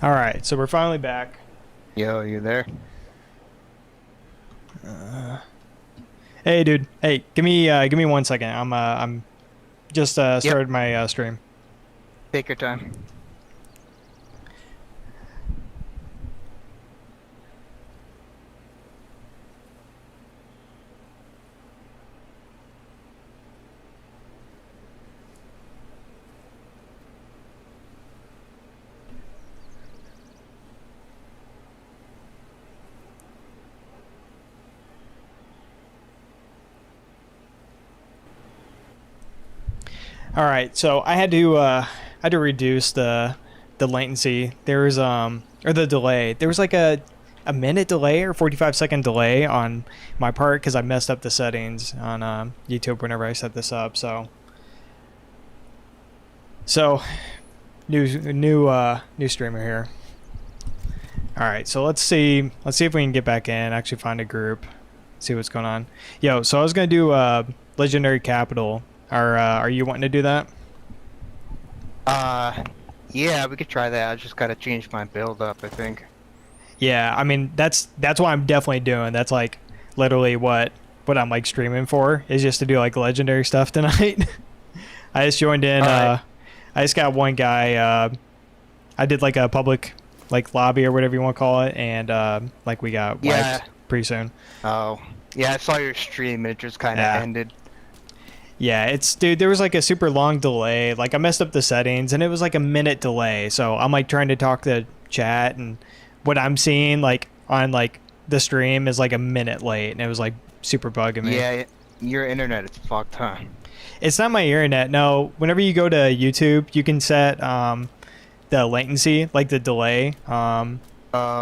All right, so we're finally back. Yo, you there? Hey, dude. Hey, give me 1 second. I'm just Yep, started my stream. take your time. All right, so I had to reduce the latency. There was or the delay. There was like a minute delay or 45-second delay on my part because I messed up the settings on YouTube whenever I set this up. So new streamer here. All right, so let's see if we can get back in. Actually, find a group, see what's going on. Yo, so I was gonna do Legendary Capital. Are you wanting to do that? Uh, yeah, we could try that. I just gotta change my build up, I think. Yeah, I mean that's what I'm definitely doing. That's like literally what I'm like streaming for is just to do like legendary stuff tonight. I just joined in. Alright, I just got one guy. I did like a public like lobby or whatever you want to call it, and like we got yeah. wiped pretty soon. Oh, yeah, I saw your stream. It just kind of Yeah. ended. Yeah, it's dude. There was like a super long delay. Like I messed up the settings, and it was like a minute delay. So I'm like trying to talk to chat, and what I'm seeing like on like the stream is like a minute late, and it was like super bugging me. Yeah, your internet is fucked, huh? It's not my internet. No, whenever you go to YouTube, you can set the latency, like the delay. Oh,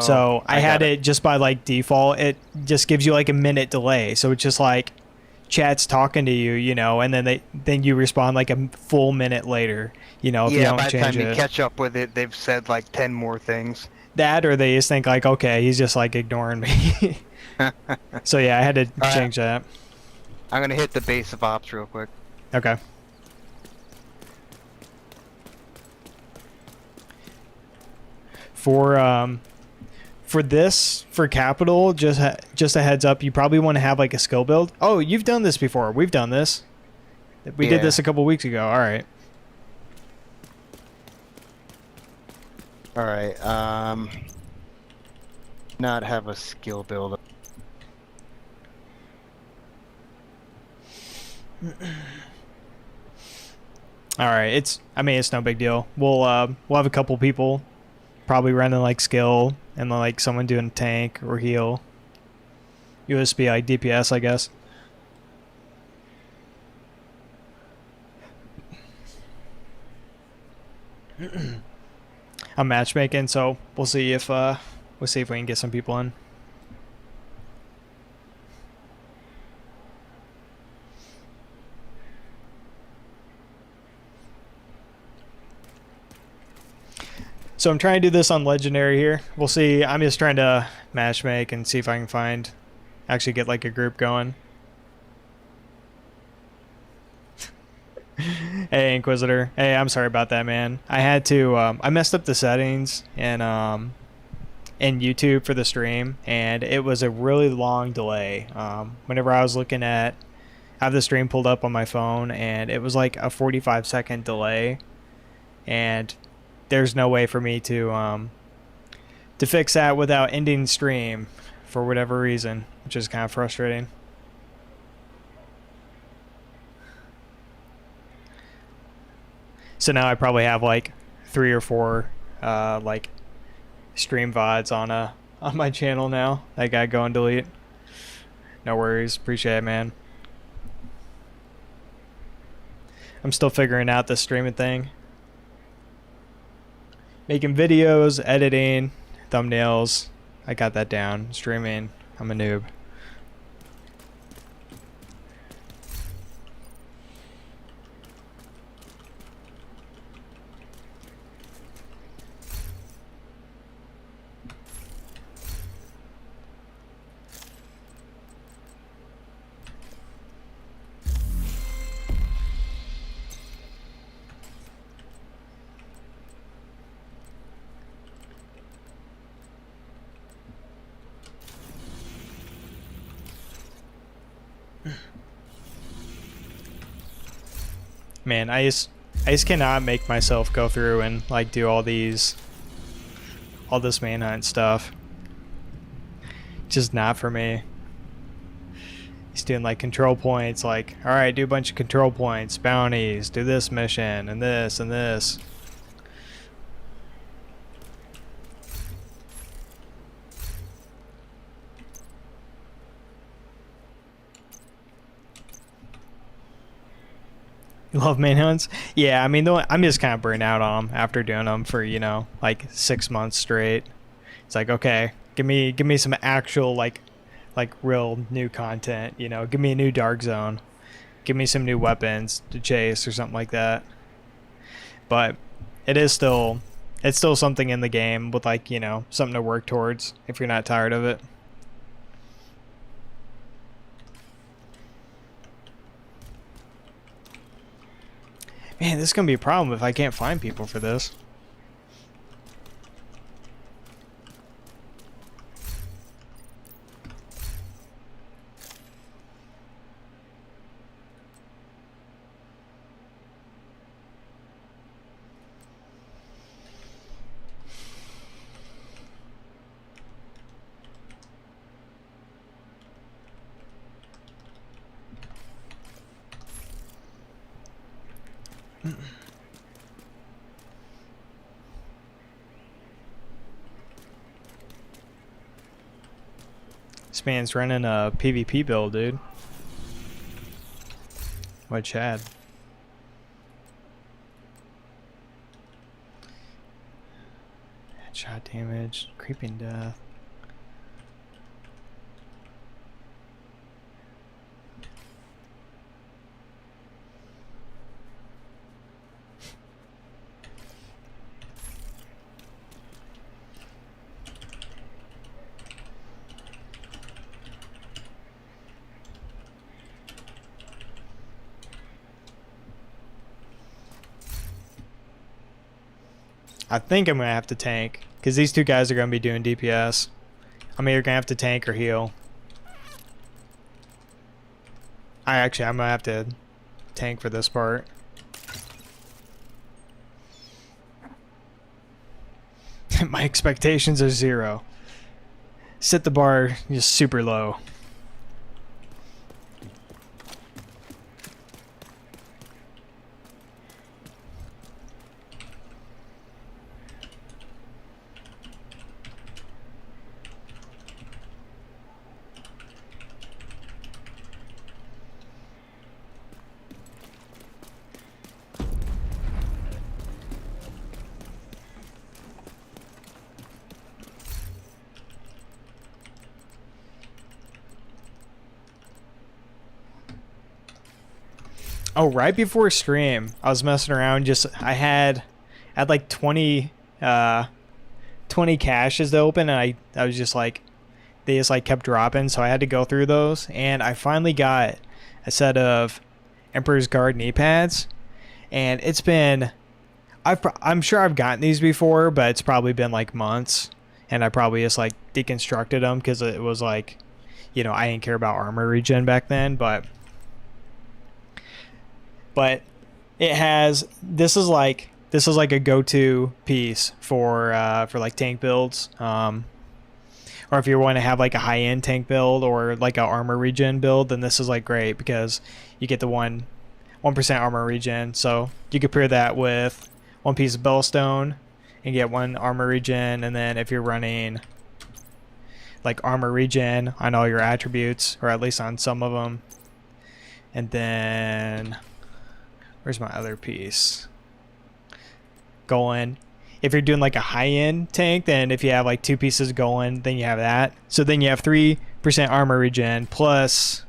So I I had got it. it just by like default. It just gives you like a minute delay. So it's just like chat's talking to you, and then you respond like a full minute later, if you Yeah, don't by the time change you it. catch up with it, they've said like 10 more things. That or they just think like, okay, he's just like ignoring me. So yeah, I had to Alright, change that. I'm gonna hit the base of ops real quick. Okay. For for capital, just a heads up, you probably want to have like a skill build. Oh, you've done this before. We've done this. We did Yeah. this a couple weeks ago. All right. Alright, not have a skill build. All right. I mean, it's no big deal. We'll have a couple people probably running like skill and then like someone doing tank or heal. USB like DPS, I guess. I'm matchmaking, so we'll see if we can get some people in. So I'm trying to do this on legendary here. We'll see. I'm just trying to matchmake and see if I can actually get like a group going. Hey Inquisitor. Hey, I'm sorry about that, man. I messed up the settings and in YouTube for the stream, and it was a really long delay. Whenever I was I have the stream pulled up on my phone, and it was like a 45-second delay, and there's no way for me to fix that without ending stream for whatever reason, which is kind of frustrating. So now I probably have like 3 or 4 like stream VODs on my channel now. I gotta go and delete. No worries, appreciate it, man. I'm still figuring out the streaming thing. Making videos, editing, thumbnails. I got that down. Streaming, I'm a noob. Man, I just cannot make myself go through and like do all this manhunt stuff. Just not for me. He's doing like control points, like, alright, do a bunch of control points, bounties, do this mission, and this, and this. You love manhunts? Yeah, I mean, I'm just kind of burnt out on them after doing them for, you know, like 6 months straight. It's like, okay, give me some actual, like real new content, you know, give me a new Dark Zone. Give me some new weapons to chase or something like that. But it's still something in the game with, like, you know, something to work towards if you're not tired of it. Man, this is gonna be a problem if I can't find people for this. This man's running a PvP build, dude. What Chad? Headshot damage, creeping death. I think I'm going to have to tank, because these two guys are going to be doing DPS. I'm either going to have to tank or heal. I'm going to have to tank for this part. My expectations are 0. Set the bar just super low. Oh, right before stream, I was messing around. I had like 20 caches to open, and I was just like, they just like kept dropping, so I had to go through those, and I finally got a set of Emperor's Guard knee pads, and it's been, I'm sure I've gotten these before, but it's probably been like months, and I probably just like deconstructed them because it was like, you know, I didn't care about armor regen back then, but it has, this is like a go-to piece for like tank builds, or if you want to have like a high-end tank build or like a armor regen build, then this is like great because you get the 1% armor regen. So you could pair that with 1 piece of bellstone and get 1 armor regen, and then if you're running like armor regen on all your attributes, or at least on some of them, and then where's my other piece? Going. If you're doing like a high-end tank, then if you have like 2 pieces going, then you have that. So then you have 3% armor regen plus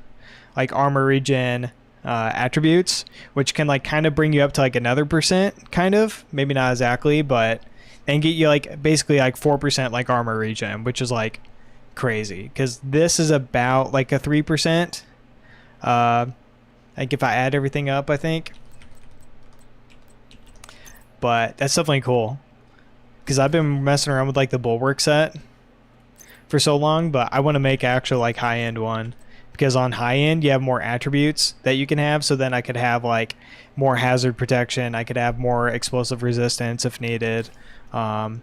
like armor regen attributes, which can like kind of bring you up to like another percent, kind of. Maybe not exactly, but then get you like basically like 4% like armor regen, which is like crazy. Because this is about like a 3%. Like if I add everything up, I think. But that's definitely cool, because I've been messing around with like the Bulwark set for so long, but I want to make actual like high-end one, because on high end you have more attributes that you can have. So then I could have like more hazard protection. I could have more explosive resistance if needed, and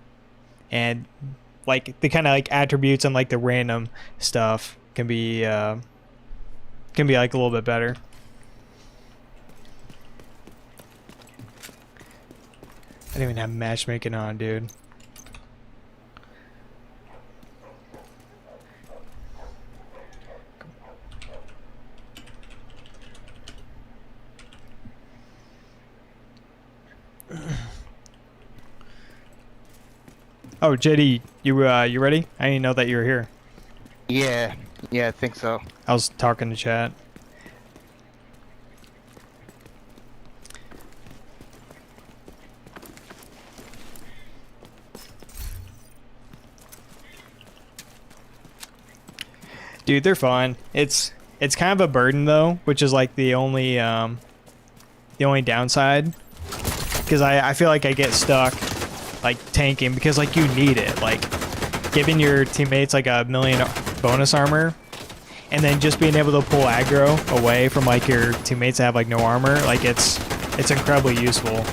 like the kind of like attributes and like the random stuff can be like a little bit better. I didn't even have matchmaking on, dude. Oh, JD, you ready? I didn't know that you were here. Yeah, I think so. I was talking to chat. Dude, they're fun. It's kind of a burden though, which is like the only downside. Because I feel like I get stuck like tanking because like you need it. Like giving your teammates like 1,000,000 bonus armor and then just being able to pull aggro away from like your teammates that have like no armor, like it's incredibly useful.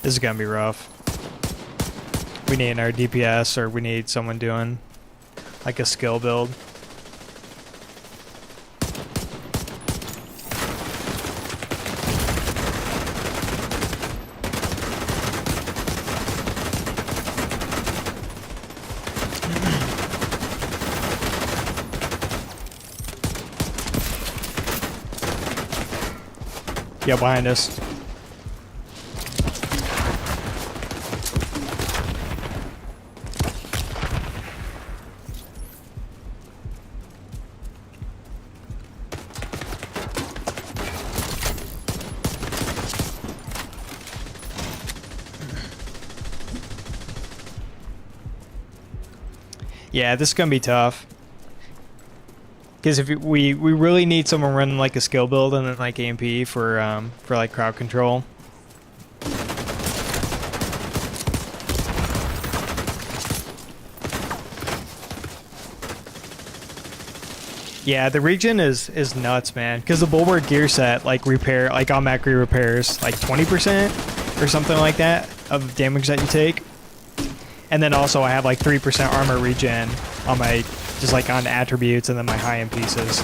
This is gonna be rough. We need our DPS, or we need someone doing like a skill build. Yeah, behind us. Yeah, this is gonna be tough. Because if we really need someone running like a skill build and then like AMP for like crowd control. Yeah, the regen is nuts, man. Because the Bulwark gear set like repair like automatically repairs like 20% or something like that of damage that you take. And then also I have like 3% armor regen on my, just like on attributes and then my high end pieces.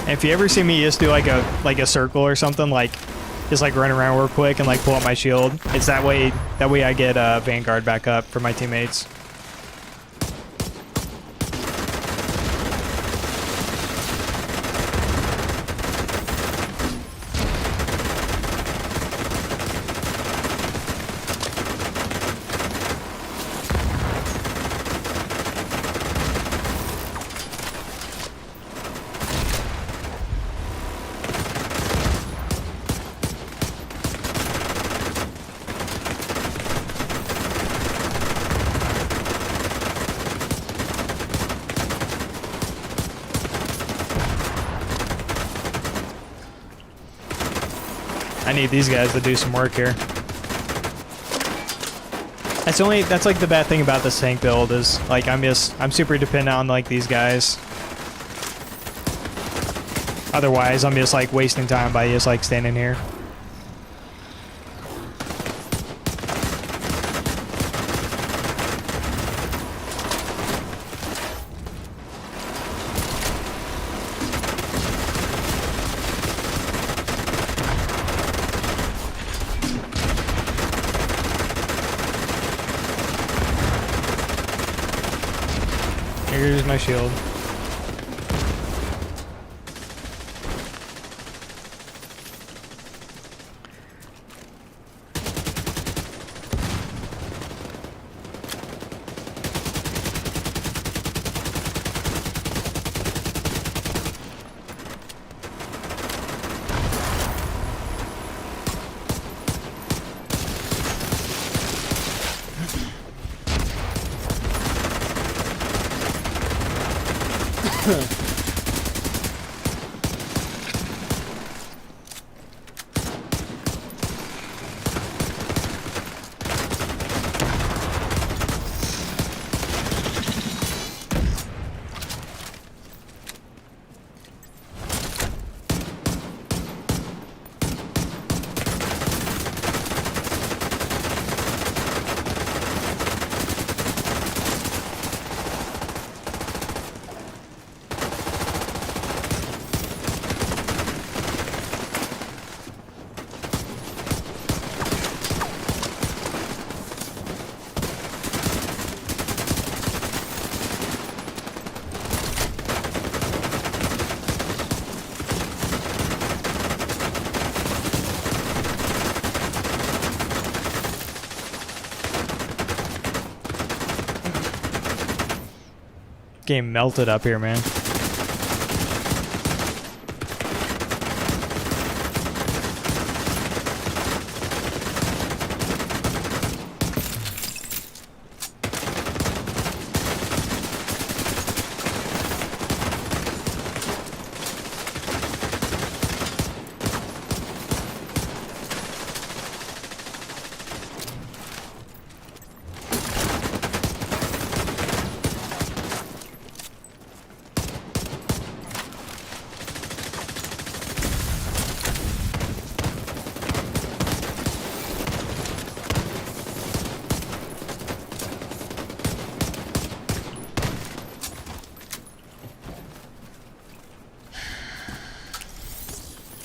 If you ever see me just do like a circle or something, like just like run around real quick and like pull up my shield, it's that way I get Vanguard back up for my teammates. I need these guys to do some work here. That's like the bad thing about this tank build is like I'm super dependent on like these guys. Otherwise I'm just like wasting time by just like standing here. Here's my shield. Getting melted up here, man.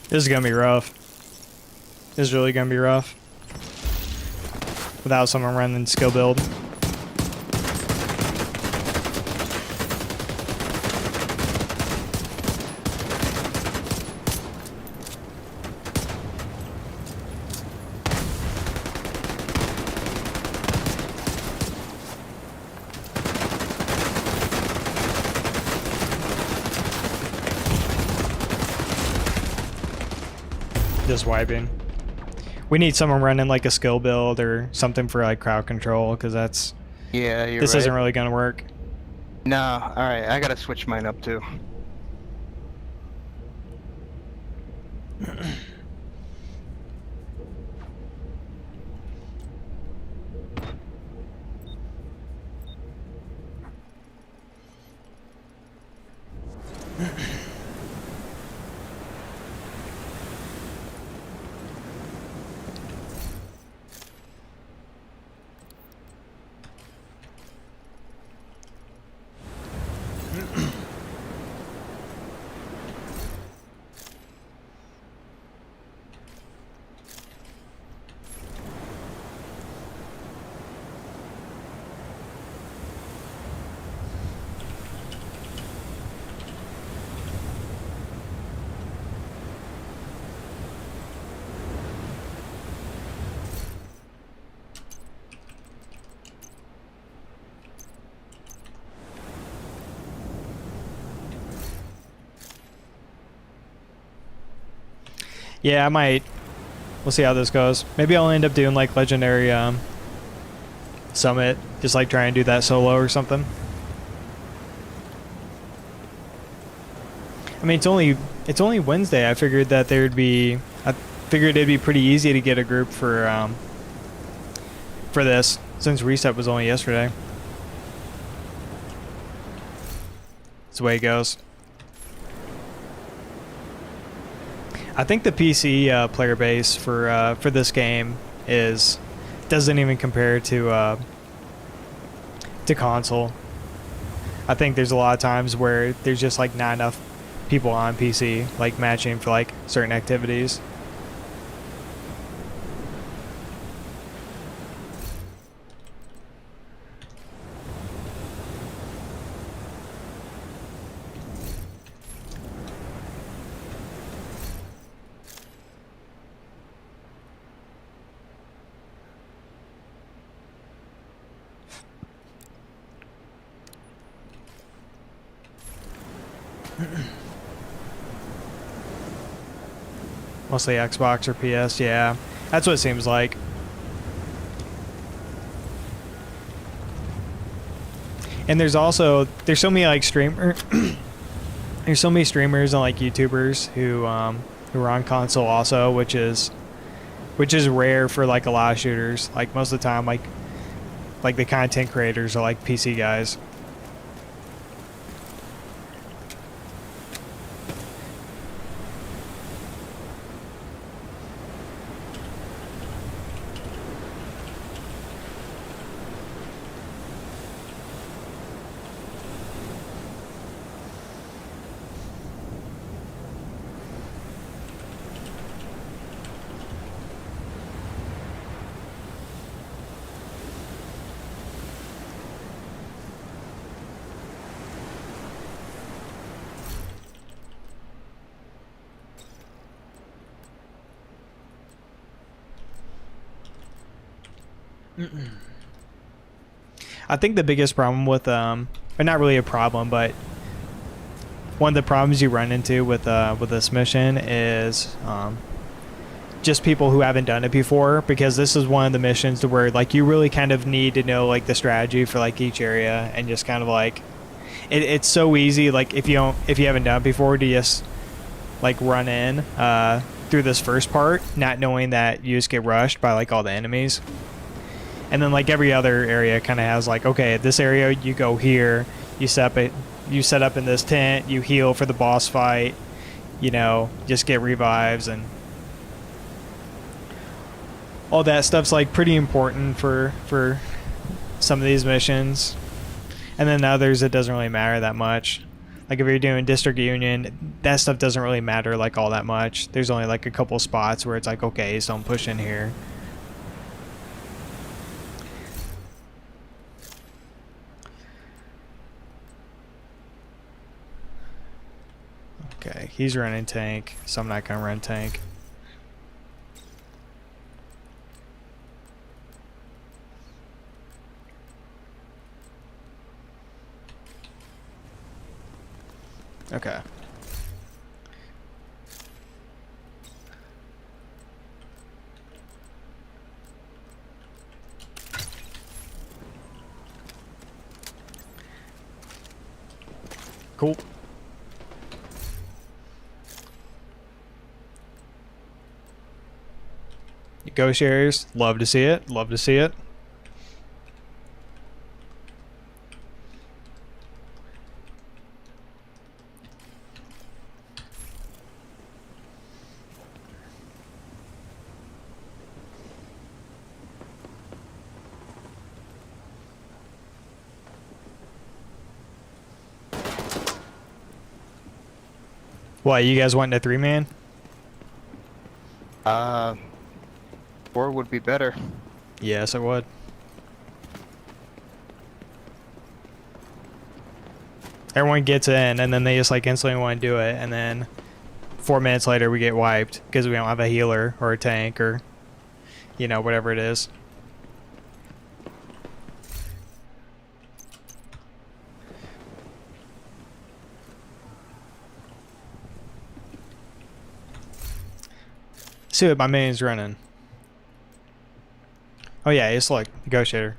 This is gonna be rough. This is really gonna be rough. Without someone running skill build. Just wiping. We need someone running like a skill build or something for like crowd control, because that's Yeah, you're this right. isn't really gonna work. No, alright, I gotta switch mine up too. Yeah, I might. We'll see how this goes. Maybe I'll end up doing like legendary summit, just like try and do that solo or something. I mean, it's only Wednesday. I figured that it'd be pretty easy to get a group for this, since reset was only yesterday. That's the way it goes. I think the PC player base for this game doesn't even compare to console. I think there's a lot of times where there's just like not enough people on PC like matching for like certain activities. Mostly Xbox or PS, yeah. That's what it seems like. And there's so many like there's so many streamers and like YouTubers who are on console also, which is rare for like a lot of shooters. Like most of the time like the content creators are like PC guys. I think the biggest problem with or not really a problem, but one of the problems you run into with this mission is just people who haven't done it before, because this is one of the missions to where like you really kind of need to know like the strategy for like each area, and just kind of like it's so easy, like if you haven't done it before, to just like run in through this first part not knowing that you just get rushed by like all the enemies. And then like every other area kind of has like, okay, this area you go here, you set up in this tent, you heal for the boss fight, you know, just get revives, and all that stuff's like pretty important for some of these missions. And then others it doesn't really matter that much. Like if you're doing District Union, that stuff doesn't really matter like all that much. There's only like a couple spots where it's like, okay, so don't push in here. Okay, he's running tank, so I'm not gonna run tank. Okay. Cool. Negotiators, love to see it. Love to see it. What, you guys wanting a 3-man? 4 would be better. Yes, it would. Everyone gets in, and then they just like instantly want to do it, and then 4 minutes later we get wiped because we don't have a healer or a tank or, you know, whatever it is. See what my minion's running. Oh yeah, it's like negotiator.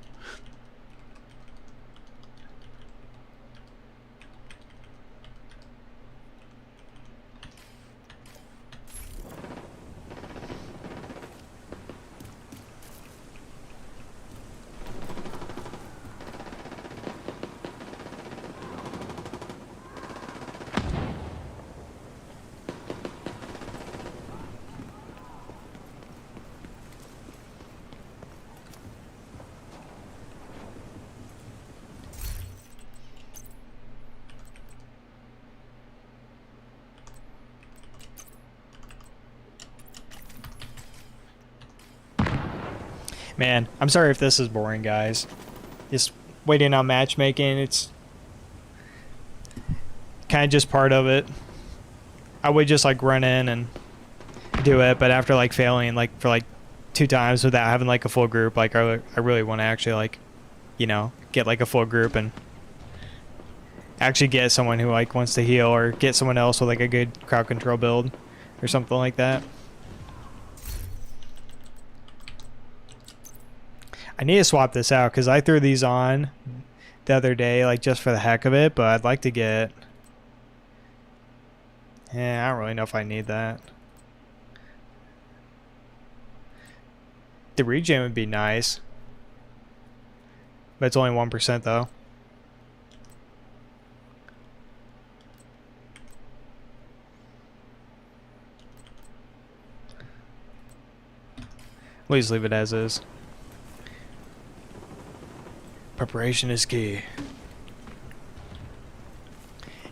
Man, I'm sorry if this is boring, guys. Just waiting on matchmaking, it's kind of just part of it. I would just like run in and do it, but after like failing like for like 2 times without having like a full group, like I really want to actually like, you know, get like a full group and actually get someone who like wants to heal, or get someone else with like a good crowd control build or something like that. I need to swap this out because I threw these on the other day, like just for the heck of it, but I'd like to get... Yeah, I don't really know if I need that. The regen would be nice, but it's only 1% though. We'll just leave it as is. Preparation is key.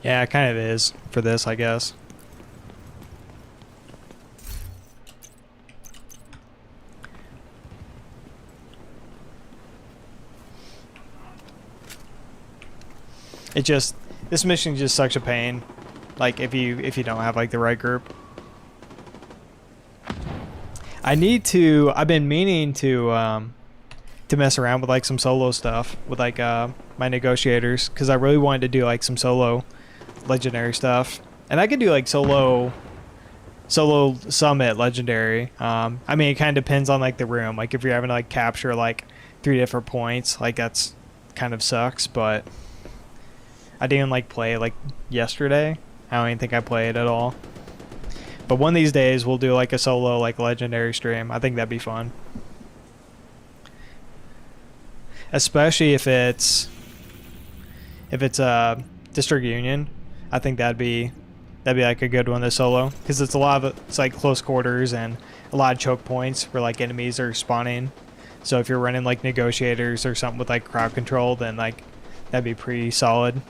Yeah, it kind of is for this, I guess. It just, this mission is just such a pain. Like if you don't have like the right group. I've been meaning to to mess around with like some solo stuff with like my negotiators, because I really wanted to do like some solo legendary stuff, and I could do like solo summit legendary. I mean, it kind of depends on like the room. Like if you're having to like capture like 3 different points, like that's kind of sucks. But I didn't like play like yesterday. I don't even think I played at all. But one of these days we'll do like a solo like legendary stream. I think that'd be fun. Especially if it's District Union. I think that'd be like a good one to solo, because it's it's like close quarters and a lot of choke points where like enemies are spawning. So if you're running like negotiators or something with like crowd control, then like that'd be pretty solid.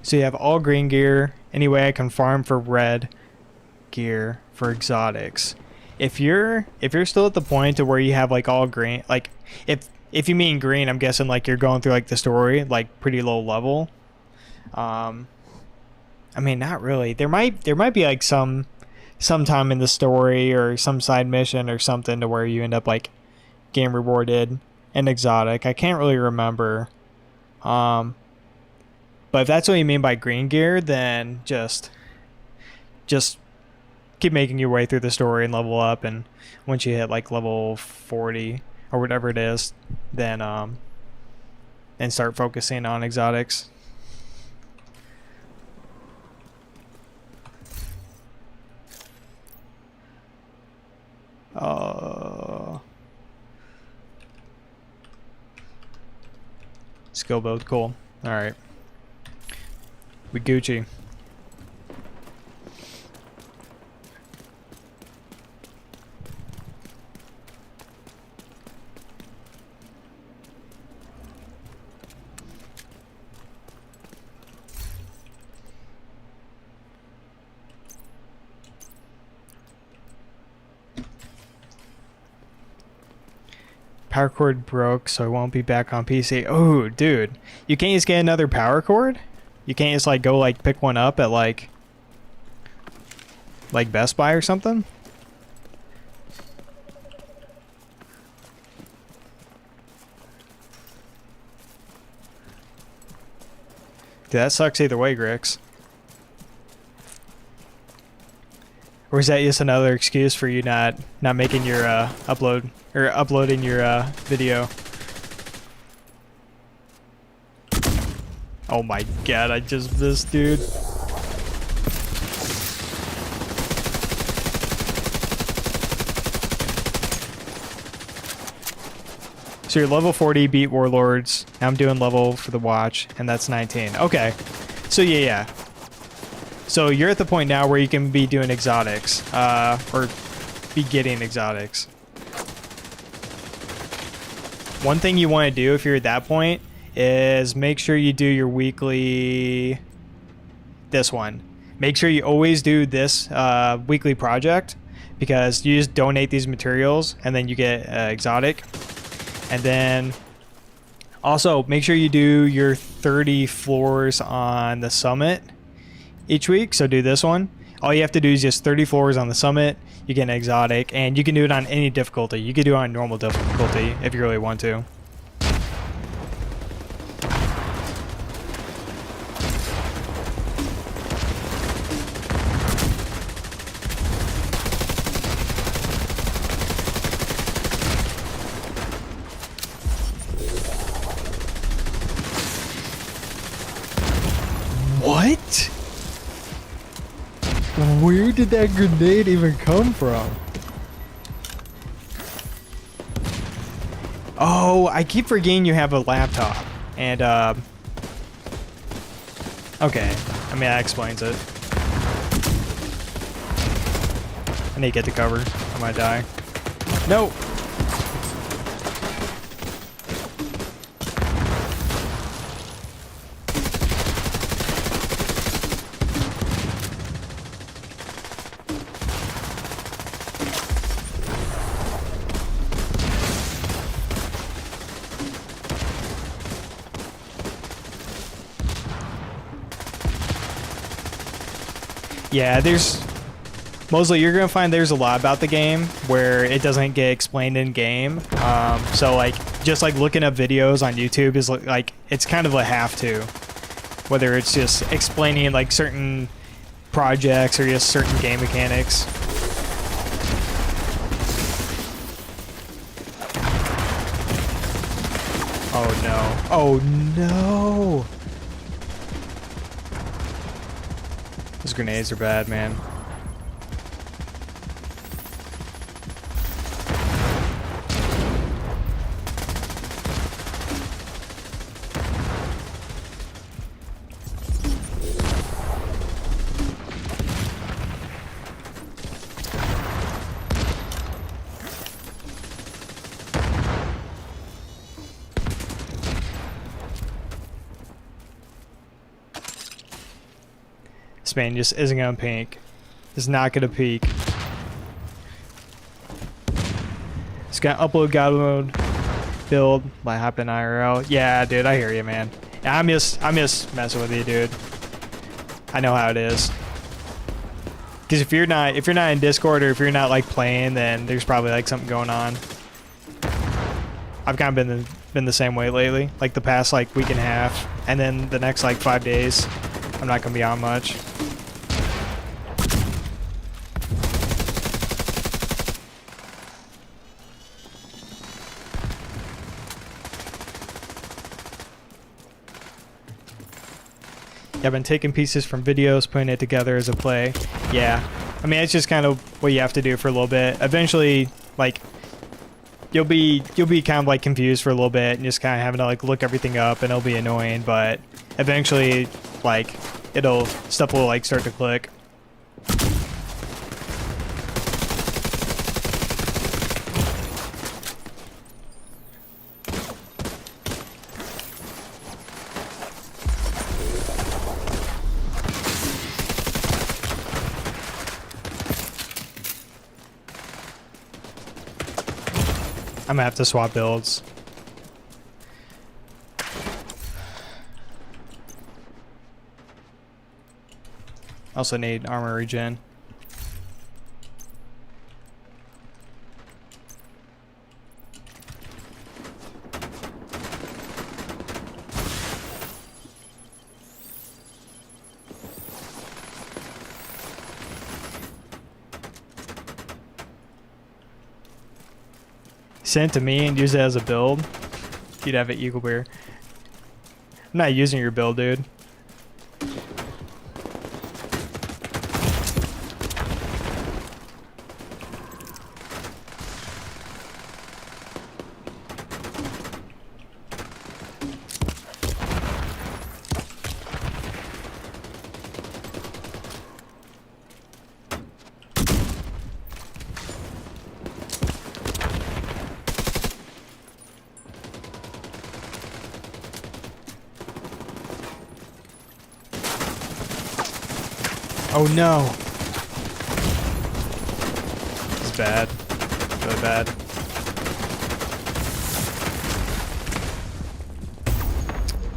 So you have all green gear. Anyway, I can farm for red gear for exotics. If you're still at the point to where you have like all green, like if you mean green, I'm guessing like you're going through like the story like pretty low level. I mean, not really. There might be like sometime in the story or some side mission or something to where you end up like getting rewarded an exotic. I can't really remember. But if that's what you mean by green gear, then just keep making your way through the story and level up, and once you hit like level 40 or whatever it is, then and start focusing on exotics. Skill build, cool. All right. We Gucci. Power cord broke, so I won't be back on PC. Oh, dude. You can't just get another power cord? You can't just like go like pick one up at like Best Buy or something? Dude, that sucks either way, Grix. Or is that just another excuse for you not making your upload or uploading your video? Oh my god, I just missed, dude. So you're level 40, beat Warlords. Now I'm doing level for the watch, and that's 19. Okay. So yeah. So you're at the point now where you can be doing exotics, or be getting exotics. One thing you want to do if you're at that point is make sure you do your weekly, this one. Make sure you always do this weekly project, because you just donate these materials and then you get exotic. And then also make sure you do your 30 floors on the summit each week. So do this one. All you have to do is just 30 floors on the summit. You get an exotic, and you can do it on any difficulty. You can do it on normal difficulty if you really want to. What? Where did that grenade even come from? Oh, I keep forgetting you have a laptop. And, Okay. I mean, that explains it. I need to get to cover. I might die. No! Yeah, there's... Mostly, you're gonna find there's a lot about the game where it doesn't get explained in game. So like, just like looking up videos on YouTube is like it's kind of a have to. Whether it's just explaining like certain projects or just certain game mechanics. Oh no! Oh no! Those grenades are bad, man. Man just isn't gonna peek. It's not gonna peek. It's gonna upload God mode build by hopping IRL. Yeah, dude, I hear you, man. Yeah, I'm just messing with you, dude. I know how it is. Because if you're not in Discord or if you're not like playing, then there's probably like something going on. I've kind of been the same way lately, like the past like week and a half, and then the next like 5 days, I'm not gonna be on much. I've been taking pieces from videos, putting it together as a play. Yeah, I mean it's just kind of what you have to do for a little bit. Eventually, like you'll be kind of like confused for a little bit and just kind of having to like look everything up, and it'll be annoying. But eventually, like stuff will like start to click. I'm gonna have to swap builds. Also need armor regen. Send it to me and use it as a build. You'd have it Eagle Bear. I'm not using your build, dude. Oh no! This is bad. Really bad.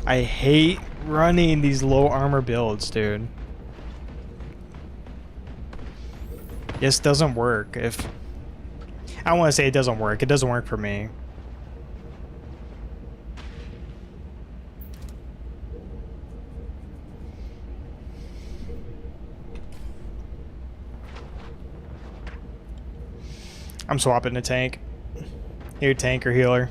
I hate running these low armor builds, dude. This doesn't work. I don't want to say it doesn't work. It doesn't work for me. I'm swapping the tank. Here, tank or healer.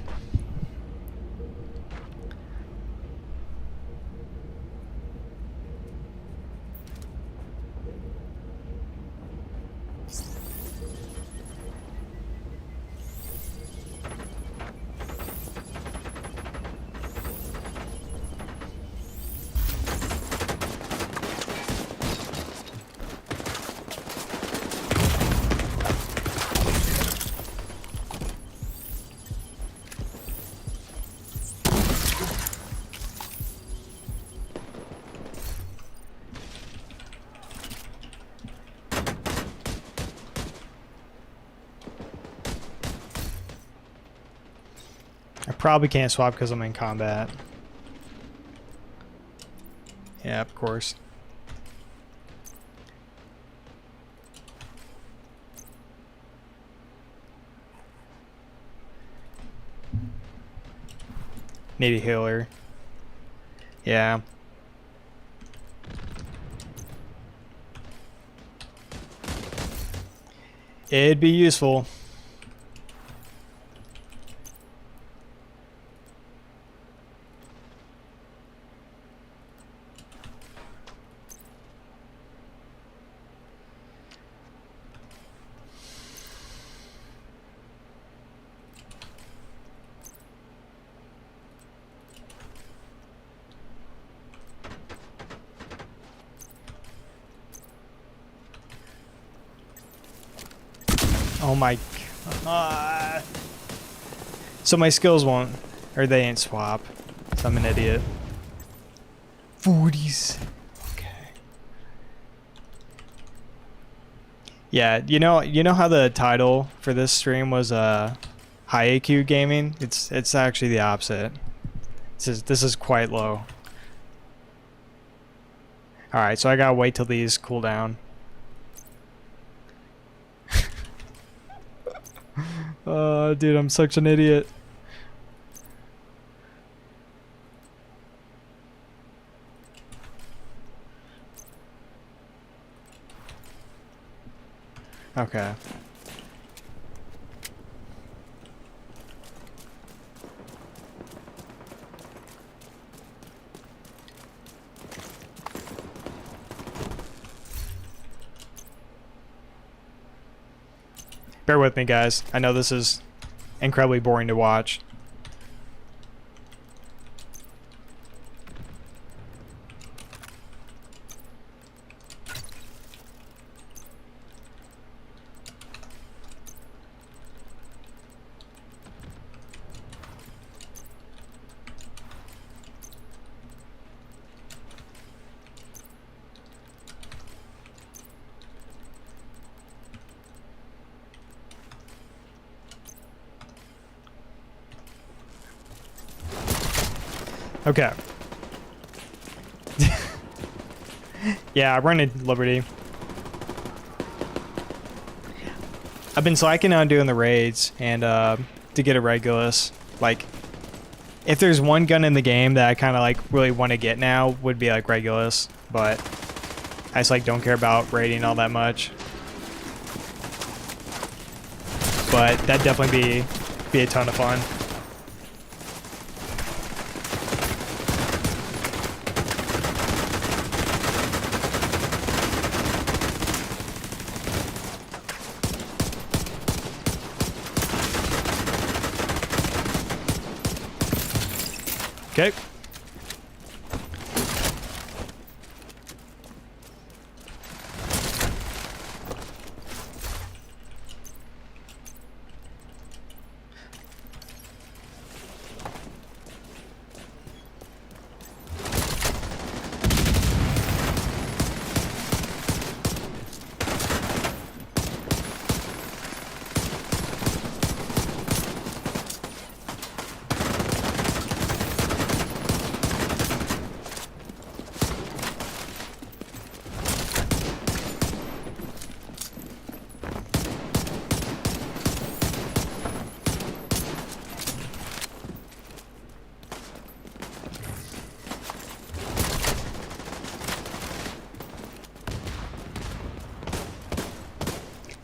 I probably can't swap because I'm in combat. Yeah, of course. Need a healer. Yeah. It'd be useful. Oh my god. So my skills won't, or they ain't swap. So I'm an idiot. 40s. Okay. Yeah, you know how the title for this stream was high AQ gaming? It's actually the opposite. This is quite low. Alright, so I gotta wait till these cool down. Dude, I'm such an idiot. Okay. Bear with me, guys. I know this is incredibly boring to watch. Okay. Yeah, I run in Liberty. I've been slacking on doing the raids and to get a Regulus. Like, if there's one gun in the game that I kind of like really want to get now, would be like Regulus, but I just like don't care about raiding all that much. But that'd definitely be a ton of fun. Okay.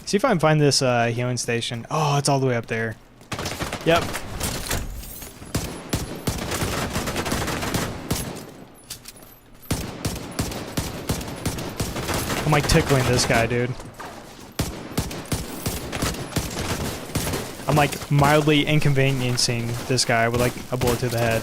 See if I can find this healing station. Oh, it's all the way up there. Yep. I'm like tickling this guy, dude. I'm like mildly inconveniencing this guy with like a bullet to the head.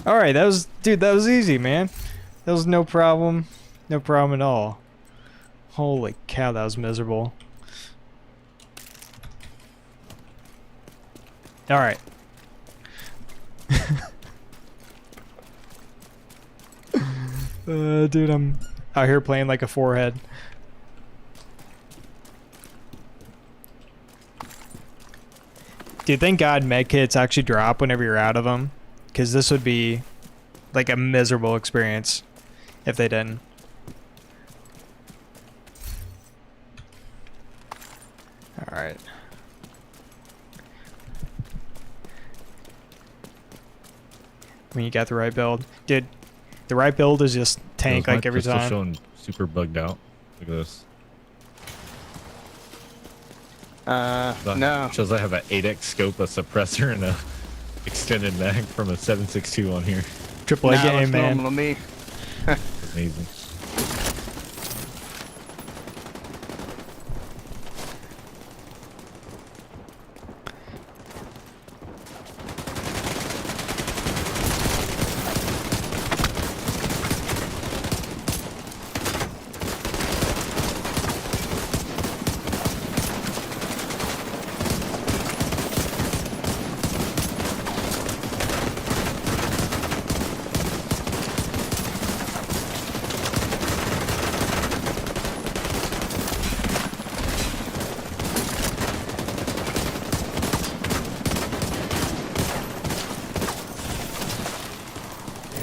Alright, that was easy, man. That was no problem. No problem at all. Holy cow, that was miserable. Alright. Dude, I'm out here playing like a forehead. Dude, thank God medkits actually drop whenever you're out of them, because this would be like a miserable experience if they didn't. All right. I mean, you got the right build, dude. The right build is just tank like every time. Showing super bugged out. Look at this. No. Shows I have an 8x scope, a suppressor, and a extended mag from a 7.62 on here. Triple A Nah, game, looks man. normal to me. Amazing.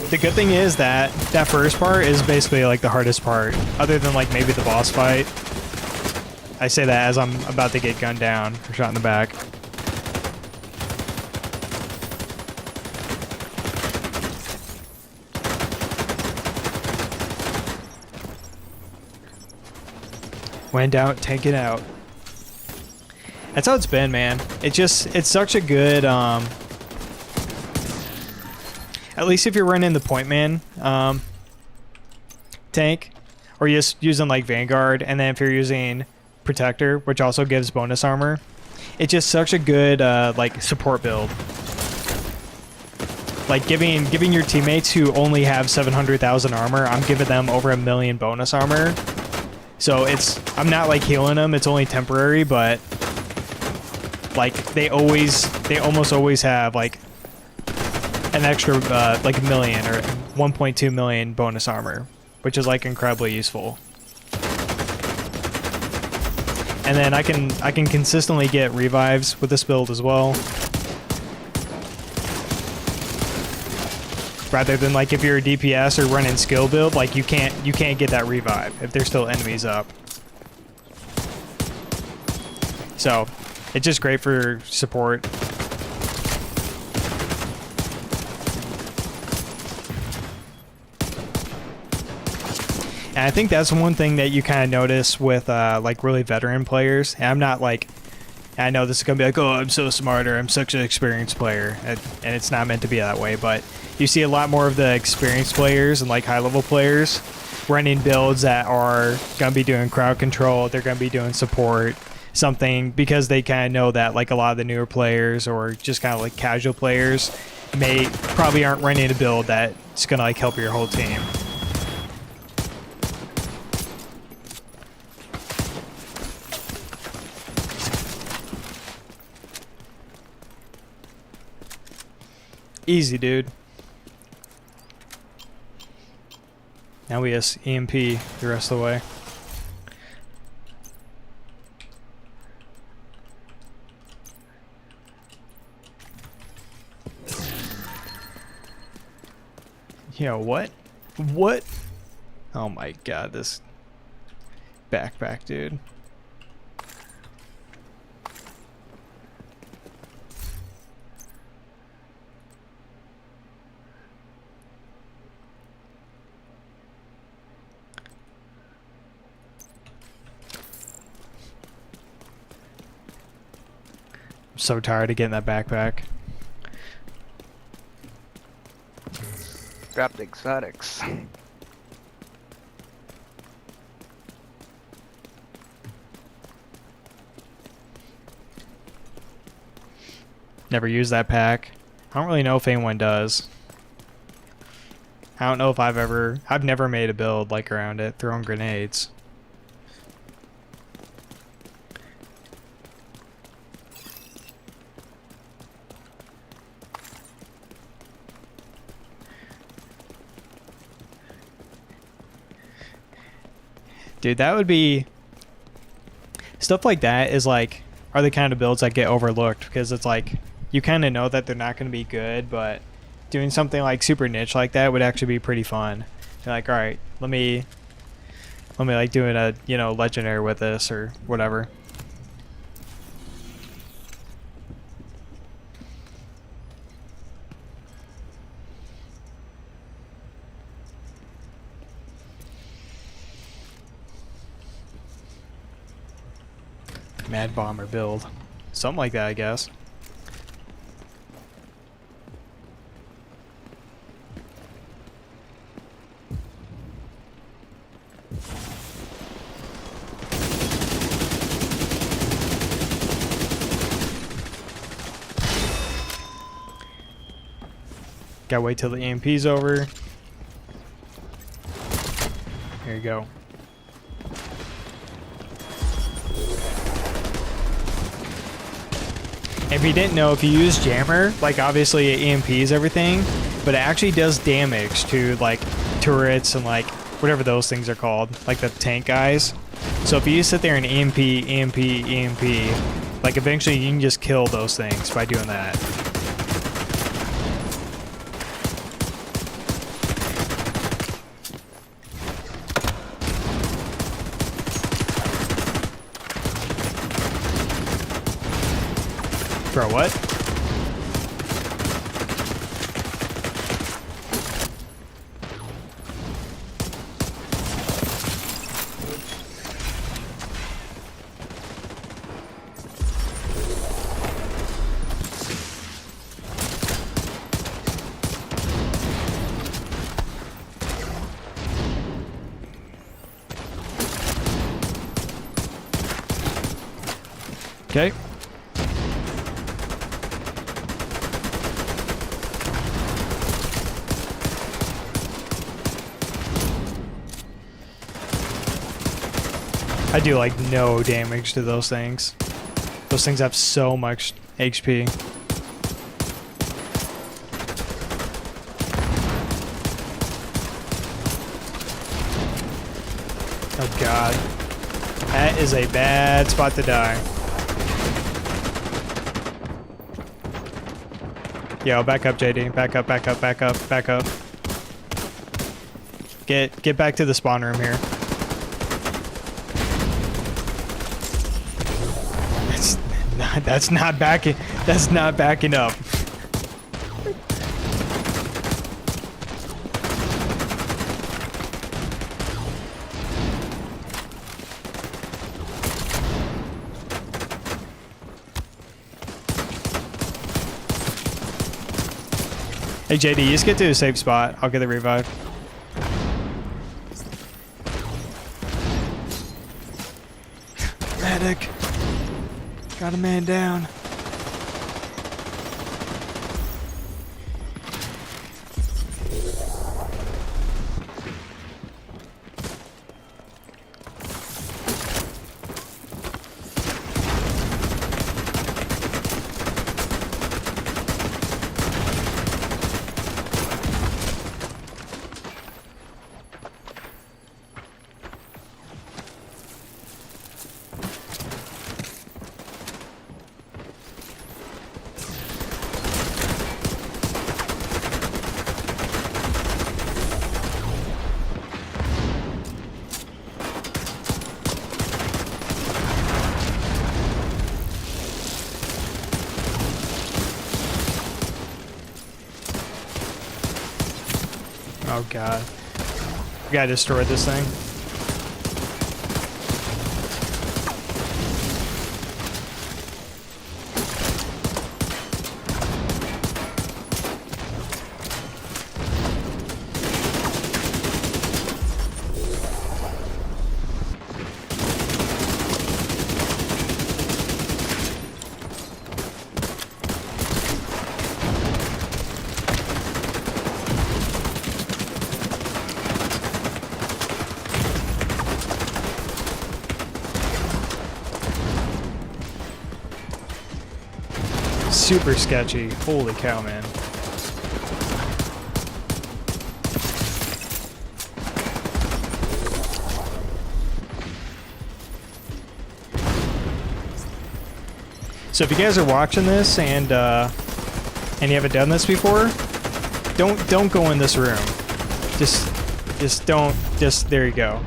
The good thing is that that first part is basically like the hardest part, other than like maybe the boss fight. I say that as I'm about to get gunned down or shot in the back. Went out, tank it out. That's how it's been, man. It's such a good, at least if you're running the point man tank, or you're just using like Vanguard, and then if you're using Protector, which also gives bonus armor, it's just such a good like support build. Like giving your teammates who only have 700,000 armor, I'm giving them over 1 million bonus armor. So I'm not like healing them, it's only temporary, but like they almost always have like an extra like 1 million or 1.2 million bonus armor, which is like incredibly useful. And then I can consistently get revives with this build as well, rather than like if you're a DPS or running skill build, like you can't get that revive if there's still enemies up. So it's just great for support. And I think that's one thing that you kind of notice with like really veteran players. And I'm not like, I know this is gonna be like, oh, I'm so smart, or I'm such an experienced player, and it's not meant to be that way. But you see a lot more of the experienced players and like high level players running builds that are gonna be doing crowd control. They're gonna be doing support, something, because they kind of know that like a lot of the newer players or just kind of like casual players probably aren't running a build that's gonna like help your whole team. Easy, dude. Now we just EMP the rest of the way. Yeah, what? What? Oh my god, this backpack, dude. I'm so tired of getting that backpack. Drop the exotics. Never used that pack. I don't really know if anyone does. I don't know if I've never made a build like around it, throwing grenades. Dude, that would be... Stuff like that is like... Are the kind of builds that get overlooked, because it's like... You kind of know that they're not going to be good, but... Doing something like super niche like that would actually be pretty fun. You're like, alright, let me like doing a, you know, legendary with this or whatever. Mad Bomber build. Something like that, I guess. Gotta wait till the EMP's over. Here you go. If you didn't know, if you use Jammer, like obviously it EMPs everything, but it actually does damage to like turrets and like whatever those things are called, like the tank guys. So if you sit there and EMP, like eventually you can just kill those things by doing that. Bro, what? Okay. I do like no damage to those things. Those things have so much HP. Oh god. That is a bad spot to die. Yo, back up, JD. Back up, back up, back up, back up. Get back to the spawn room here. That's not backing. That's not backing up. Hey JD, you just get to a safe spot. I'll get the revive. Medic. Got a man down. Oh god. We gotta destroy this thing. Super sketchy. Holy cow, man. So if you guys are watching this and you haven't done this before, don't go in this room. Just don't. Just there you go.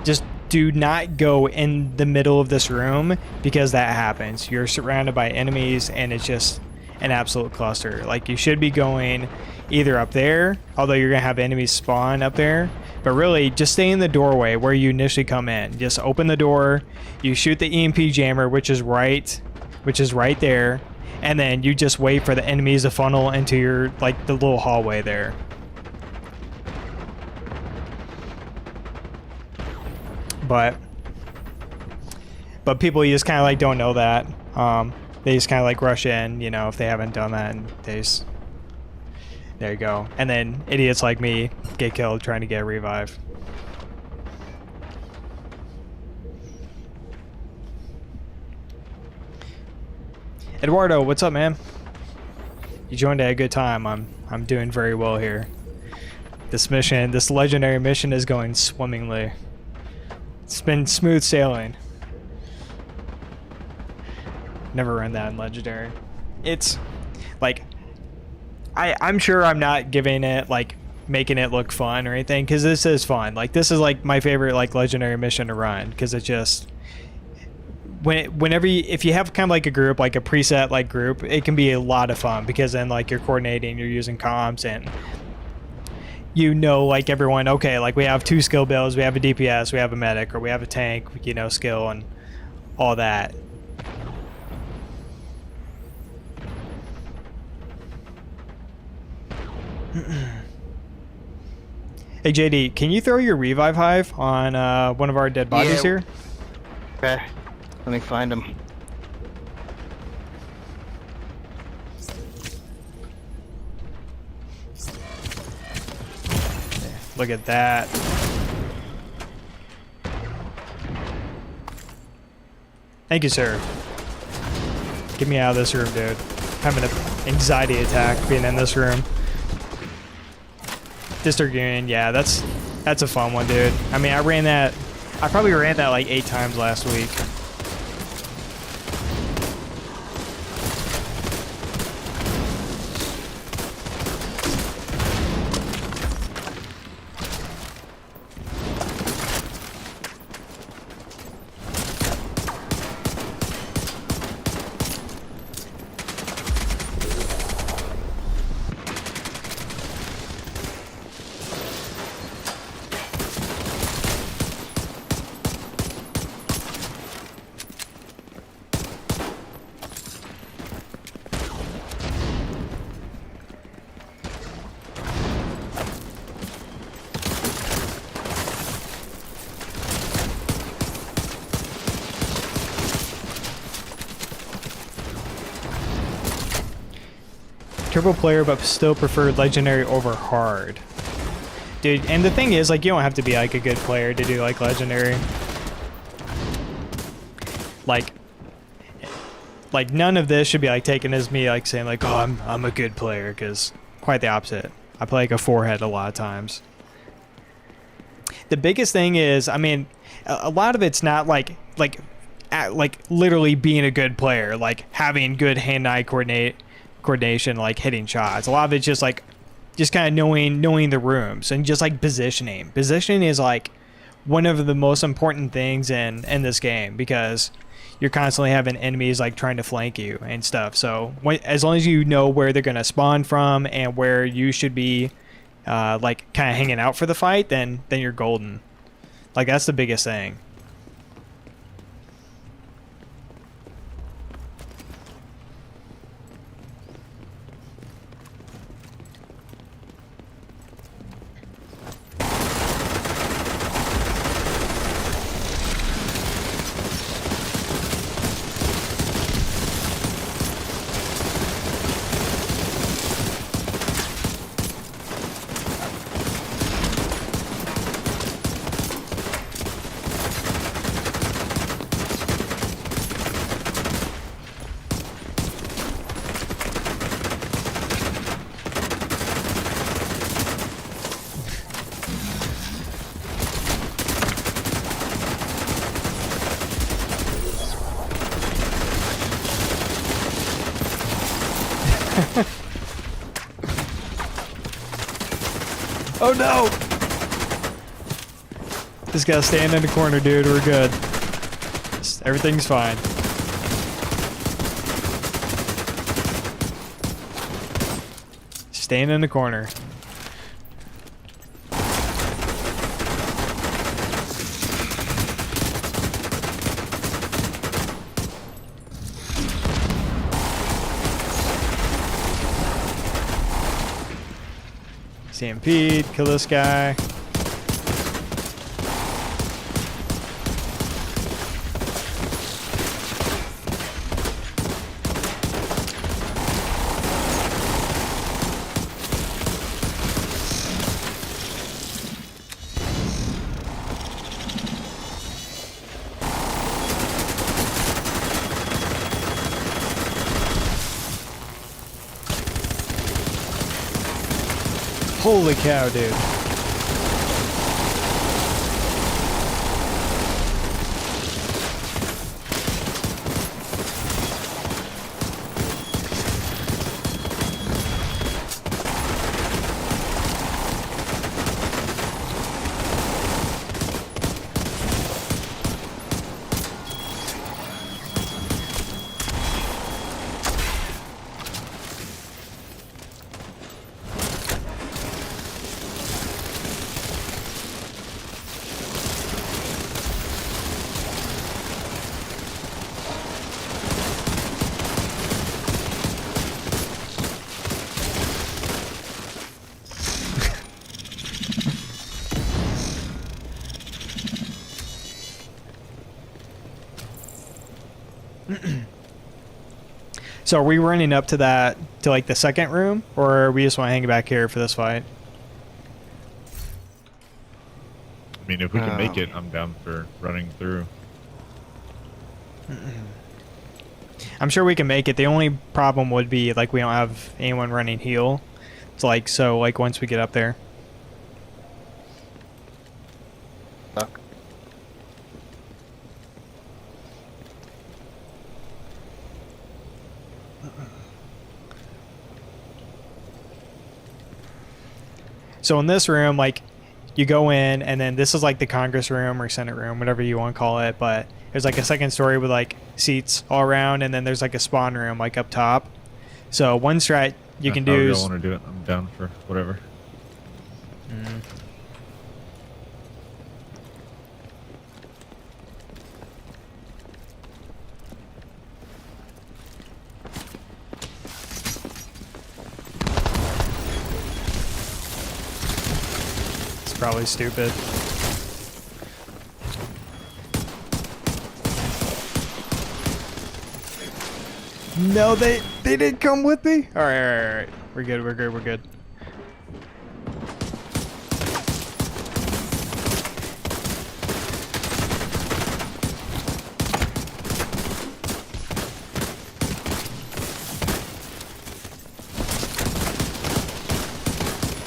Just do not go in the middle of this room because that happens. You're surrounded by enemies and it's just an absolute cluster. Like you should be going either up there, although you're gonna have enemies spawn up there, but really just stay in the doorway where you initially come in. Just open the door, you shoot the EMP jammer, which is right there, and then you just wait for the enemies to funnel into your, like, the little hallway there. But people just kind of like don't know that. They just kind of like rush in, you know, if they haven't done that, and they just, there you go. And then idiots like me get killed trying to get a revive. Eduardo, what's up, man? You joined at a good time. I'm doing very well here. This mission, this legendary mission, is going swimmingly. It's been smooth sailing. Never run that in legendary. It's like, I'm sure I'm not giving it, like, making it look fun or anything, because this is fun. Like, this is like my favorite, like, legendary mission to run, because it just, if you have kind of like a group, like a preset like group, it can be a lot of fun, because then like you're coordinating, you're using comms, and you know, like everyone, okay, like we have 2 skill builds, we have a DPS, we have a medic, or we have a tank, you know, skill and all that. Hey JD, can you throw your revive hive on one of our dead bodies here? Okay, let me find him. Look at that. Thank you, sir. Get me out of this room, dude. Having an anxiety attack being in this room. District Union, yeah, that's a fun one, dude. I mean, I probably ran that like 8 times last week. Turbo player, but still prefer legendary over hard. Dude, and the thing is, like, you don't have to be like a good player to do like legendary. Like none of this should be like taken as me like saying like, oh, I'm a good player, because quite the opposite. I play like a forehead a lot of times. The biggest thing is, I mean, a lot of it's not like literally being a good player, like having good hand-eye coordination, like hitting shots. A lot of it's just like kind of knowing the rooms and just like positioning. Positioning is like one of the most important things in this game, because you're constantly having enemies like trying to flank you and stuff. So as long as you know where they're gonna spawn from and where you should be like kind of hanging out for the fight, then you're golden. Like, that's the biggest thing. Oh no! Just gotta stand in the corner, dude. We're good. Everything's fine. Stand in the corner. Stampede, kill this guy. Holy cow, dude. So are we running up to that, to like the second room, or we just want to hang back here for this fight? I mean, if we can make it, I'm down for running through. I'm sure we can make it. The only problem would be like we don't have anyone running heal. It's like, so like once we get up there. Fuck. So in this room, like, you go in, and then this is like the Congress room or Senate room, whatever you want to call it, but there's like a second story with like seats all around, and then there's like a spawn room like up top. So one strat you can do However is... y'all want to do it, I'm down for whatever. It's probably stupid. No, they didn't come with me. All right. We're good.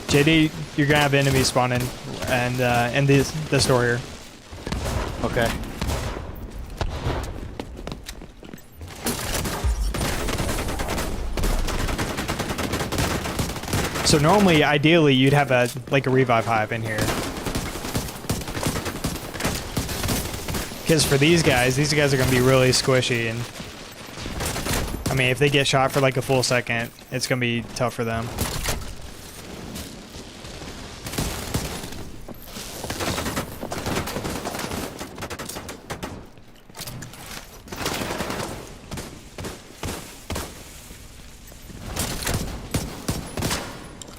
JD, you're gonna have enemies spawning, and end the store here. Okay. So normally, ideally, you'd have a revive hive in here. Because for these guys are gonna be really squishy, and I mean, if they get shot for like a full second, it's gonna be tough for them.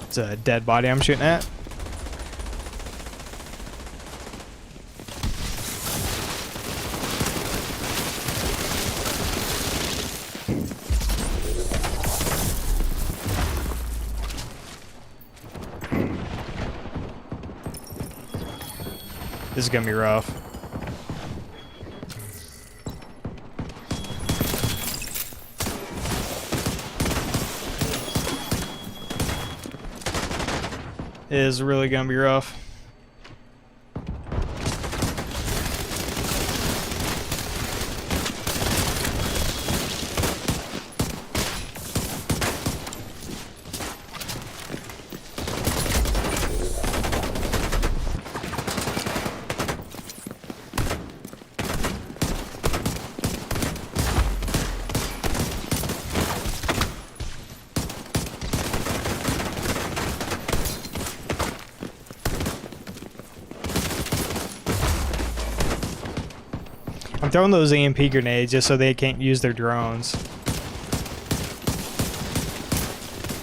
It's a dead body I'm shooting at. This is gonna be rough. It is really gonna be rough. I'm throwing those EMP grenades just so they can't use their drones.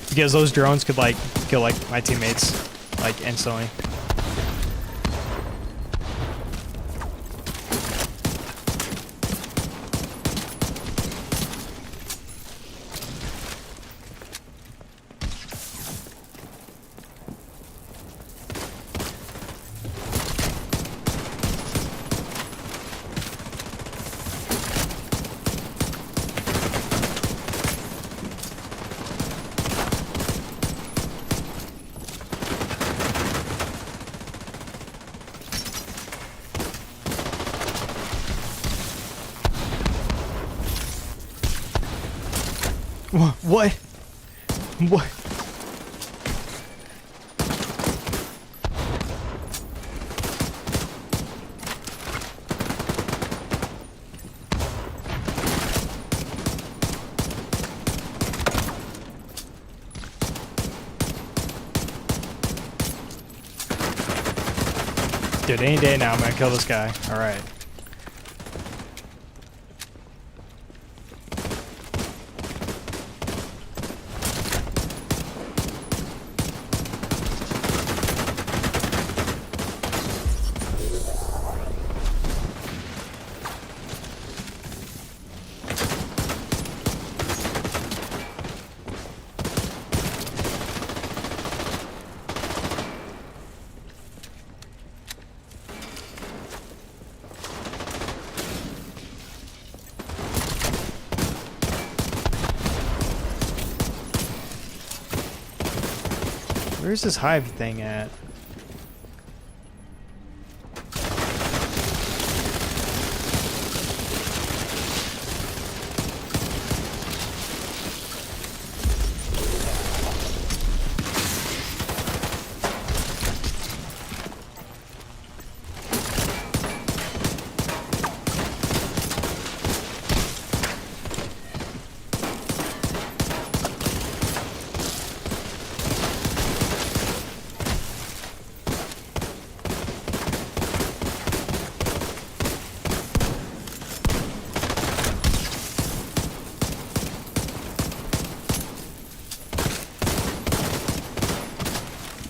Because those drones could like kill like my teammates like instantly. What? What? Dude, any day now I'm gonna kill this guy. Alright. Where's this hive thing at?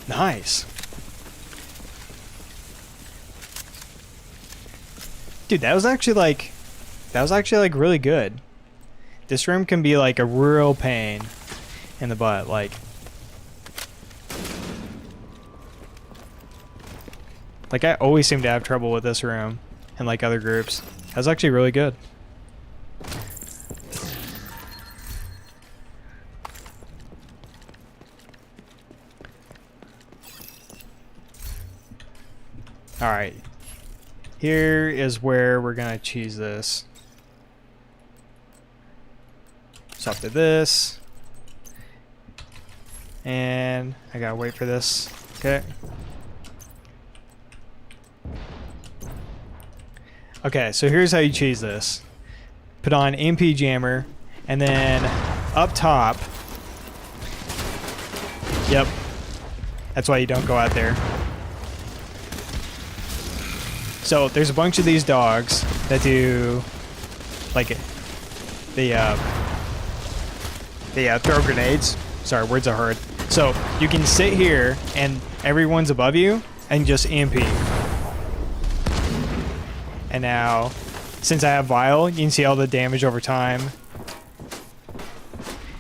Nice. Dude, that was actually like really good. This room can be like a real pain in the butt, like I always seem to have trouble with this room and like other groups. That was actually really good. Alright, here is where we're gonna cheese this. So after this, and I gotta wait for this, okay. Okay, so here's how you cheese this. Put on EMP jammer, and then up top, yep, that's why you don't go out there. So there's a bunch of these dogs that do like they throw grenades. Sorry, words are hard. So you can sit here and everyone's above you and just EMP. And now, since I have Vial, you can see all the damage over time.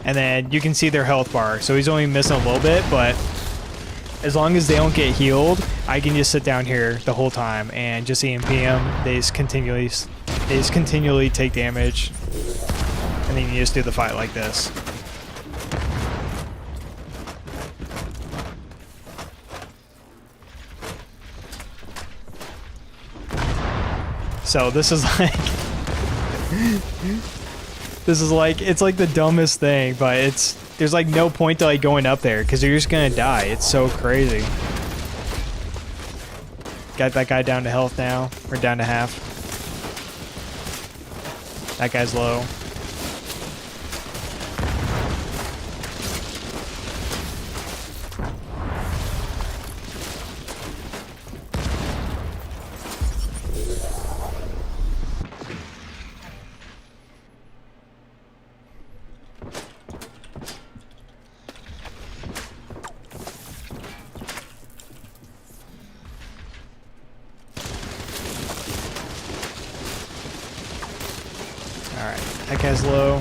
And then you can see their health bar. So he's only missing a little bit, but as long as they don't get healed, I can just sit down here the whole time and just EMP them. They just continually take damage, and then you just do the fight like this. So this is like it's like the dumbest thing, but there's like no point to like going up there because you're just gonna die. It's so crazy. Got that guy down to health now, or down to half. That guy's low. That guy's low.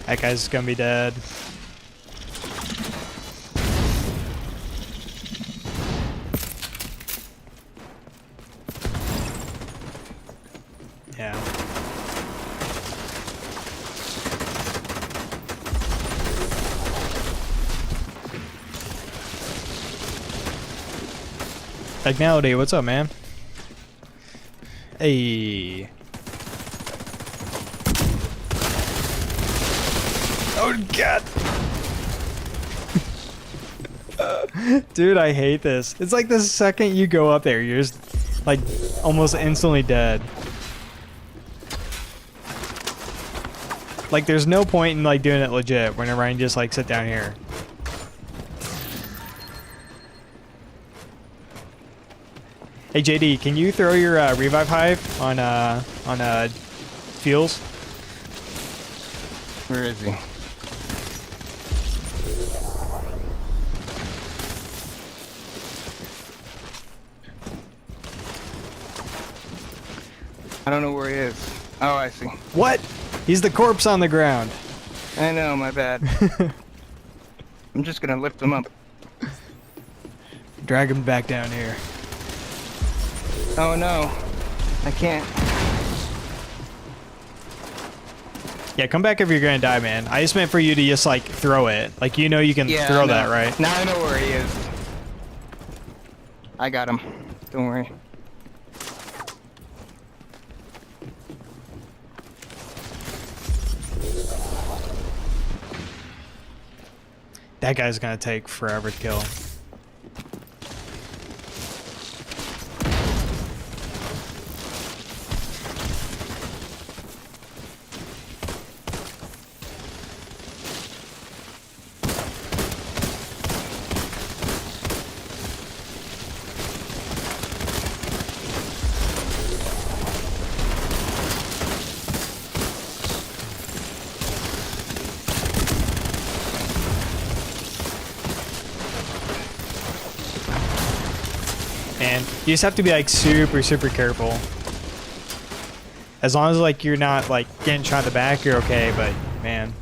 That guy's gonna be dead. Yeah. Technality, what's up, man? Hey. Oh god. Dude, I hate this. It's like the second you go up there, you're just like almost instantly dead. Like there's no point in like doing it legit whenever I can just like sit down here. Hey JD, can you throw your revive hive on fuels? Where is he? I don't know where he is. Oh, I see. What? He's the corpse on the ground. I know, my bad. I'm just gonna lift him up. Drag him back down here. Oh no, I can't. Yeah, come back if you're gonna die, man. I just meant for you to just like throw it. Like you know you can Yeah, throw I know. that, right? Now I know where he is. I got him. Don't worry. That guy's gonna take forever to kill. And you just have to be like super careful. As long as like you're not like getting shot in the back, you're okay, but man,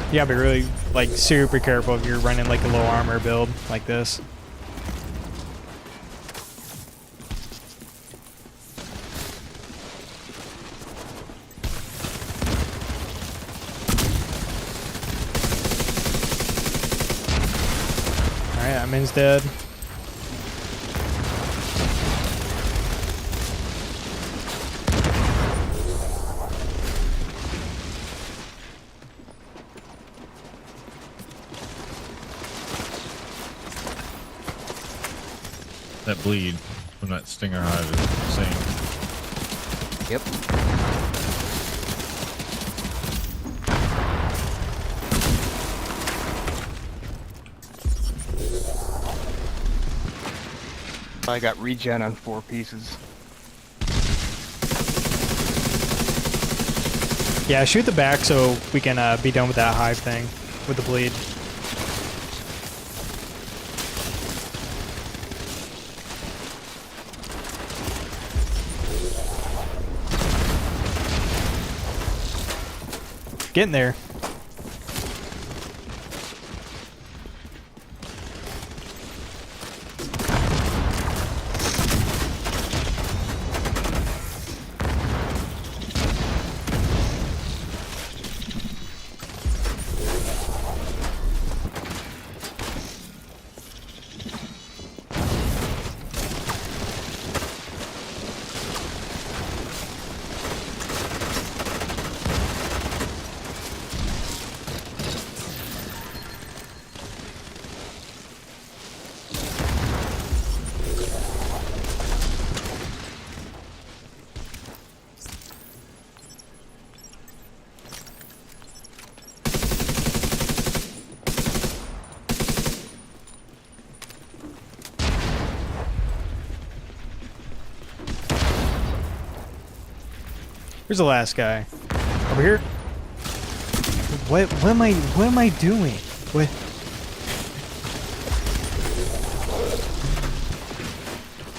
you gotta be really like super careful if you're running like a low armor build like this. Alright, that man's dead. That bleed from that stinger hive is insane. Yep. I got regen on 4 pieces. Yeah, shoot the back so we can be done with that hive thing with the bleed. Getting there. Where's the last guy? Over here? What am I doing? What?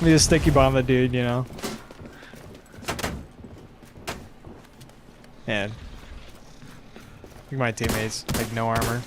Let me just sticky bomb the dude, you know. Man. Look at my teammates, like no armor.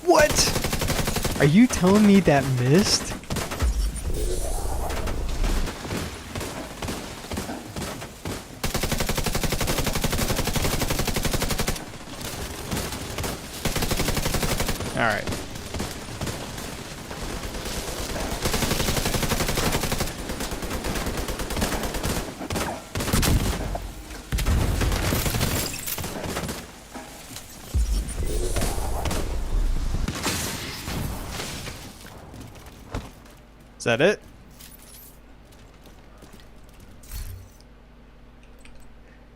What? Are you telling me that missed? Alright. Is that it?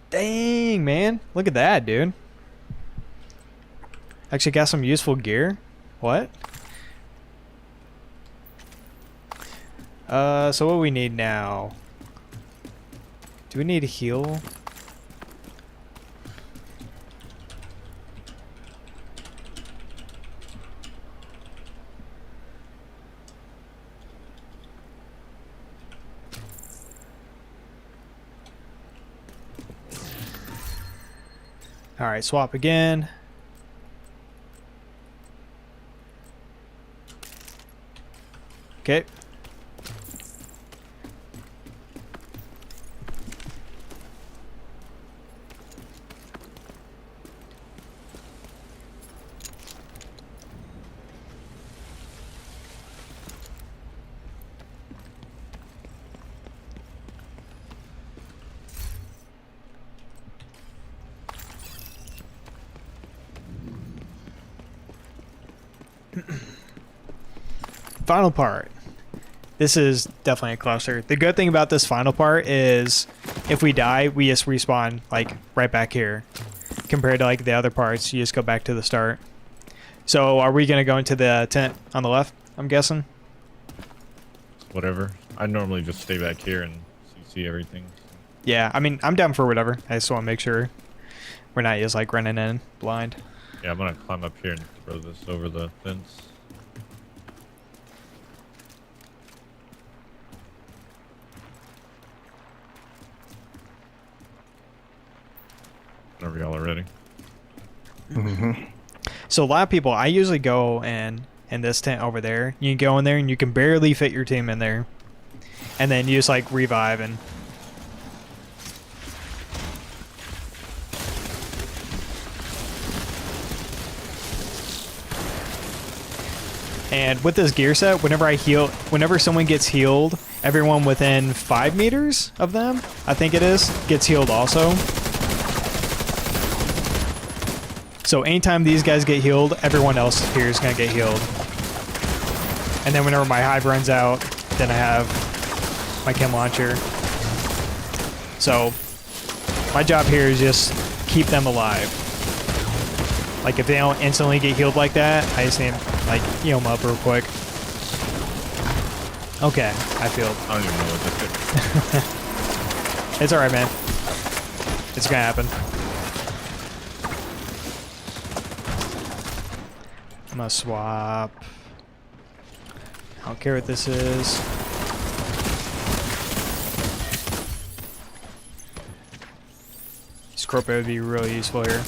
Dang, man. Look at that, dude. Actually got some useful gear. What? So what we need now? Do we need to heal? Alright, swap again. Okay. Final part. This is definitely a cluster. The good thing about this final part is if we die, we just respawn like right back here. Compared to like the other parts, you just go back to the start. So are we gonna go into the tent on the left, I'm guessing? Whatever. I normally just stay back here and see everything. Yeah, I mean, I'm down for whatever. I just want to make sure we're not just like running in blind. Yeah, I'm gonna climb up here and throw this over the fence. Whenever y'all are ready. So a lot of people, I usually go and in this tent over there, you can go in there and you can barely fit your team in there. And then you just like revive and with this gear set, whenever someone gets healed, everyone within 5 meters of them, I think it is, gets healed also. So anytime these guys get healed, everyone else here is going to get healed. And then whenever my hive runs out, then I have my chem launcher. So my job here is just keep them alive. Like if they don't instantly get healed like that, I just need like heal them up real quick. Okay, I feel. I don't even know what this is. It's alright, man. It's gonna happen. I'm gonna swap. I don't care what this is. Scorpio would be really useful here.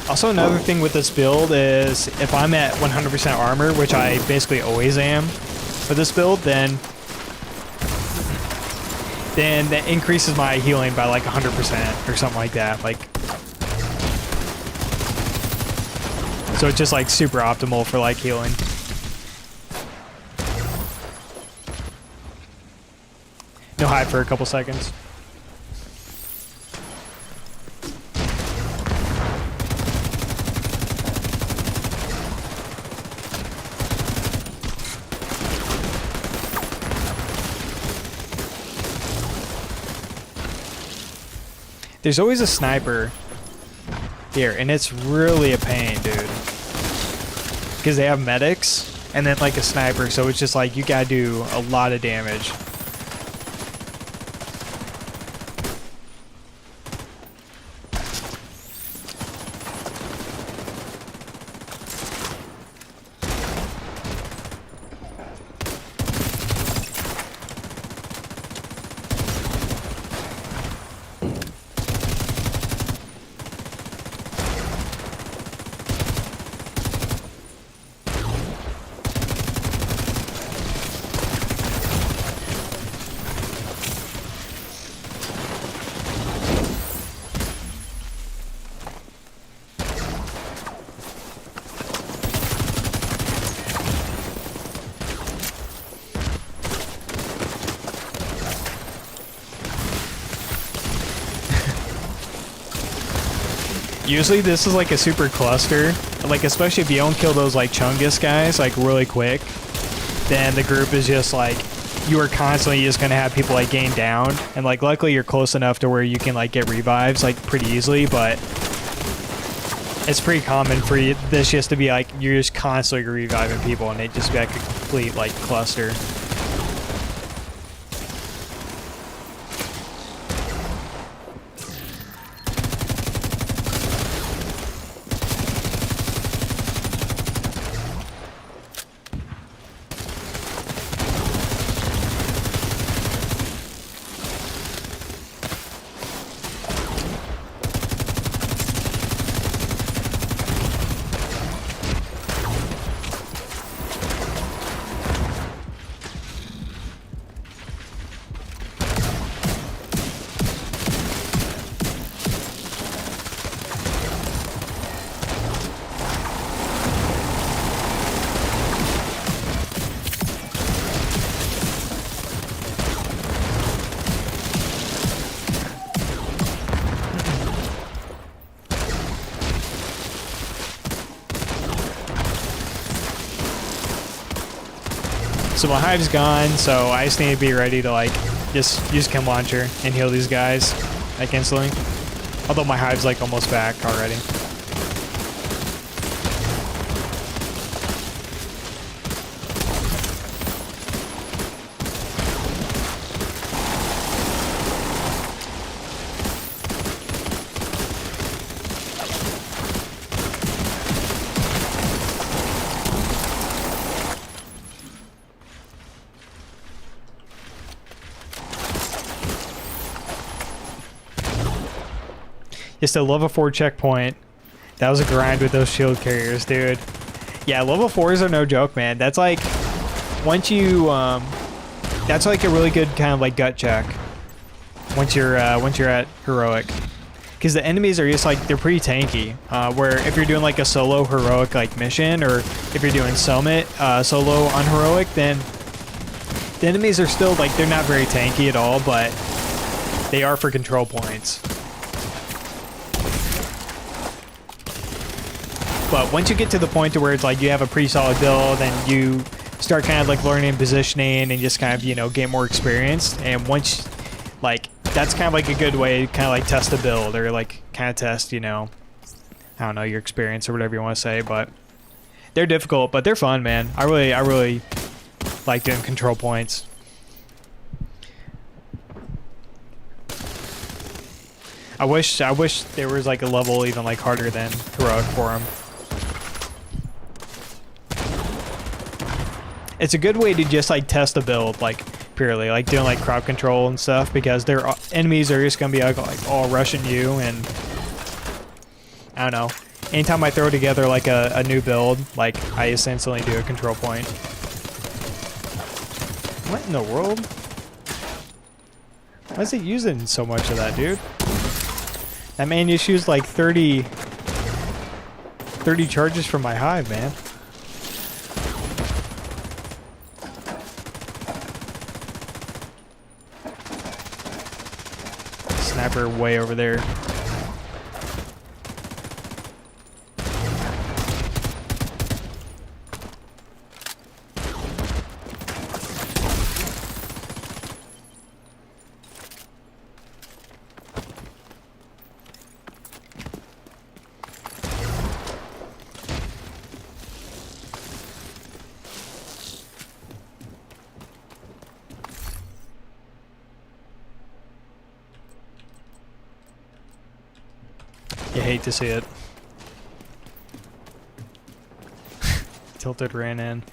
Also, another thing with this build is if I'm at 100% armor, which I basically always am for this build, then that increases my healing by like 100% or something like that. Like, so it's just like super optimal for like healing. No hide for a couple seconds. There's always a sniper here, and it's really a pain, dude. Because they have medics, and then like a sniper, so it's just like you gotta do a lot of damage. Usually this is like a super cluster, like especially if you don't kill those like Chungus guys like really quick, then the group is just like, you are constantly just gonna have people like gain down, and like luckily you're close enough to where you can like get revives like pretty easily, but it's pretty common for this just to be like, you're just constantly reviving people and it just be like a complete like cluster. So my hive's gone, so I just need to be ready to like just use chem launcher and heal these guys like instantly. Although my hive's like almost back already. Just a level 4 checkpoint. That was a grind with those shield carriers, dude. Yeah, level 4s are no joke, man. That's like, once you, that's like a really good kind of like gut check. Once you're at heroic. Because the enemies are just like, they're pretty tanky. Where if you're doing like a solo heroic like mission, or if you're doing summit, solo unheroic, then the enemies are still like, they're not very tanky at all, but they are for control points. But once you get to the point to where it's like you have a pretty solid build and you start kind of like learning positioning and just kind of, you know, get more experience. And once, like, that's kind of like a good way to kind of like test a build, or like kind of test, you know, I don't know, your experience or whatever you want to say. But they're difficult, but they're fun, man. I really like doing control points. I wish there was like a level even like harder than heroic for them. It's a good way to just like test a build, like purely like doing like crowd control and stuff, because their enemies are just gonna be like all rushing you, and I don't know. anytime I throw together like a new build, like I just instantly do a control point. What in the world? Why is it using so much of that, dude? That man just used like 30 charges from my hive, man. Sniper way over there. You hate to see it. Tilted ran in.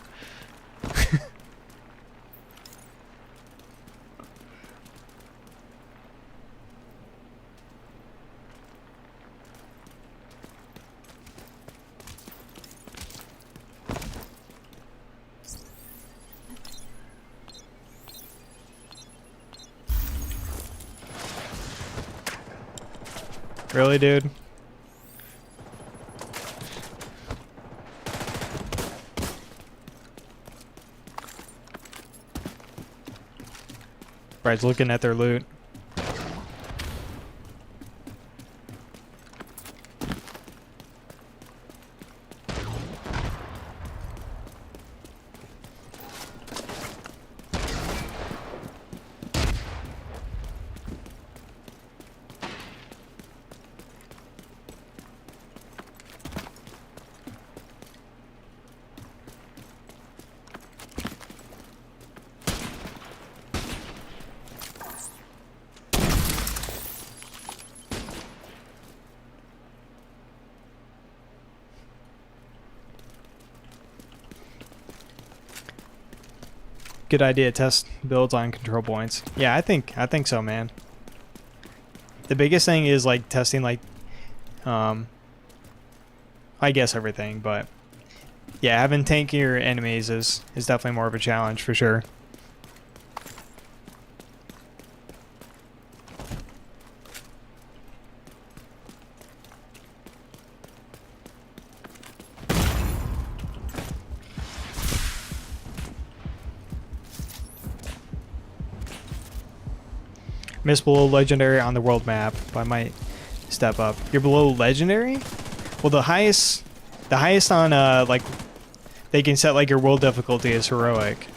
Really, dude? Bride's looking at their loot. Good idea. Test builds on control points. Yeah, I think so, man. The biggest thing is like testing like I guess everything, but yeah, having tankier enemies is definitely more of a challenge for sure. Miss below legendary on the world map, but I might step up. You're below legendary? Well, the highest on like they can set like your world difficulty is heroic,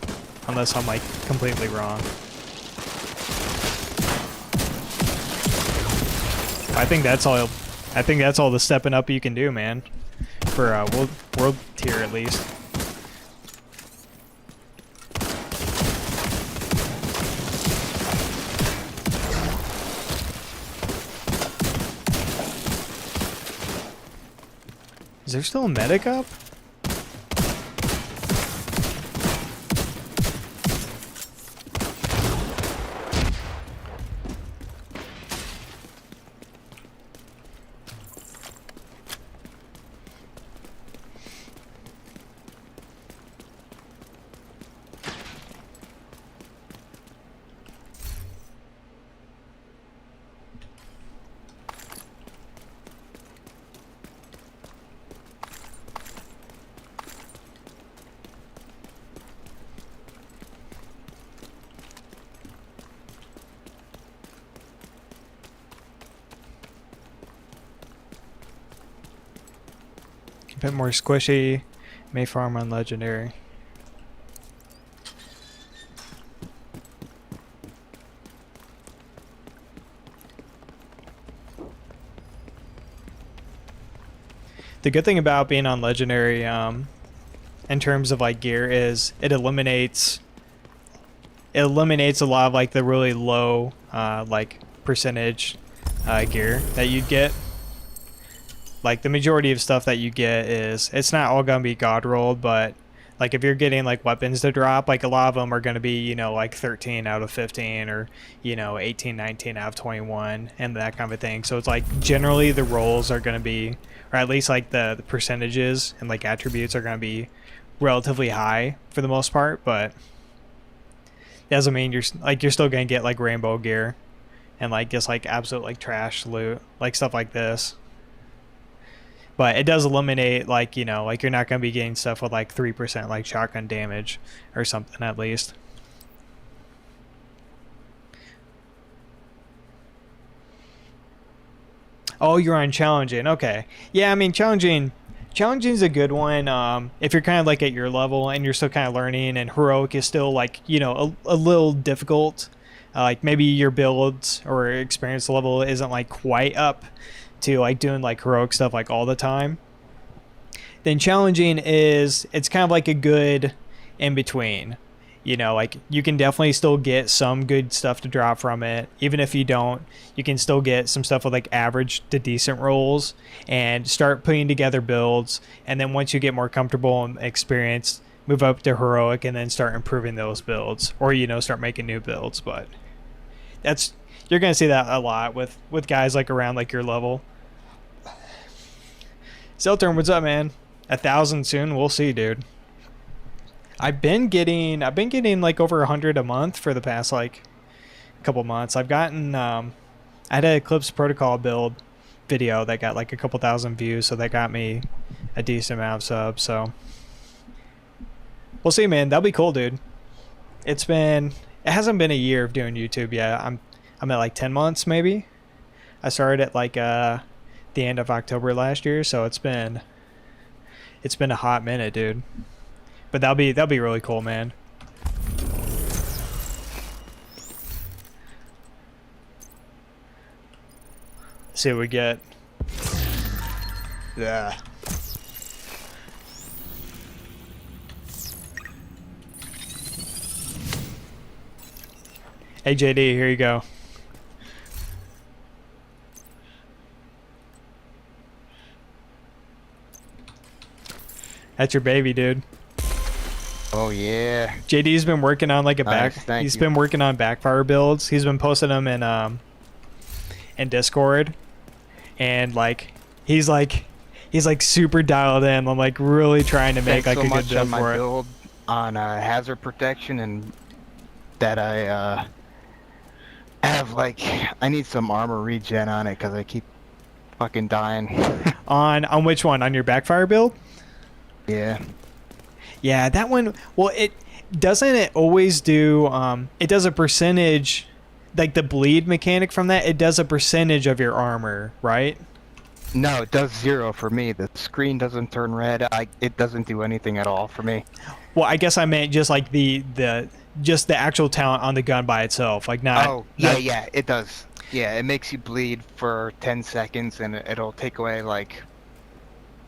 unless I'm like completely wrong. I think that's all. I think that's all the stepping up you can do, man, for world tier at least. Is there still a medic up? A bit more squishy. May farm on legendary. The good thing about being on legendary, in terms of like gear, is it eliminates a lot of like the really low like percentage gear that you'd get. Like the majority of stuff that you get is, it's not all gonna be god rolled, but Like if you're getting like weapons to drop, like a lot of them are going to be, you know, like 13 out of 15 or, you know, 18, 19 out of 21 and that kind of thing. So it's like generally the rolls are going to be, or at least like the percentages and like attributes are going to be relatively high for the most part, but it doesn't mean you're still going to get like rainbow gear and like just like absolute like trash loot, like stuff like this. But it does eliminate, like, you know, like you're not going to be getting stuff with like 3% like shotgun damage or something at least. Oh, you're on challenging. Okay. Yeah, I mean, challenging is a good one. If you're kind of like at your level and you're still kind of learning, and heroic is still like, you know, a little difficult. Like maybe your builds or experience level isn't like quite up to like doing like heroic stuff like all the time, then challenging it's kind of like a good in between. You know, like you can definitely still get some good stuff to drop from it. Even if you don't, you can still get some stuff with like average to decent rolls and start putting together builds. And then once you get more comfortable and experienced, move up to heroic and then start improving those builds, or, you know, start making new builds. But you're going to see that a lot with guys like around like your level. Zelturn, what's up, man? 1,000 soon. We'll see, dude. I've been getting like over 100 a month for the past like couple months. I've gotten I had an Eclipse Protocol build video that got like a couple thousand views, so that got me a decent amount of subs. So we'll see, man. That'll be cool, dude. It hasn't been a year of doing YouTube yet. I'm at like 10 months maybe. I started at like the end of October last year, so it's been a hot minute, dude. But that'll be really cool, man. See what we get. Yeah. Hey JD, here you go. That's your baby, dude. Oh yeah. JD's been working on like Nice, been working on backfire builds. He's been posting them in Discord, and like he's like super dialed in. I'm like really trying to make like so a good much build on my for it. build on hazard protection, and that I have like I need some armor regen on it because I keep fucking dying. On which one? On your backfire build? Yeah. Yeah, that one. Well, it always do. It does a percentage, like the bleed mechanic from that. It does a percentage of your armor, right? No, it does 0 for me. The screen doesn't turn red. It doesn't do anything at all for me. Well, I guess I meant just like the actual talent on the gun by itself, like not. Oh yeah, it does. Yeah, it makes you bleed for 10 seconds, and it'll take away like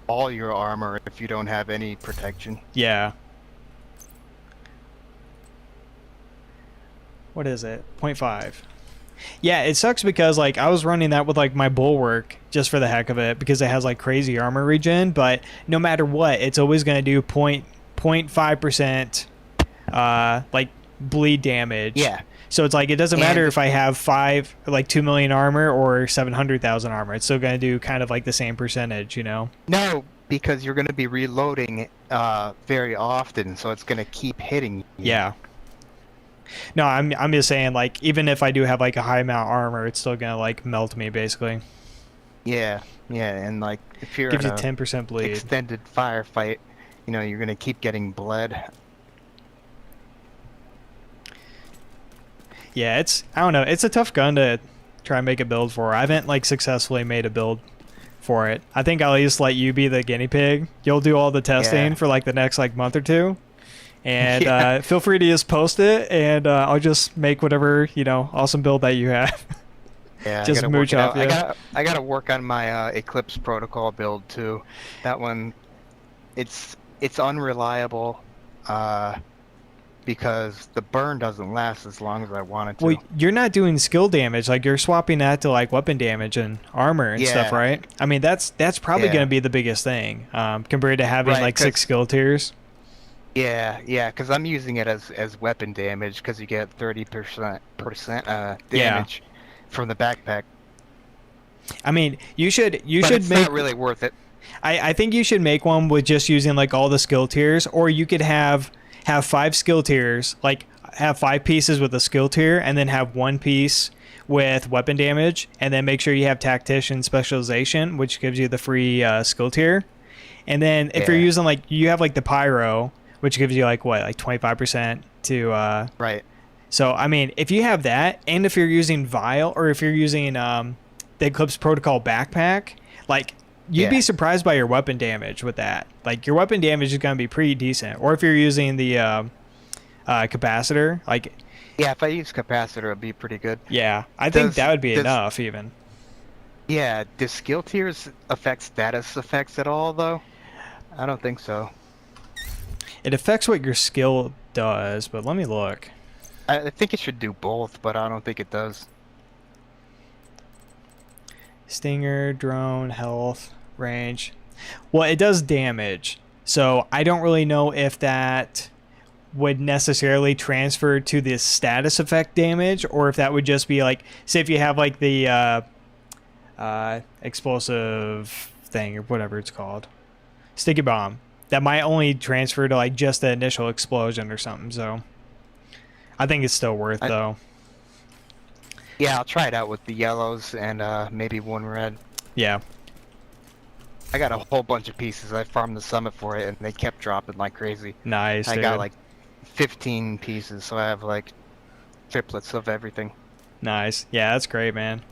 all your armor if you don't have any protection. Yeah. What is it? 0.5. Yeah, it sucks because like I was running that with like my bulwark just for the heck of it because it has like crazy armor regen, but no matter what, it's always going to do 0.5% like bleed damage. Yeah. So it's like it doesn't matter if I have 2 million armor or 700,000 armor. It's still going to do kind of like the same percentage, you know? No, because you're going to be reloading very often, so it's going to keep hitting you. Yeah. No, I'm just saying, like, even if I do have like a high amount of armor, it's still gonna like melt me basically. Yeah, and like if you're gives in you 10% bleed. extended firefight, you know, you're gonna keep getting bled. Yeah, I don't know, it's a tough gun to try and make a build for. I haven't like successfully made a build for it. I think I'll just let you be the guinea pig. You'll do all the testing for like the next like month or two. And feel free to just post it, and I'll just make whatever, you know, awesome build that you have. Yeah, just mooch off. Yeah. I gotta work on my Eclipse Protocol build too. That one, it's unreliable, because the burn doesn't last as long as I want it to. Well, you're not doing skill damage, like you're swapping that to like weapon damage and armor and stuff, right? I mean, that's probably going to be the biggest thing compared to having like 6 skill tiers. Yeah, because I'm using it as weapon damage because you get 30% Yeah. damage from the backpack. I mean, you should But it's make. not really worth it. I think you should make one with just using like all the skill tiers, or you could have 5 skill tiers, like have 5 pieces with a skill tier, and then have 1 piece with weapon damage, and then make sure you have tactician specialization, which gives you the free skill tier. And then if you're Yeah. using like you have like the pyro, which gives you like what, like 25% to Right. so I mean, if you have that, and if you're using Vile, or if you're using the Eclipse Protocol backpack, like you'd be Yeah. surprised by your weapon damage with that. Like your weapon damage is gonna be pretty decent. Or if you're using the capacitor, like Yeah, if I use capacitor, it'd be pretty good. yeah, I think Does- that would be does- enough even. Yeah, do skill tiers affect status effects at all, though? I don't think so. It affects what your skill does, but let me look. I think it should do both, but I don't think it does. Stinger, drone, health, range. Well, it does damage. So I don't really know if that would necessarily transfer to the status effect damage, or if that would just be like, say if you have like the explosive thing or whatever it's called, sticky bomb, that might only transfer to like just the initial explosion or something. So I think it's still worth though. Yeah, I'll try it out with the yellows and maybe one red. Yeah. I got a whole bunch of pieces. I farmed the summit for it, and they kept dropping like crazy. Nice. I dude. got like 15 pieces, so I have like triplets of everything. Nice. Yeah, that's great, man.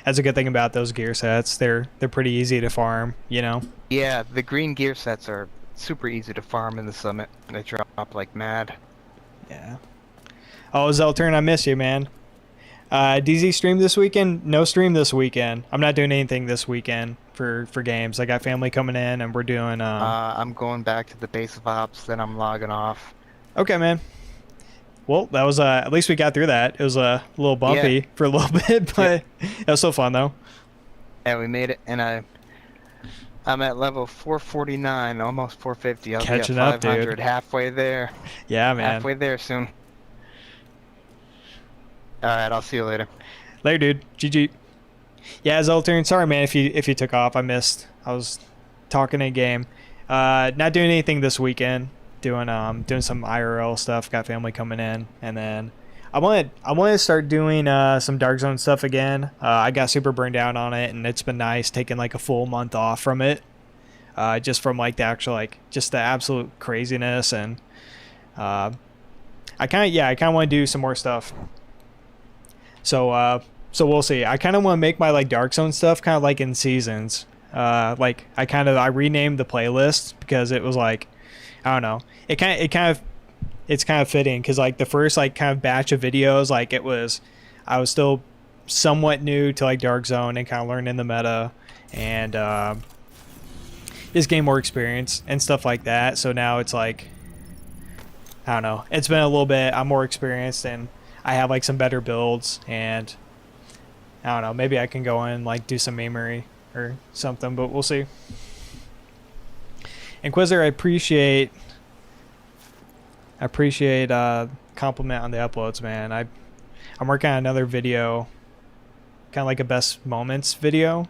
That's a good thing about those gear sets. They're pretty easy to farm, you know. Yeah, the green gear sets are super easy to farm in the summit. They drop like mad. Yeah. Oh, Zeltern, I miss you, man. DZ stream this weekend? No stream this weekend. I'm not doing anything this weekend for games. I got family coming in, and we're doing. I'm going back to the base of ops, then I'm logging off. Okay, man. Well, that was at least we got through that. It was a little bumpy for a little bit, but it was so fun though. And we made it, and I'm at level 449, almost 450. I'll Catching be up, at dude. 500, halfway there. Yeah, man. Halfway there soon. Alright, I'll see you later. Later, dude. GG. Yeah, Zeltern. Sorry, man, if you took off. I missed. I was talking in game. Not doing anything this weekend. Doing some IRL stuff. Got family coming in, and then I want to start doing some Dark Zone stuff again. I got super burned out on it, and it's been nice taking like a full month off from it. Just from like the actual just the absolute craziness, and I kind of want to do some more stuff. So we'll see. I kind of want to make my like Dark Zone stuff kind of like in seasons. I renamed the playlist because it was like, I don't know. It's kind of fitting because like the first like kind of batch of videos, like I was still somewhat new to like Dark Zone and kind of learning the meta and just gain more experience and stuff like that. So now it's like, I don't know. It's been a little bit. I'm more experienced and I have like some better builds, and I don't know, maybe I can go in like do some memory or something, but we'll see. Inquisitor, I appreciate compliment on the uploads, man. I'm working on another video, kind of like a best moments video.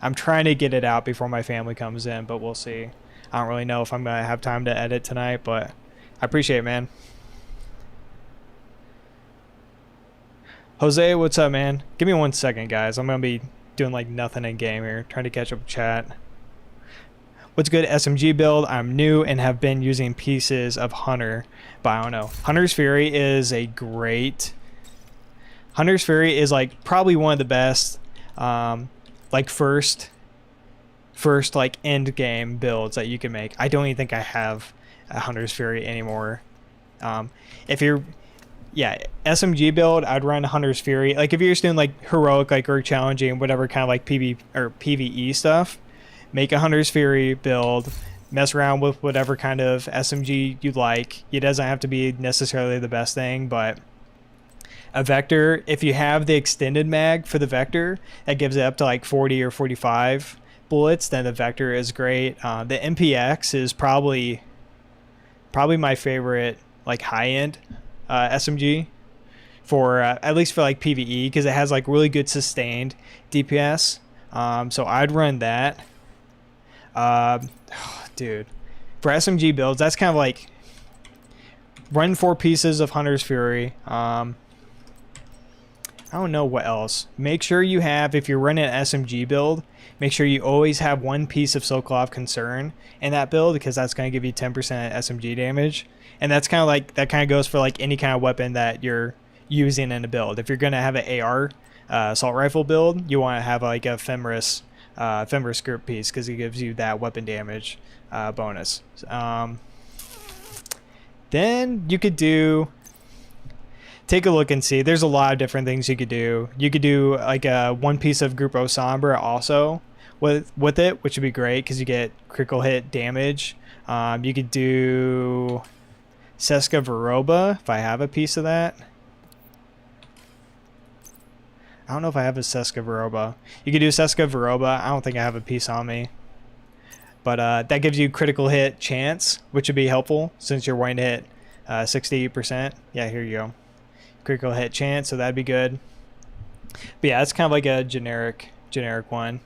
I'm trying to get it out before my family comes in, but we'll see. I don't really know if I'm gonna have time to edit tonight, but I appreciate it, man. Jose, what's up, man? Give me 1 second, guys. I'm gonna be doing like nothing in game here, trying to catch up with chat. What's good SMG build? I'm new and have been using pieces of Hunter, but I don't know. Hunter's Fury is like probably one of the best like first like end game builds that you can make. I don't even think I have a Hunter's Fury anymore. If you're SMG build, I'd run Hunter's Fury. Like if you're just doing like heroic, like or challenging, whatever kind of like PV or PVE stuff, make a Hunter's Fury build. Mess around with whatever kind of SMG you like. It doesn't have to be necessarily the best thing, but a Vector, if you have the extended mag for the Vector, that gives it up to like 40 or 45 bullets, then the Vector is great. The MPX is probably probably my favorite like high-end SMG for at least for like PvE, because it has like really good sustained DPS. So I'd run that. Dude, for SMG builds, that's kind of like run 4 pieces of Hunter's Fury. I don't know what else. Make sure you have, if you're running an SMG build, make sure you always have 1 piece of Sokolov Concern in that build, because that's going to give you 10% SMG damage. And that's kind of like, that kind of goes for like any kind of weapon that you're using in a build. If you're going to have an AR assault rifle build, you want to have like a Fenris group piece, because it gives you that weapon damage bonus. Then you could take a look and see. There's a lot of different things you could do. You could do like a 1 piece of Grupo Sombra also with it, which would be great because you get critical hit damage. You could do Seska Varoba if I have a piece of that. I don't know if I have a Seska Varoba. You could do Seska Varoba. I don't think I have a piece on me. But that gives you critical hit chance, which would be helpful since you're wanting to hit 68%. Yeah, here you go. Critical hit chance, so that'd be good. But yeah, it's kind of like a generic one.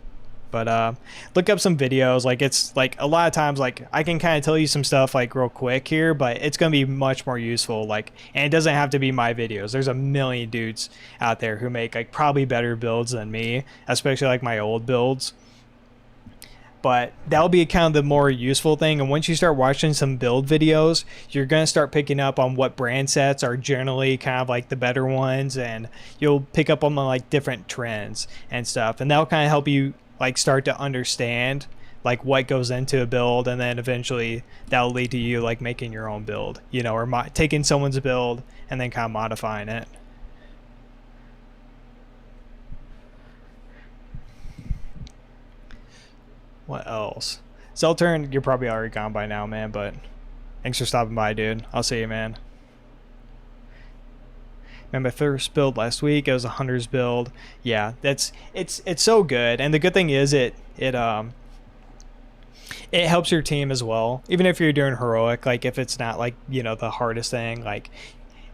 But look up some videos. Like, it's like a lot of times, like I can kind of tell you some stuff like real quick here, but it's gonna be much more useful. Like, and it doesn't have to be my videos. There's a million dudes out there who make like probably better builds than me, especially like my old builds. But that'll be kind of the more useful thing. And once you start watching some build videos, you're going to start picking up on what brand sets are generally kind of like the better ones. And you'll pick up on like different trends and stuff. And that'll kind of help you like start to understand like what goes into a build. And then eventually that'll lead to you like making your own build, you know, or taking someone's build and then kind of modifying it. What else? Zelturn, you're probably already gone by now, man, but thanks for stopping by, dude. I'll see you, man. Man, my first build last week, it was a Hunter's build. Yeah, it's so good. And the good thing is it helps your team as well. Even if you're doing heroic, like if it's not like, you know, the hardest thing, like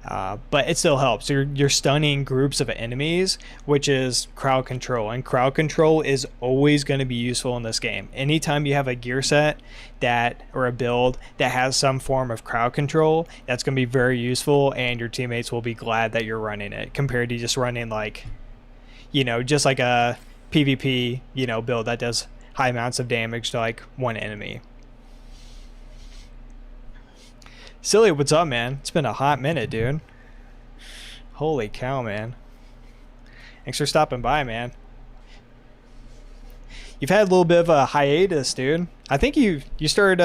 but it still helps. You're stunning groups of enemies, which is crowd control, and crowd control is always going to be useful in this game. Anytime you have a gear set that, or a build that has some form of crowd control, that's going to be very useful, and your teammates will be glad that you're running it compared to just running like, you know, just like a PvP, you know, build that does high amounts of damage to like one enemy. Silly, what's up, man? It's been a hot minute, dude. Holy cow, man. Thanks for stopping by, man. You've had a little bit of a hiatus, dude. I think you started,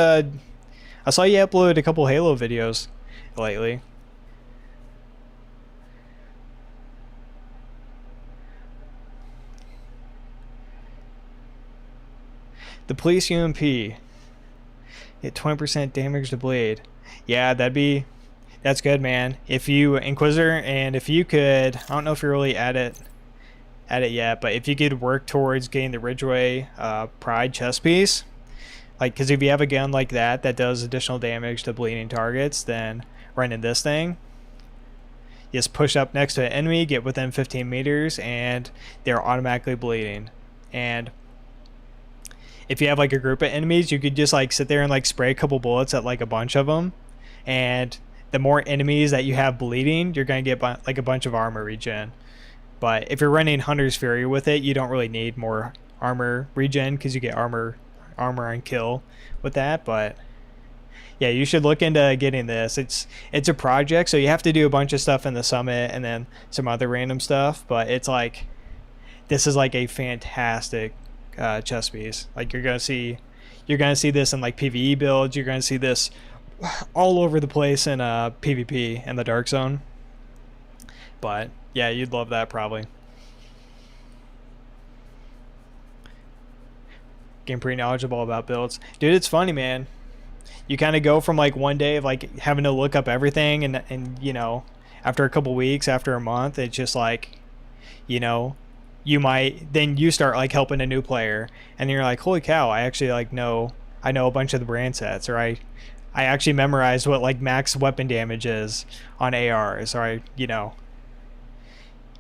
I saw you upload a couple Halo videos lately. The police UMP. Get 20% damage to blade. Yeah, that's good, man. If you, Inquisitor, and if you could, I don't know if you're really at it yet, but if you could work towards getting the Ridgeway Pride chest piece, like, because if you have a gun like that does additional damage to bleeding targets, then running this thing, just push up next to an enemy, get within 15 meters, and they're automatically bleeding. And if you have like a group of enemies, you could just like sit there and like spray a couple bullets at like a bunch of them. And the more enemies that you have bleeding, you're going to get like a bunch of armor regen. But if you're running Hunter's Fury with it, you don't really need more armor regen because you get armor on kill with that. But yeah, you should look into getting this. It's a project, so you have to do a bunch of stuff in the summit and then some other random stuff. But it's like, this is like a fantastic chess piece. Like you're gonna see this in like PvE builds. You're gonna see this all over the place in PvP and the Dark Zone. But yeah, you'd love that probably. Getting pretty knowledgeable about builds, dude. It's funny, man. You kind of go from like one day of like having to look up everything, and you know, after a couple weeks, after a month, it's just like, you know, you start like helping a new player, and you're like, holy cow, I actually like I know a bunch of the brand sets, or I I actually memorized what like max weapon damage is on ARs, or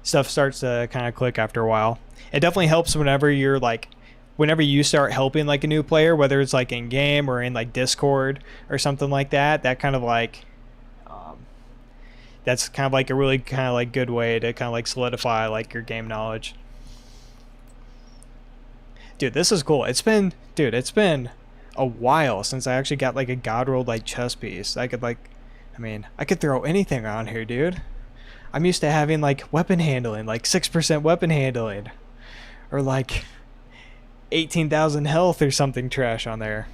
stuff starts to kind of click after a while. It definitely helps whenever you start helping like a new player, whether it's like in game or in like Discord or something like that. That kind of like that's kind of like a really kind of like good way to kind of like solidify like your game knowledge. Dude, this is cool. It's been a while since I actually got like a god rolled like chess piece. I could throw anything on here, dude. I'm used to having like weapon handling, like 6% weapon handling, or like 18,000 health or something trash on there.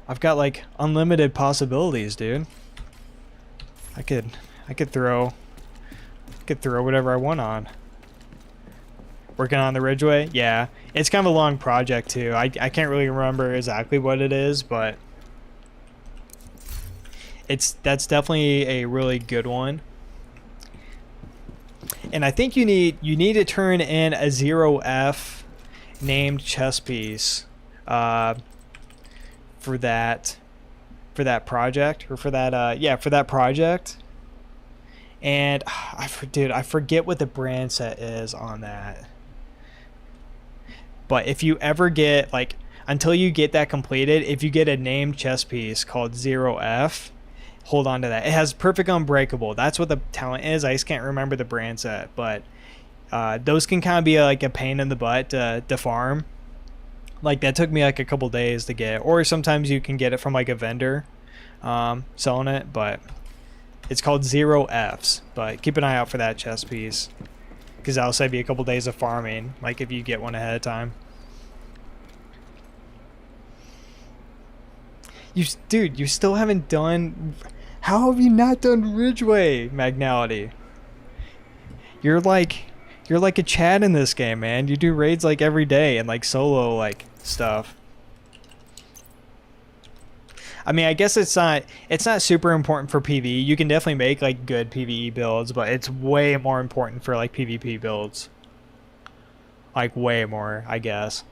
I've got like unlimited possibilities, dude. I could throw whatever I want on. Working on the Ridgeway? Yeah. It's kind of a long project too. I can't really remember exactly what it is, but that's definitely a really good one. And I think you need to turn in a 0F named chess piece for that project, or for that project. And I forget what the brand set is on that. But if you ever get like, until you get that completed, if you get a named chess piece called 0F, hold on to that. It has perfect unbreakable. That's what the talent is. I just can't remember the brand set, but those can kind of be like a pain in the butt to farm. Like that took me like a couple days to get, or sometimes you can get it from like a vendor selling it, but it's called 0Fs. But keep an eye out for that chess piece, because that'll save you a couple days of farming, like if you get one ahead of time. Dude, you still haven't done... How have you not done Ridgeway, Magnality? You're like a Chad in this game, man. You do raids like every day and like solo like stuff. I mean, I guess it's not super important for PvE. You can definitely make like good PvE builds, but it's way more important for like PvP builds. Like way more, I guess.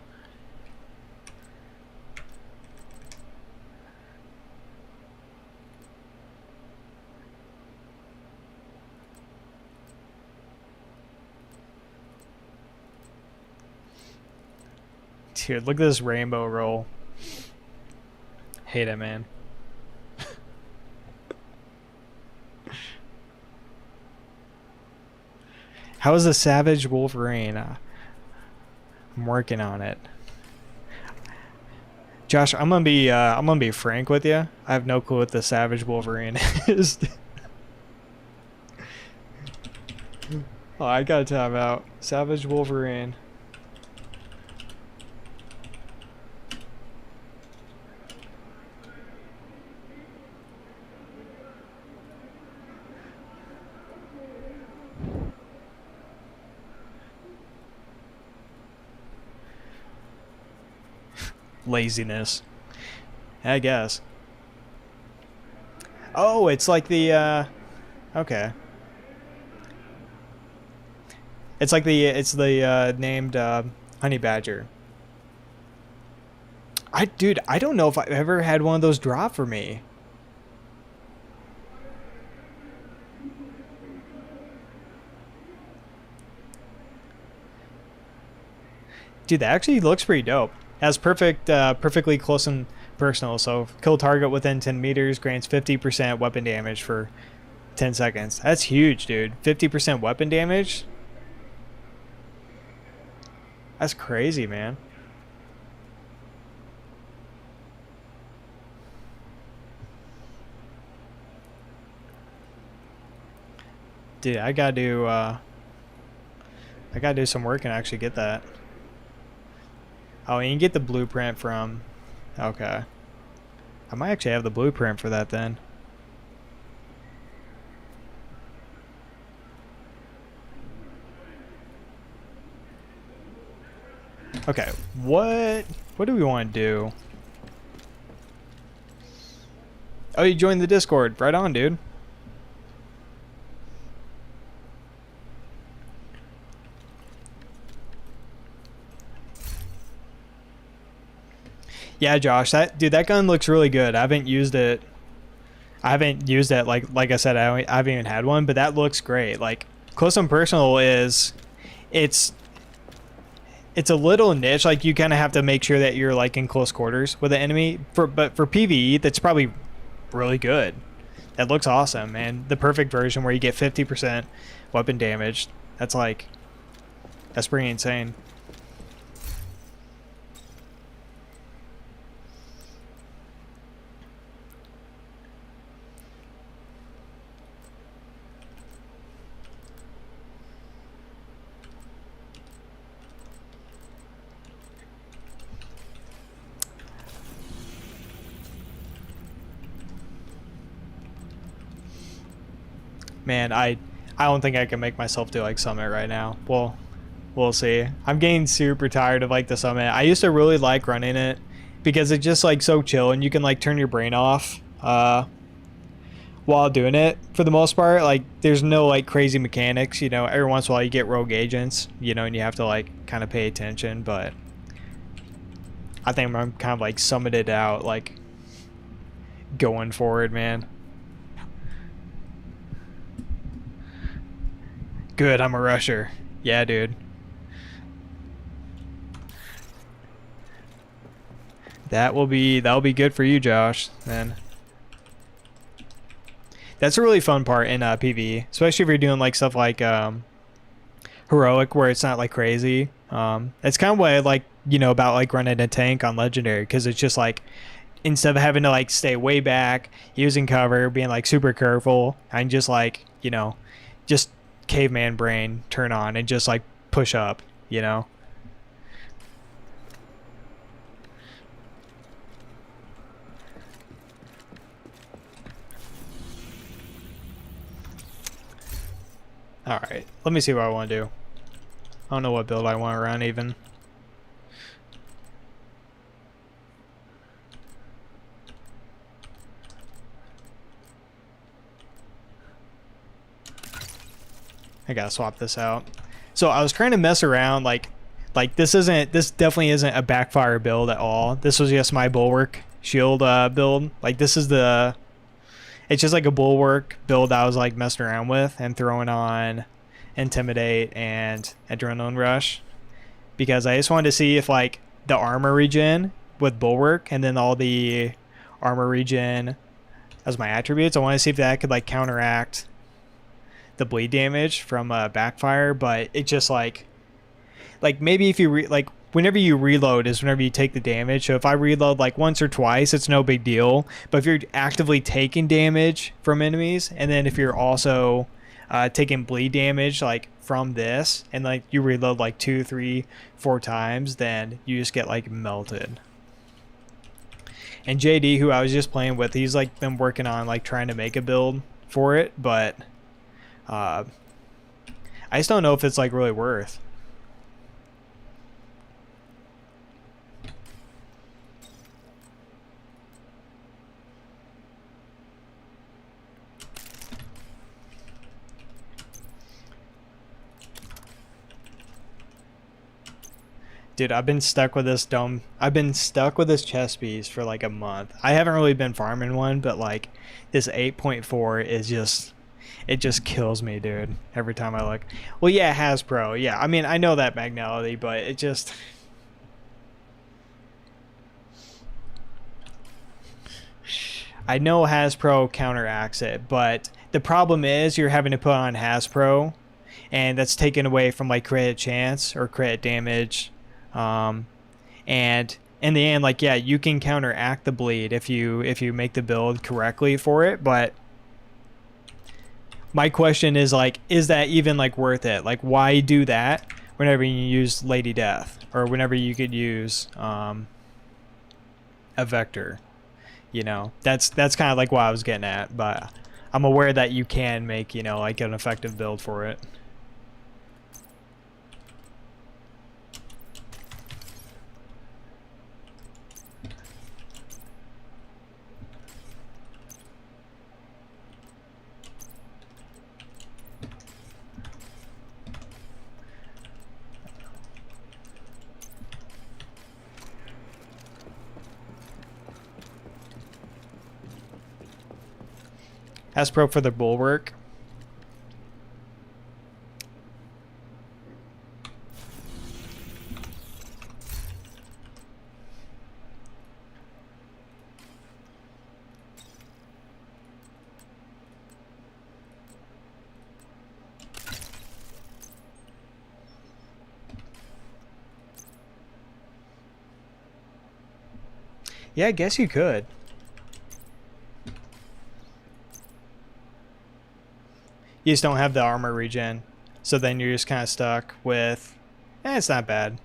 Dude, look at this rainbow roll. Hate it, man. How is the Savage Wolverine? I'm working on it. Josh, I'm gonna be frank with you. I have no clue what the Savage Wolverine is. Oh, I gotta time out. Savage Wolverine. Laziness, I guess. Oh, it's like the okay. It's like the named honey badger. Dude, I don't know if I've ever had one of those drop for me. Dude, that actually looks pretty dope. Has perfectly close and personal. So kill target within 10 meters, grants 50% weapon damage for 10 seconds. That's huge, dude. 50% weapon damage? That's crazy, man. Dude, I gotta do some work and actually get that. Oh, and you can get the blueprint from... Okay. I might actually have the blueprint for that then. Okay, what do we want to do? Oh, you joined the Discord. Right on, dude. Yeah, Josh, that gun looks really good. I haven't used it. I haven't used it like I said. I haven't even had one, but that looks great. Like close and personal is, it's it's a little niche. Like you kind of have to make sure that you're like in close quarters with the enemy. But for PVE, that's probably really good. That looks awesome, man. The perfect version where you get 50% weapon damage. That's pretty insane. Man, I don't think I can make myself do like Summit right now. Well, we'll see. I'm getting super tired of like the Summit. I used to really like running it because it's just like so chill and you can like turn your brain off while doing it for the most part. Like there's no like crazy mechanics, you know. Every once in a while you get rogue agents, you know, and you have to like kind of pay attention, but I think I'm kind of like summited out like going forward, man. Good, I'm a rusher. Yeah, dude. That'll be good for you, Josh. Then that's a really fun part in PvE, especially if you're doing like stuff like heroic, where it's not like crazy. It's kind of what I like, you know, about like running a tank on legendary, because it's just like instead of having to like stay way back, using cover, being like super careful, and just like, you know, just caveman brain turn on and just like push up, you know. All right, let me see what I want to do. I don't know what build I want to run even. I gotta swap this out. So I was trying to mess around, like this definitely isn't a backfire build at all. This was just my bulwark shield build. Like this is it's just like a bulwark build I was like messing around with and throwing on intimidate and adrenaline rush, because I just wanted to see if like the armor regen with bulwark and then all the armor regen as my attributes, I want to see if that could like counteract the bleed damage from backfire. But it just like maybe if you like whenever you reload is whenever you take the damage. So if I reload like once or twice, it's no big deal. But if you're actively taking damage from enemies, and then if you're also taking bleed damage like from this, and like you reload like 2, 3, 4 times, then you just get like melted. And JD, who I was just playing with, he's like been working on like trying to make a build for it, but I just don't know if it's like really worth. Dude, I've been stuck with this chest piece for like a month. I haven't really been farming one, but like this 8.4 is just, it just kills me, dude, every time I look. Well, yeah, Hasbro. Yeah, I mean, I know that Magnality, but it just... I know Hasbro counteracts it, but the problem is you're having to put on Hasbro, and that's taken away from like credit chance or credit damage. And in the end, like, yeah, you can counteract the bleed if you make the build correctly for it, but my question is like, is that even like worth it? Like, why do that whenever you use Lady Death, or whenever you could use a Vector? You know, that's kind of like what I was getting at, but I'm aware that you can make, you know, like an effective build for it. Pro for the bulwark. Yeah, I guess you could. You just don't have the armor regen. So then you're just kind of stuck with... it's not bad.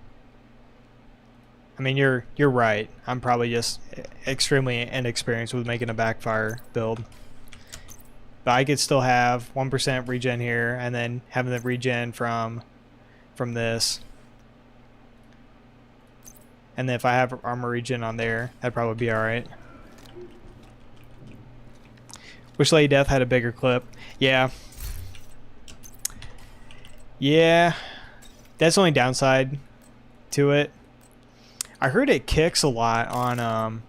I mean, you're right. I'm probably just extremely inexperienced with making a backfire build. But I could still have 1% regen here, and then having the regen from this. And then if I have armor regen on there, that'd probably be alright. Wish Lady Death had a bigger clip. Yeah. Yeah. That's the only downside to it. I heard it kicks a lot on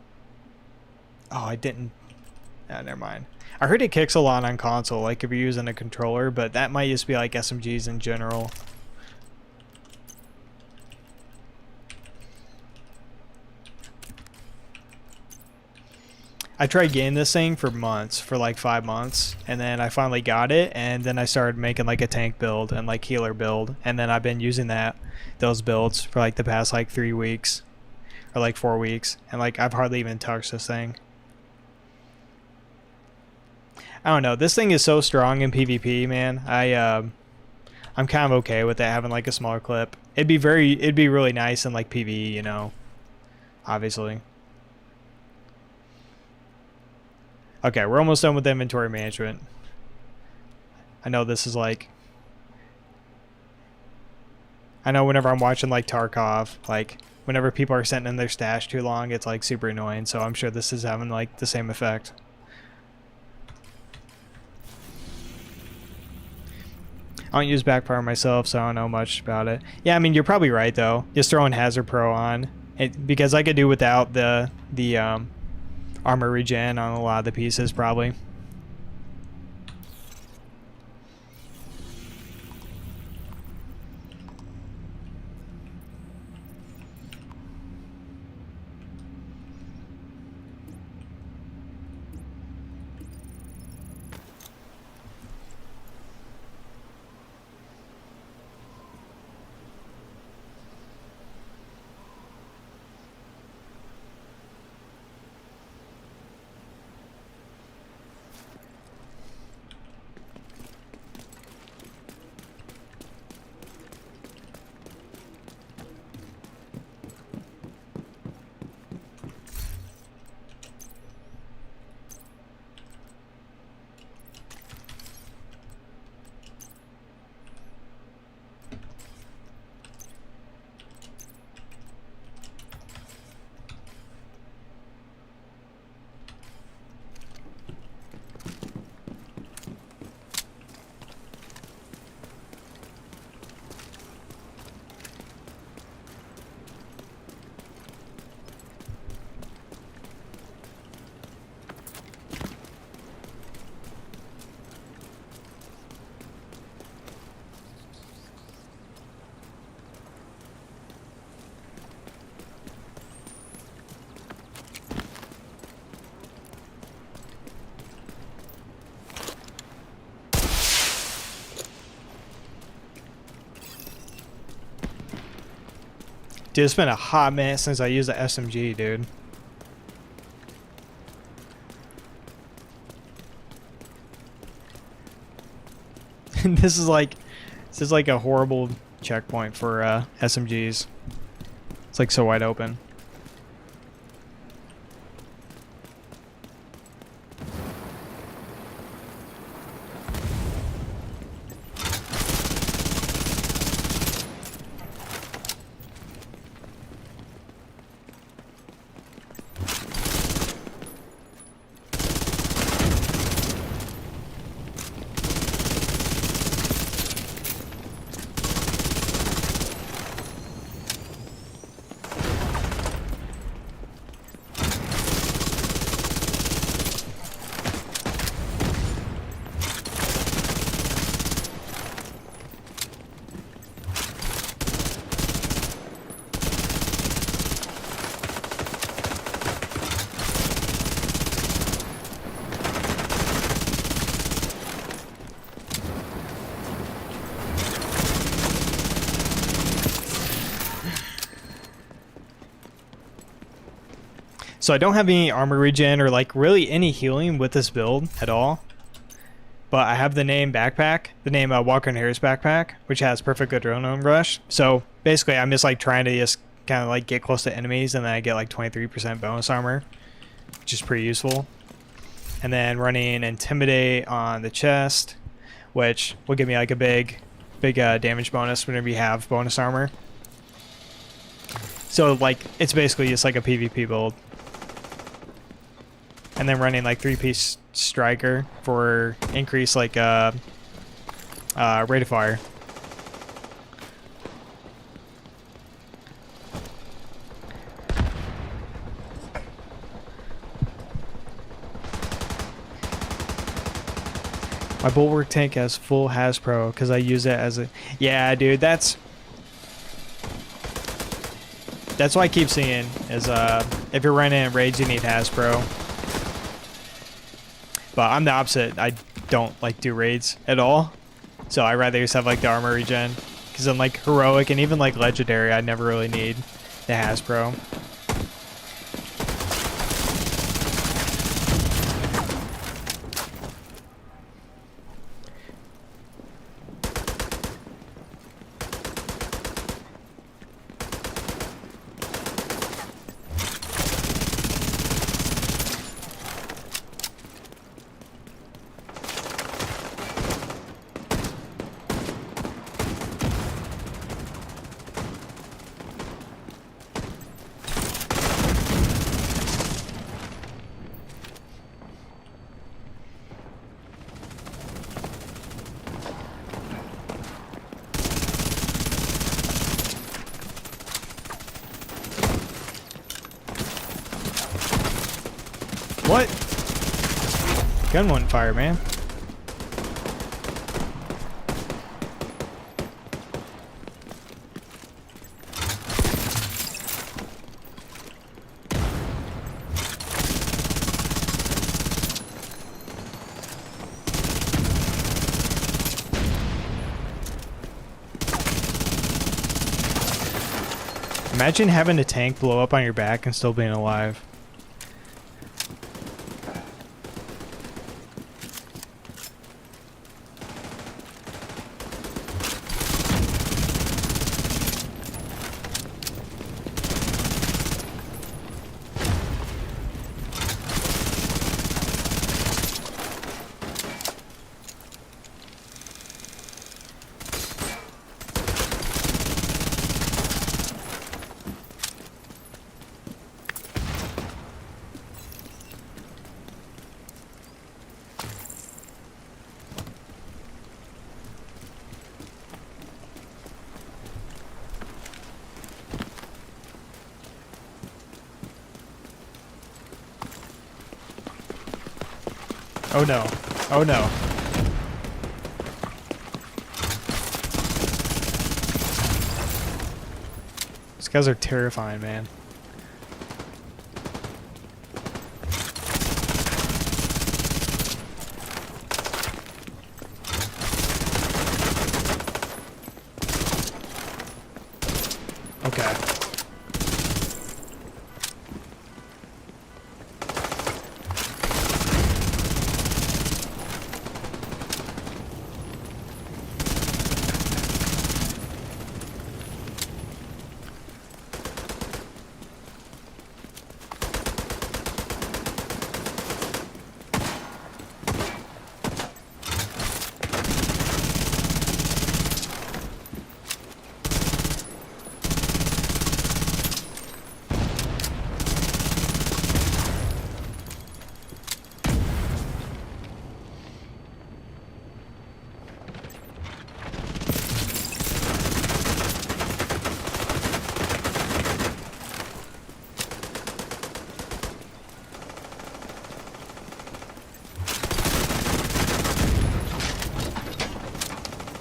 oh, I didn't. Never mind. I heard it kicks a lot on console, like if you're using a controller, but that might just be like SMGs in general. I tried getting this thing for months, for like 5 months, and then I finally got it, and then I started making like a tank build and like healer build, and then I've been using those builds for like the past like 3 weeks or like 4 weeks, and like I've hardly even touched this thing. I don't know, this thing is so strong in PvP, man. I'm kind of okay with it having like a smaller clip. It'd be really nice in like PvE, you know, obviously. Okay, we're almost done with inventory management. I know this is like... I know whenever I'm watching like Tarkov, like whenever people are sitting in their stash too long, it's like super annoying, so I'm sure this is having like the same effect. I don't use backfire myself, so I don't know much about it. Yeah, I mean, you're probably right though. Just throwing Hazard Pro on. Because I could do without the armor regen on a lot of the pieces, probably. Dude, it's been a hot minute since I used the SMG, dude. This is like a horrible checkpoint for SMGs. It's like so wide open. So I don't have any armor regen or like really any healing with this build at all. But I have the name backpack, the name Walker and Harris backpack, which has perfect adrenaline rush. So basically I'm just like trying to just kind of like get close to enemies, and then I get like 23% bonus armor, which is pretty useful. And then running Intimidate on the chest, which will give me like a big damage bonus whenever you have bonus armor. So like it's basically just like a PvP build. And then running like 3-piece striker for increase like rate of fire. My bulwark tank has full Hasbro because I use it as a... Yeah, dude, that's what I keep seeing is if you're running in raids, you need Hasbro. But I'm the opposite. I don't like do raids at all, so I rather just have like the armor regen. Because in like heroic and even like legendary, I never really need the Hasbro. What? Gun wouldn't fire, man. Imagine having a tank blow up on your back and still being alive. Oh no. Oh no. These guys are terrifying, man. Okay.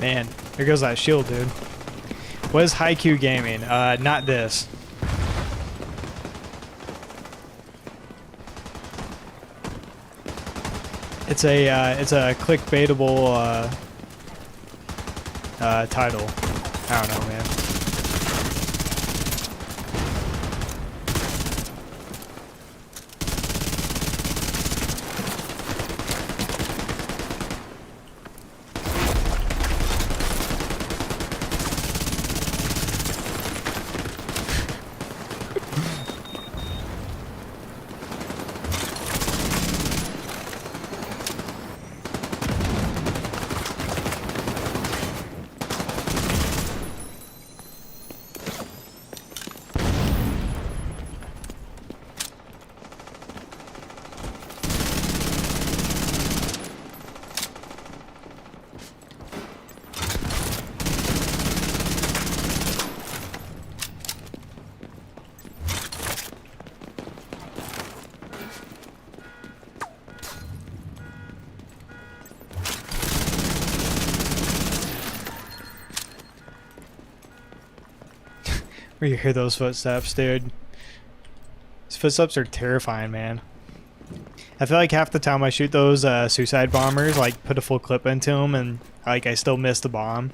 Man, there goes that shield, dude. What is Haiku Gaming? Not this. It's a clickbaitable title. I don't know, man. Where you hear those footsteps, dude. These footsteps are terrifying, man. I feel like half the time I shoot those suicide bombers, like put a full clip into them, and like I still miss the bomb.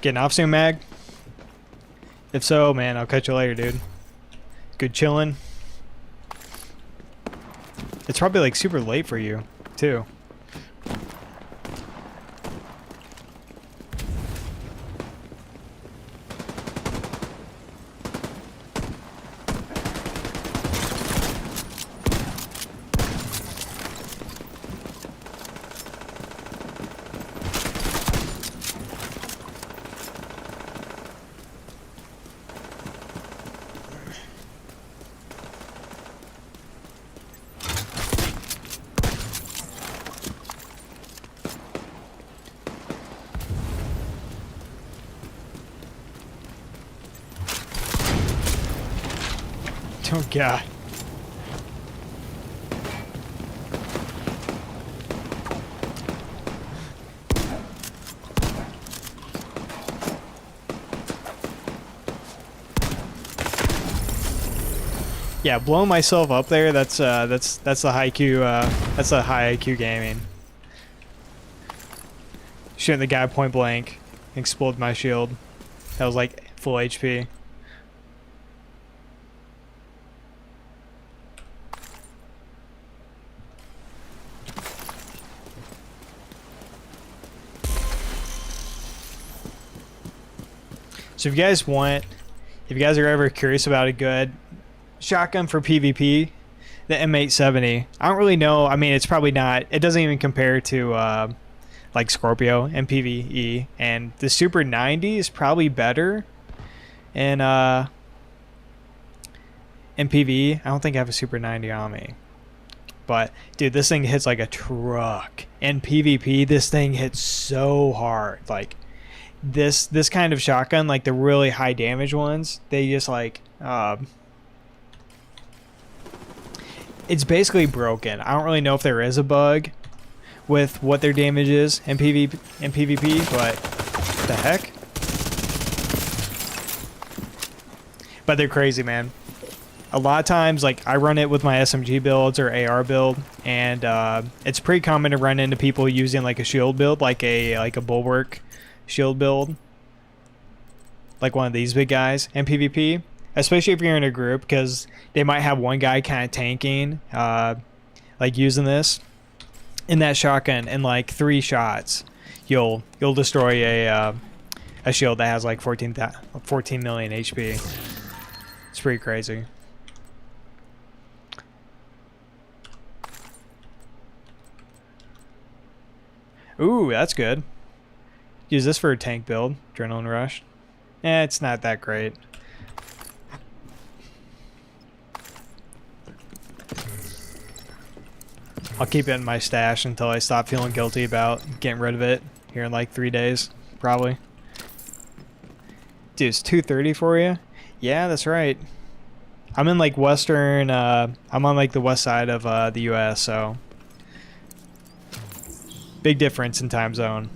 Getting off soon, Mag? If so, man, I'll catch you later, dude. Good chilling. It's probably like super late for you, too. Oh god. Yeah, blowing myself up there, that's the high IQ that's the high IQ gaming. Shooting the guy point blank, explode my shield. That was like full HP. So if you guys are ever curious about a good shotgun for PvP, the M870. I don't really know. I mean, it's probably not. It doesn't even compare to like Scorpio and PvE. And the Super 90 is probably better. And in PvE, I don't think I have a Super 90 on me. But dude, this thing hits like a truck. In PvP, this thing hits so hard. Like this kind of shotgun, like the really high damage ones, they just like it's basically broken. I don't really know if there is a bug with what their damage is in PvP, but what the heck? But they're crazy, man. A lot of times, like, I run it with my SMG builds or AR build, and it's pretty common to run into people using like a shield build, like a bulwark shield build, like one of these big guys in PvP, especially if you're in a group, because they might have one guy kind of tanking, like using this in that shotgun. In like 3 shots, you'll destroy a shield that has like 14 million HP. It's pretty crazy. Ooh, that's good. Use this for a tank build, Adrenaline Rush. It's not that great. I'll keep it in my stash until I stop feeling guilty about getting rid of it here in like 3 days, probably. Dude, it's 230 for you? Yeah, that's right. I'm in like western, I'm on like the west side of the US, so big difference in time zone.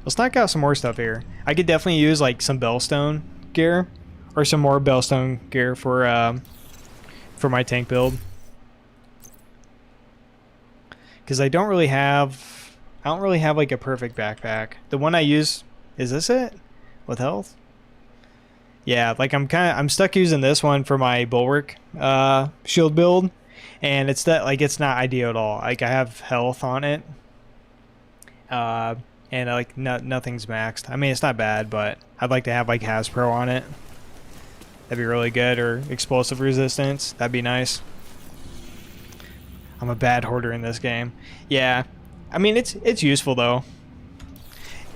Let's knock out some more stuff here. I could definitely use like some Bellstone gear, or some more Bellstone gear for my tank build. Because I don't really have like a perfect backpack. The one I use, is this it? With health? Yeah, like I'm stuck using this one for my bulwark shield build, and it's that like it's not ideal at all. Like I have health on it, uh, and like nothing's maxed. I mean it's not bad, but I'd like to have like Hasbro on it. That'd be really good, or explosive resistance. That'd be nice. I'm a bad hoarder in this game. Yeah, I mean it's useful though.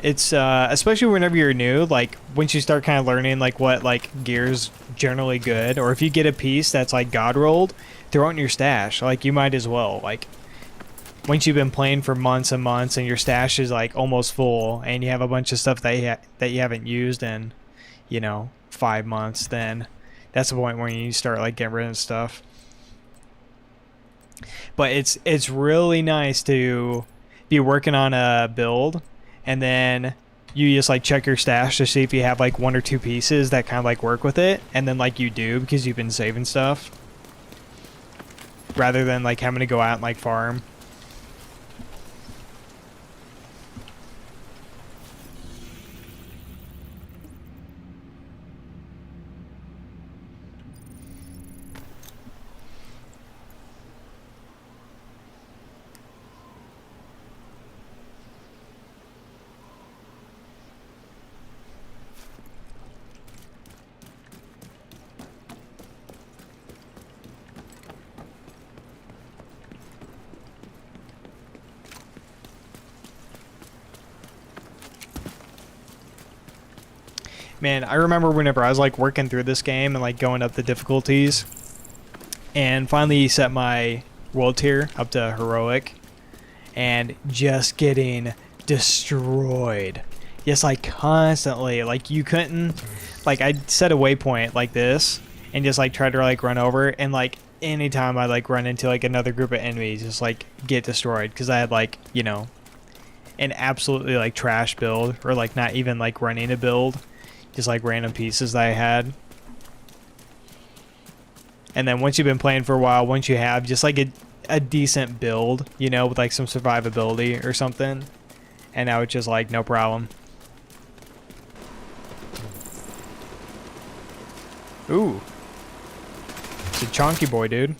It's especially whenever you're new, like once you start kind of learning like what like gear's generally good, or if you get a piece that's like god rolled, throw it in your stash. Like you might as well. Like once you've been playing for months and months and your stash is like almost full, and you have a bunch of stuff that you haven't used in, 5 months, then that's the point where you start like getting rid of stuff. But it's really nice to be working on a build, and then you just like check your stash to see if you have like 1 or 2 pieces that kind of like work with it, and then like you do because you've been saving stuff, rather than like having to go out and like farm. Man, I remember whenever I was like working through this game and like going up the difficulties, and finally set my world tier up to heroic, and just getting destroyed. Just like constantly, like you couldn't, like I'd set a waypoint like this and just like try to like run over, and like anytime I like run into like another group of enemies, just like get destroyed because I had like, an absolutely like trash build, or like not even like running a build. Just like random pieces that I had. And then once you've been playing for a while, once you have just like a decent build, with like some survivability or something, and now it's just like no problem. Ooh. It's a chonky boy, dude.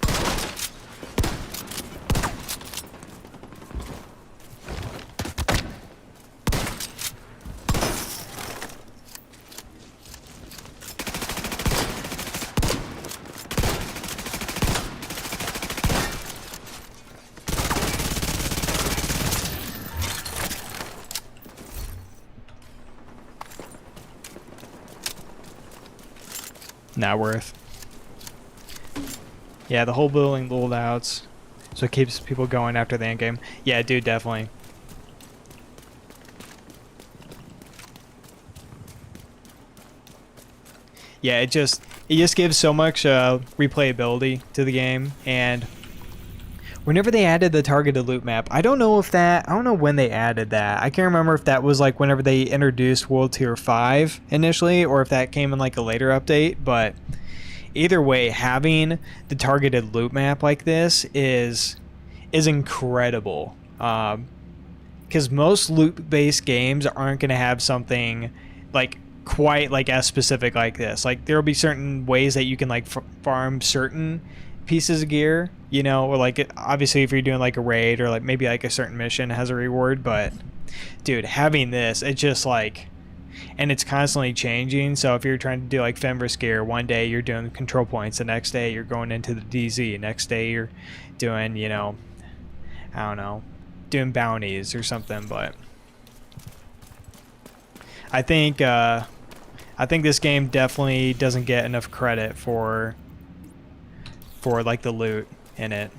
Not worth. Yeah, the whole building loadouts, so it keeps people going after the end game. Yeah, dude, definitely. Yeah, it just gives so much replayability to the game, and whenever they added the targeted loot map, I don't know when they added that. I can't remember if that was like whenever they introduced World Tier 5 initially, or if that came in like a later update, but either way, having the targeted loot map like this is incredible. Because most loot-based games aren't going to have something like quite like as specific like this. Like there will be certain ways that you can like farm certain pieces of gear, or like obviously if you're doing like a raid, or like maybe like a certain mission has a reward, but dude, having this, it's just like, and it's constantly changing. So if you're trying to do like Fenris gear, one day you're doing control points, the next day you're going into the DZ, next day you're doing, I don't know, doing bounties or something. But I think this game definitely doesn't get enough credit for like the loot in it.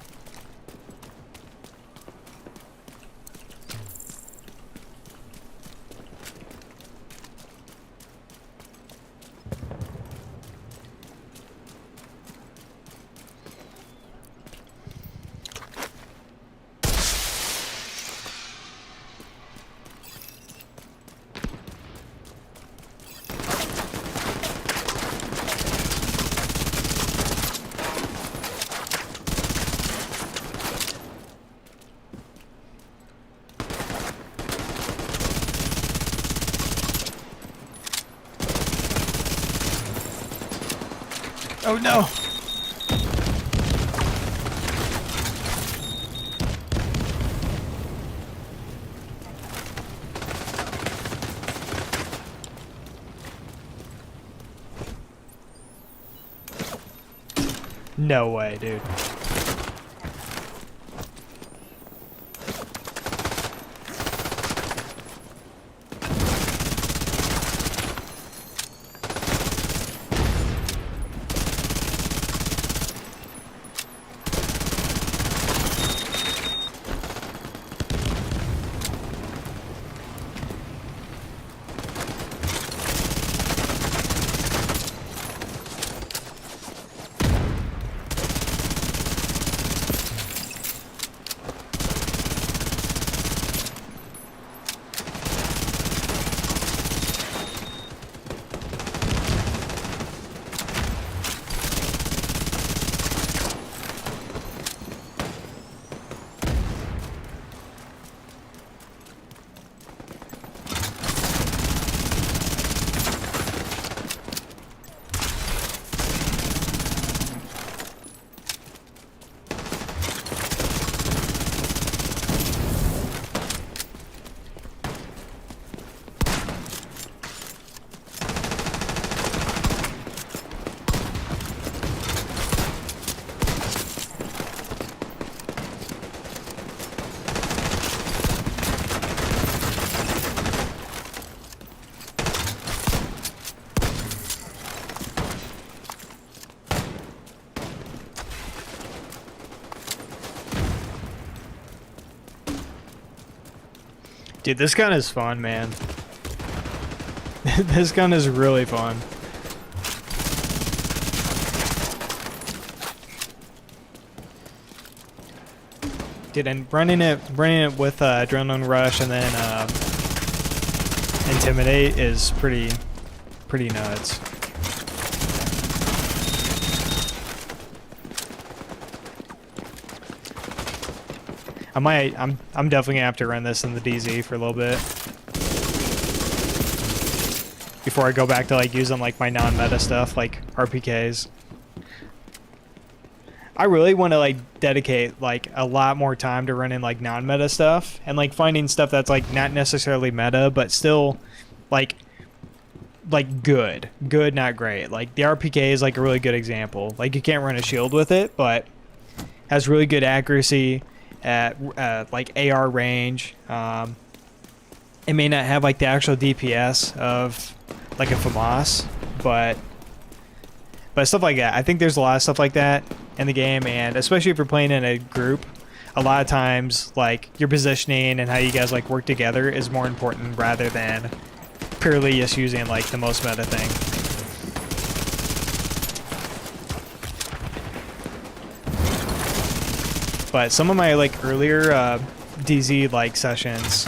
Oh no! No way, dude. Dude, this gun is fun, man. This gun is really fun. Dude, and running it with Adrenaline Rush and then Intimidate is pretty nuts. I'm definitely gonna have to run this in the DZ for a little bit before I go back to like using like my non-meta stuff like RPKs. I really want to like dedicate like a lot more time to running like non-meta stuff and like finding stuff that's like not necessarily meta but still like good, not great. Like the RPK is like a really good example. Like you can't run a shield with it, but has really good accuracy at like AR range. It may not have like the actual DPS of like a FAMAS, but stuff like that. I think there's a lot of stuff like that in the game, and especially if you're playing in a group, a lot of times like your positioning and how you guys like work together is more important rather than purely just using like the most meta thing. But some of my like earlier DZ like sessions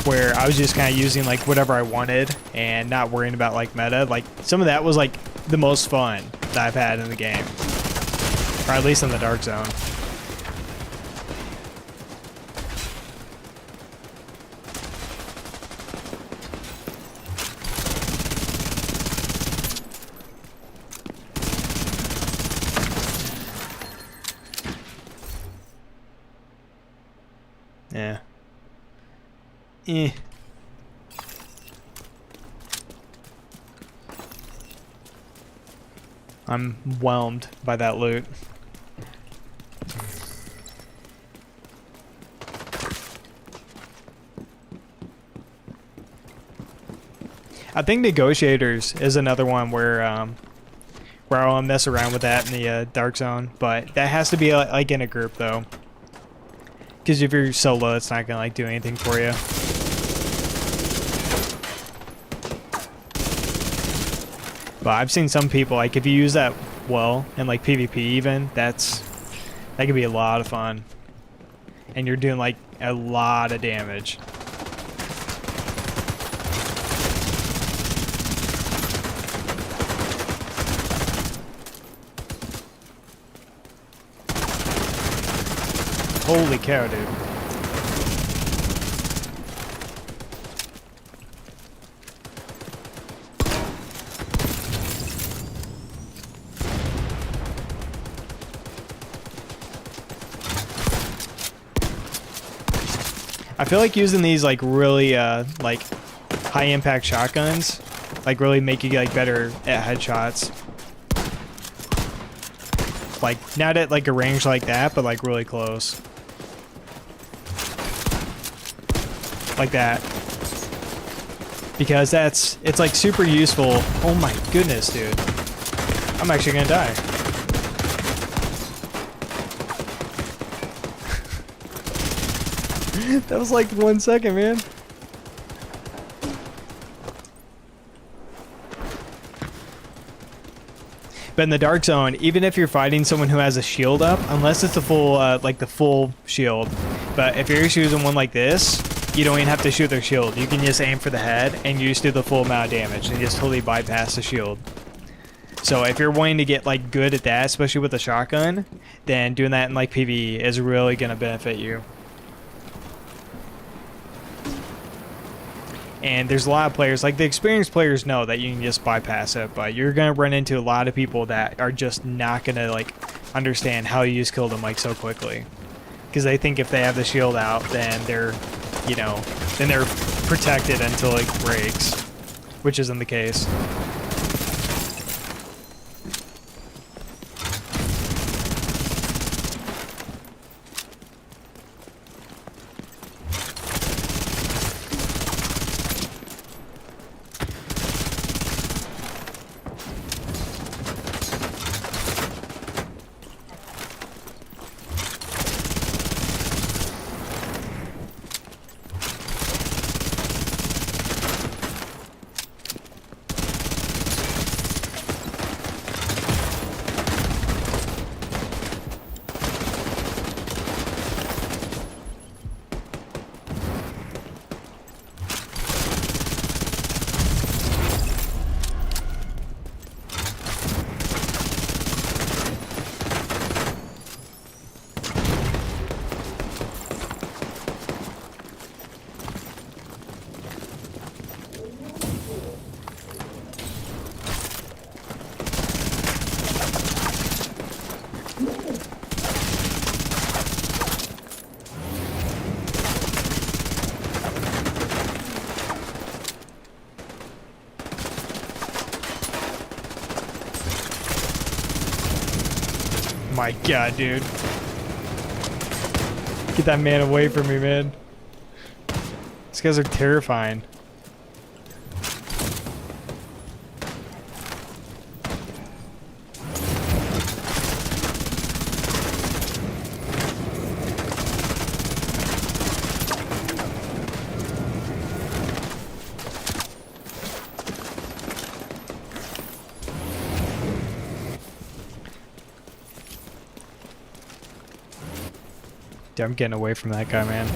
where I was just kind of using like whatever I wanted and not worrying about like meta, like some of that was like the most fun that I've had in the game, or at least in the Dark Zone. Yeah. I'm whelmed by that loot. I think Negotiators is another one where I'll mess around with that in the Dark Zone, but that has to be like in a group though. Because if you're solo, it's not gonna like do anything for you. But I've seen some people like if you use that well in like PvP even, that could be a lot of fun, and you're doing like a lot of damage. Holy cow, dude. I feel like using these like really like high impact shotguns like really make you like better at headshots. Like not at like a range like that, but like really close. Like that. Because it's like super useful. Oh my goodness, dude. I'm actually gonna die. That was like 1 second, man. But in the Dark Zone, even if you're fighting someone who has a shield up, unless it's the full, like the full shield, but if you're using one like this, you don't even have to shoot their shield. You can just aim for the head and you just do the full amount of damage and just totally bypass the shield. So if you're wanting to get like good at that, especially with a shotgun, then doing that in like PvE is really gonna benefit you. And there's a lot of players, like the experienced players know that you can just bypass it, but you're gonna run into a lot of people that are just not gonna like understand how you just killed them like so quickly. Because they think if they have the shield out, then they're, you know, then they're protected until it breaks, which isn't the case. My god, dude. Get that man away from me, man. These guys are terrifying. Dude, I'm getting away from that guy, man.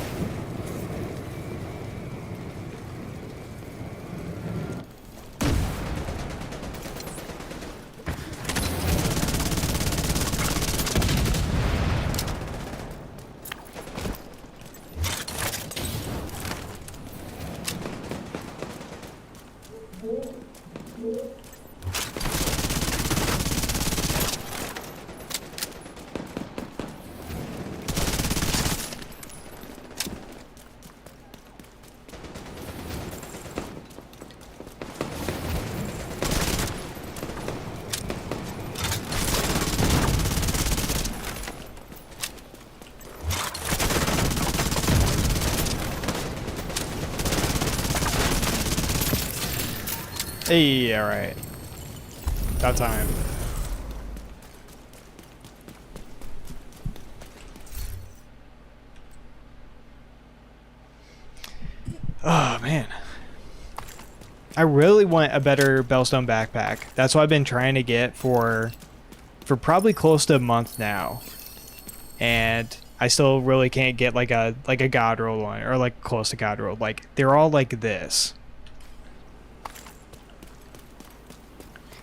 Hey, alright. About time. Oh, man. I really want a better Bellstone backpack. That's what I've been trying to get for probably close to a month now. And I still really can't get like a God Roll one, or like close to God Roll. Like, they're all like this.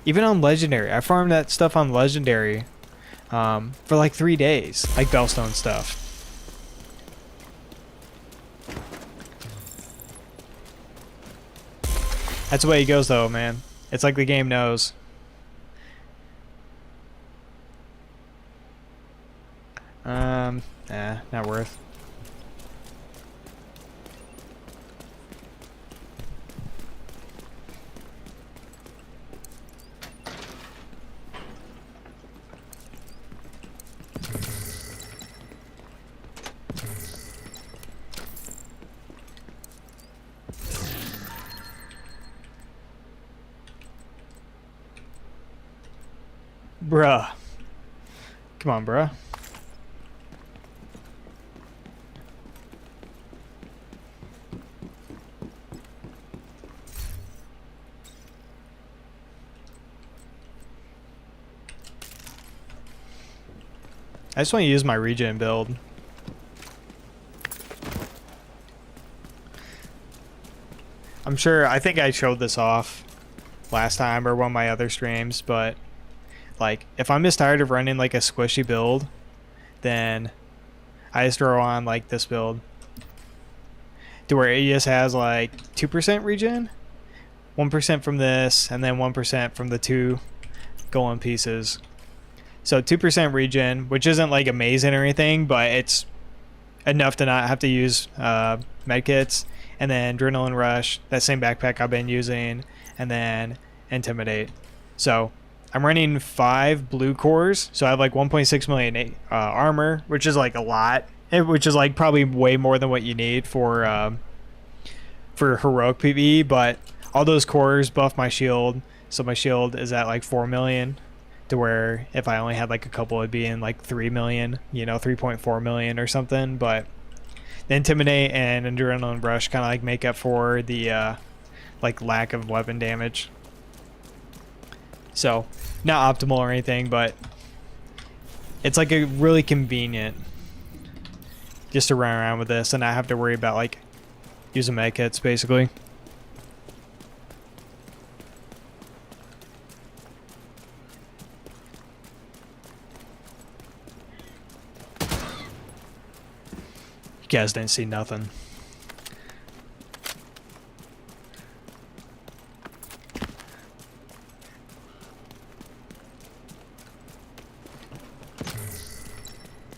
Even on Legendary. I farmed that stuff on Legendary for like 3 days. Like Bellstone stuff. That's the way it goes though, man. It's like the game knows. Nah, not worth. Bruh. Come on, bruh. I just want to use my regen build. I'm sure, I think I showed this off last time or one of my other streams, but like if I'm just tired of running like a squishy build, then I just throw on like this build to where it just has like 2% regen, 1% from this, and then 1% from the 2 golden pieces. So 2% regen, which isn't like amazing or anything, but it's enough to not have to use medkits. And then Adrenaline Rush, that same backpack I've been using, and then Intimidate. So I'm running 5 blue cores, so I have like 1.6 million armor, which is like a lot, which is like probably way more than what you need for heroic PvE. But all those cores buff my shield, so my shield is at like 4 million. To where if I only had like a couple, it'd be in like 3 million, you know, 3.4 million or something. But the Intimidate and Adrenaline Rush kind of like make up for the like lack of weapon damage. So not optimal or anything, but it's like a really convenient just to run around with this and not have to worry about like using medkits basically. You guys didn't see nothing.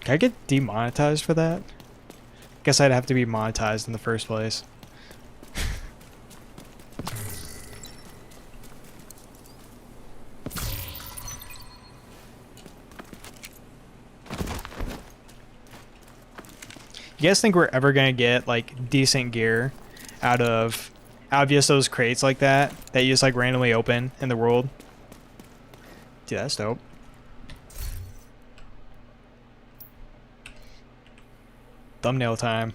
Can I get demonetized for that? Guess I'd have to be monetized in the first place. You guys think we're ever gonna get like decent gear out of just those crates like that you just like randomly open in the world? Dude, that's dope. Thumbnail time.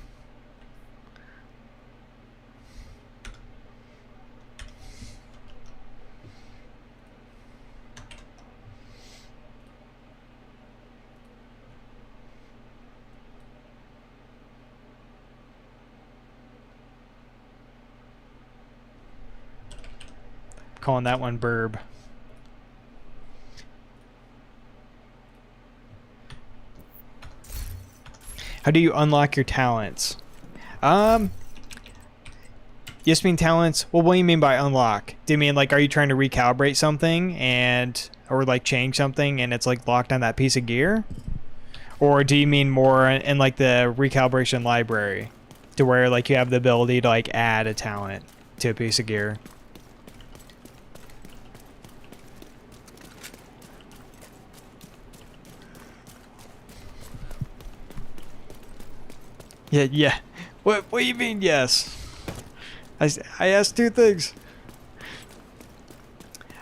Calling that one Burb. How do you unlock your talents? Yes, mean talents. Well, what do you mean by unlock? Do you mean like, are you trying to recalibrate something or like change something and it's like locked on that piece of gear? Or do you mean more in like the recalibration library to where like you have the ability to like add a talent to a piece of gear? Yeah. What do you mean, yes? I asked 2 things.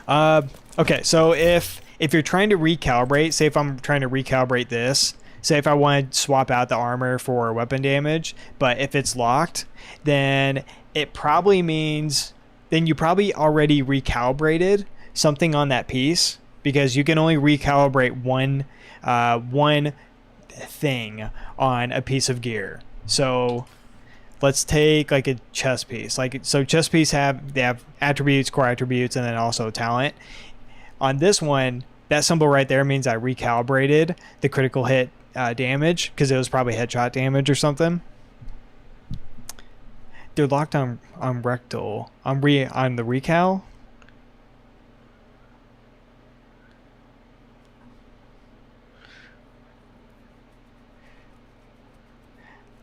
Okay, so if you're trying to recalibrate, say if I'm trying to recalibrate this, say if I want to swap out the armor for weapon damage, but if it's locked, then it probably means then you probably already recalibrated something on that piece, because you can only recalibrate one thing on a piece of gear. So let's take like a chest piece. So chest piece have attributes, core attributes, and then also talent. On this one, that symbol right there means I recalibrated the critical hit damage, because it was probably headshot damage or something. They're locked on rectal. On the recal.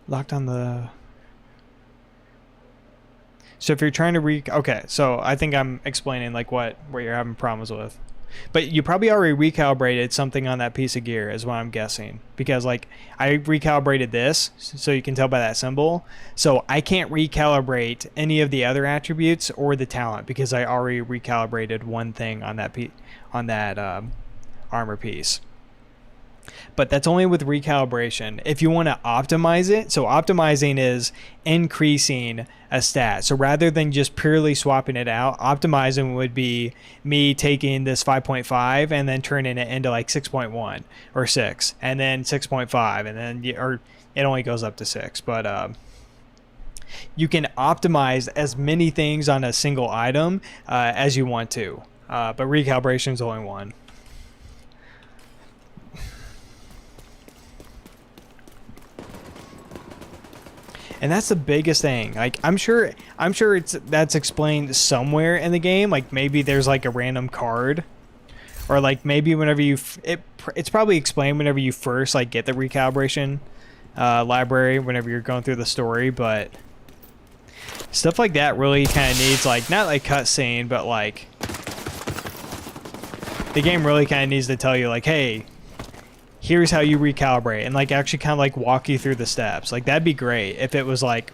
Locked on the... So if you're trying to okay, so I think I'm explaining like what you're having problems with. But you probably already recalibrated something on that piece of gear is what I'm guessing. Because like I recalibrated this, so you can tell by that symbol. So I can't recalibrate any of the other attributes or the talent because I already recalibrated one thing on that armor piece. But that's only with recalibration. If you want to optimize it, so optimizing is increasing a stat. So rather than just purely swapping it out, optimizing would be me taking this 5.5 and then turning it into like 6.1 or 6, and then 6.5, and then or it only goes up to 6. But you can optimize as many things on a single item as you want to. But recalibration is only one. And that's the biggest thing. Like I'm sure that's explained somewhere in the game. Like maybe there's like a random card, or like maybe whenever it's probably explained whenever you first like get the recalibration library, whenever you're going through the story. But stuff like that really kind of needs like not like cutscene, but like the game really kind of needs to tell you like, hey, here's how you recalibrate, and like actually kind of like walk you through the steps. Like that'd be great if it was like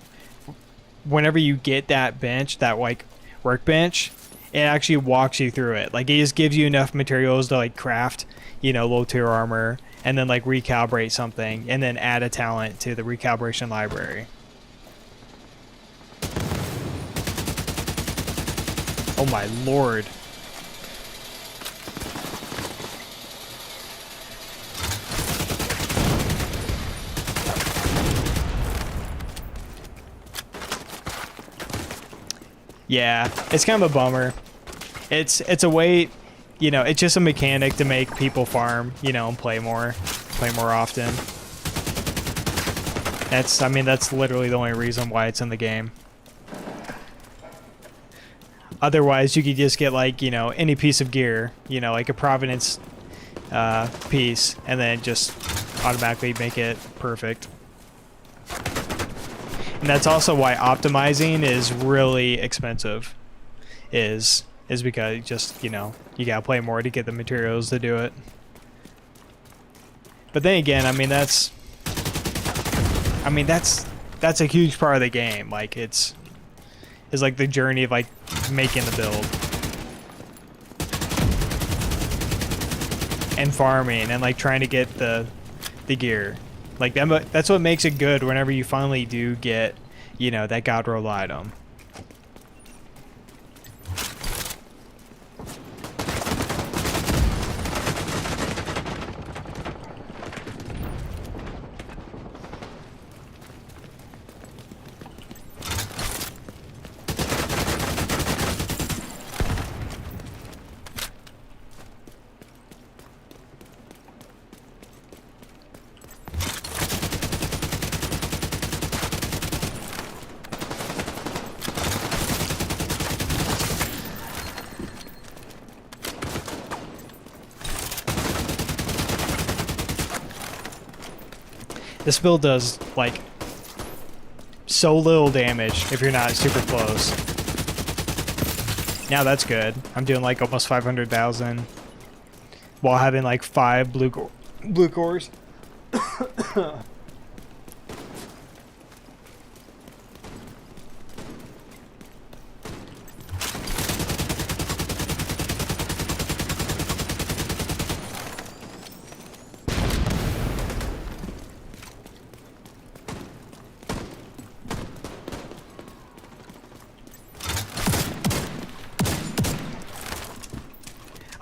whenever you get that bench, that like workbench, it actually walks you through it. Like it just gives you enough materials to like craft, you know, low tier armor, and then like recalibrate something, and then add a talent to the recalibration library. Oh my lord. Yeah, it's kind of a bummer. It's a way, you know, it's just a mechanic to make people farm, you know, and play more often. I mean, that's literally the only reason why it's in the game. Otherwise, you could just get like, you know, any piece of gear, you know, like a Providence piece, and then just automatically make it perfect. And that's also why optimizing is really expensive, is because just, you know, you gotta play more to get the materials to do it. But then again, I mean that's a huge part of the game. Like it's like the journey of like making the build and farming and like trying to get the gear. Like that's what makes it good whenever you finally do get, you know, that God roll item. This build does, like, so little damage if you're not super close. Now that's good. I'm doing, like, almost 500,000 while having, like, 5 blue cores.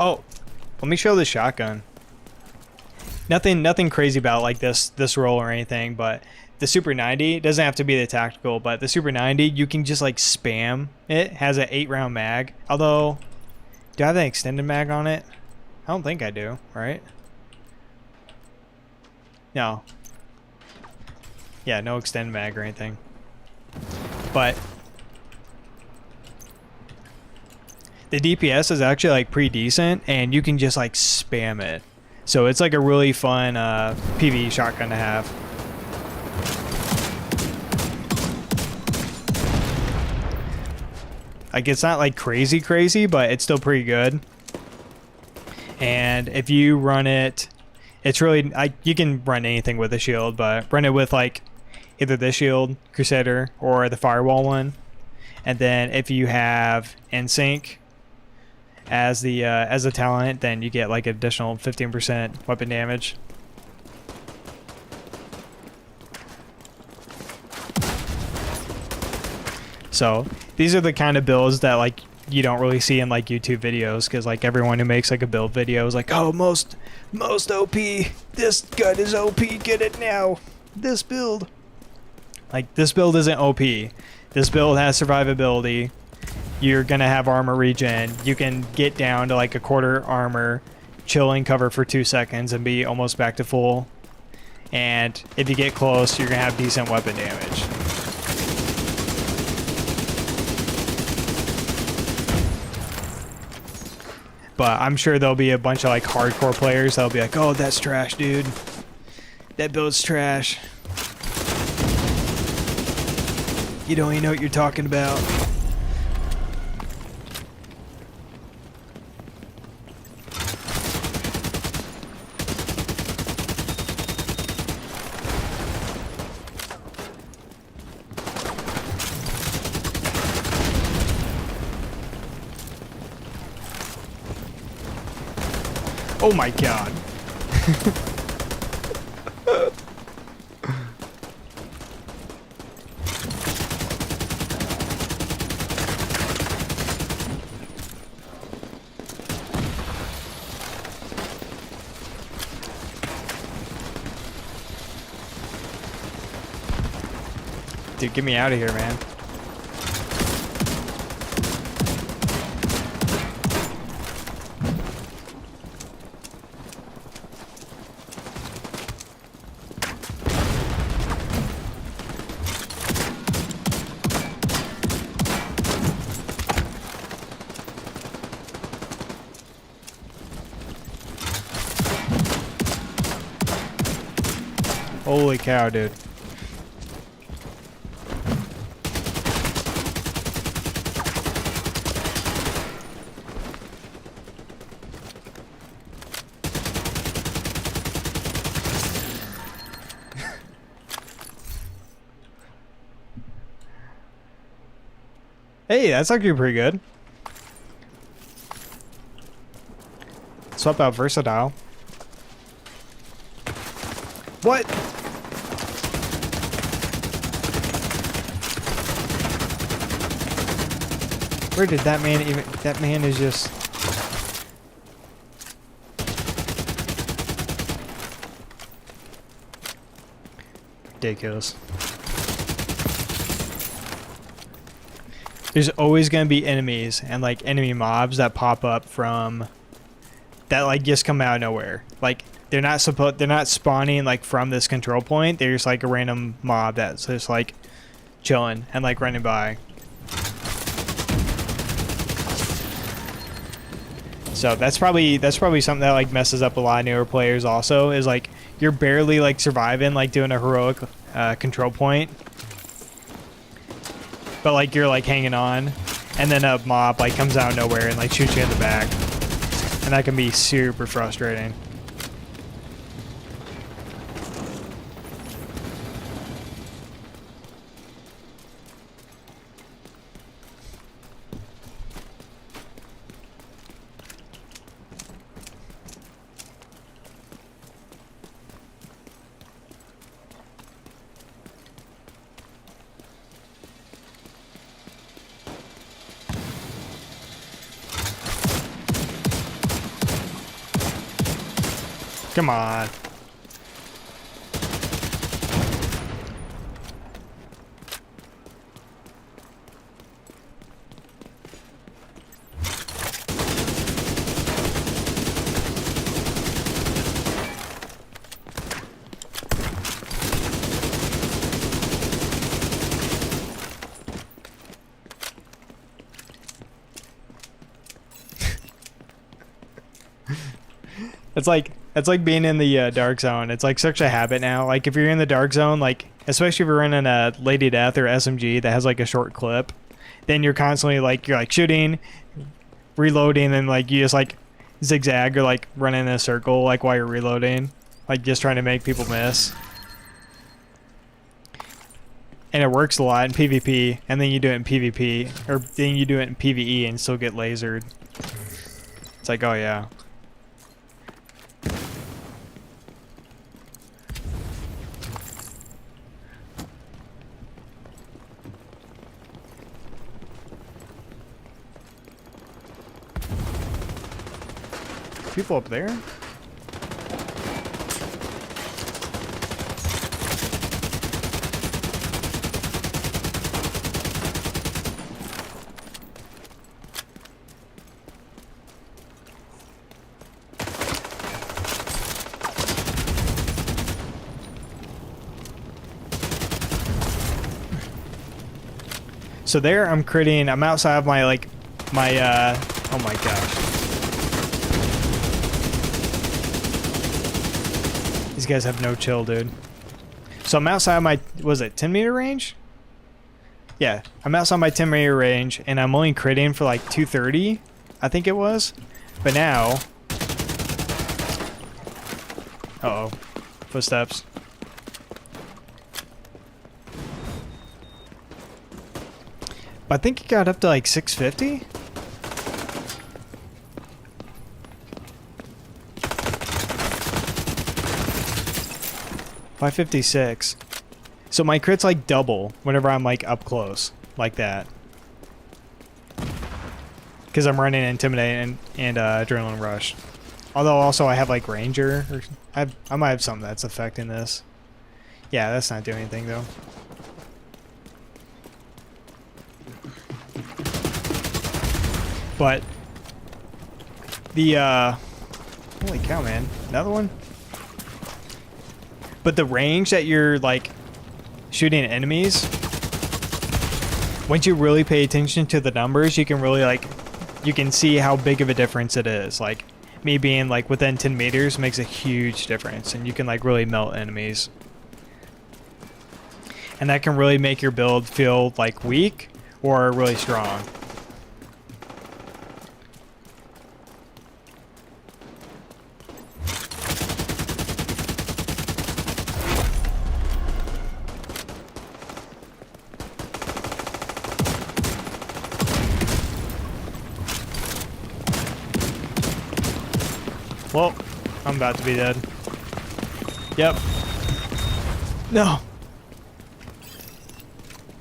Oh, let me show the shotgun. Nothing crazy about like this roll or anything, but the Super 90 doesn't have to be the tactical, but the Super 90 you can just like spam. It has an 8-round mag. Although, do I have an extended mag on it? I don't think I do, right? No. Yeah, no extended mag or anything. But the DPS is actually like pretty decent, and you can just like spam it. So it's like a really fun PvE shotgun to have. Like it's not like crazy, but it's still pretty good. And if you run it, it's really you can run anything with a shield, but run it with like either this shield, Crusader, or the Firewall one. And then if you have NSYNC, as a talent, then you get like additional 15% weapon damage. So these are the kind of builds that like you don't really see in like YouTube videos, because like everyone who makes like a build video is like, oh, most OP, this gun is OP, get it now, this build. Like, this build isn't OP. This build has survivability. You're gonna have armor regen. You can get down to like a quarter armor, chill in cover for 2 seconds and be almost back to full. And if you get close, you're gonna have decent weapon damage. But I'm sure there'll be a bunch of like hardcore players that'll be like, oh, that's trash, dude. That build's trash. You don't even know what you're talking about. Oh my god. Dude, get me out of here, man. Holy cow, dude. Hey, that's actually pretty good. Swap out Versatile. What? Where did that man even... That man is just... ridiculous. There's always going to be enemies and like enemy mobs that pop up from... that like just come out of nowhere. Like, they're not spawning like from this control point. They're just like a random mob that's just like chilling and like running by. So that's probably something that like messes up a lot of newer players also, is like you're barely like surviving, like doing a heroic control point, but like you're like hanging on, and then a mob like comes out of nowhere and like shoots you in the back, and that can be super frustrating. Come on. It's like being in the dark zone. It's like such a habit now. Like if you're in the dark zone, like especially if you're running a Lady Death or SMG that has like a short clip, then you're constantly like you're like shooting, reloading, and like you just like zigzag or like run in a circle like while you're reloading, like just trying to make people miss. And it works a lot in PvP, and then you do it in PvP, or then you do it in PvE and still get lasered. It's like, oh yeah. People up there? So there I'm critting, I'm outside of my oh my gosh. These guys have no chill, dude. So I'm outside of my, was it 10 meter range? Yeah, I'm outside my 10 meter range and I'm only critting for like 230, I think it was. But now, uh-oh, footsteps. I think it got up to like 650. $556. So my crit's like double whenever I'm like up close, like that. Because I'm running Intimidate and Adrenaline Rush. Although also I have like Ranger, or I might have something that's affecting this. Yeah, that's not doing anything though. But the holy cow, man, another one. But the range that you're like shooting at enemies, once you really pay attention to the numbers, you can really like, you can see how big of a difference it is. Like me being like within 10 meters makes a huge difference, and you can like really melt enemies. And that can really make your build feel like weak or really strong. Well, I'm about to be dead. Yep. No.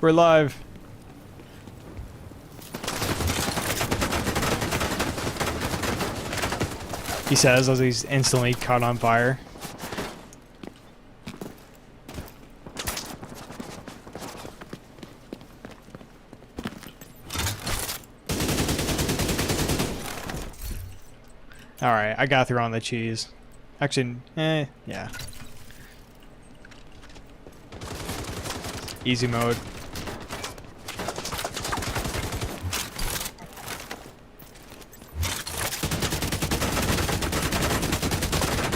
We're live. He says as he's instantly caught on fire. Alright, I got through on the cheese. Actually, yeah. Easy mode.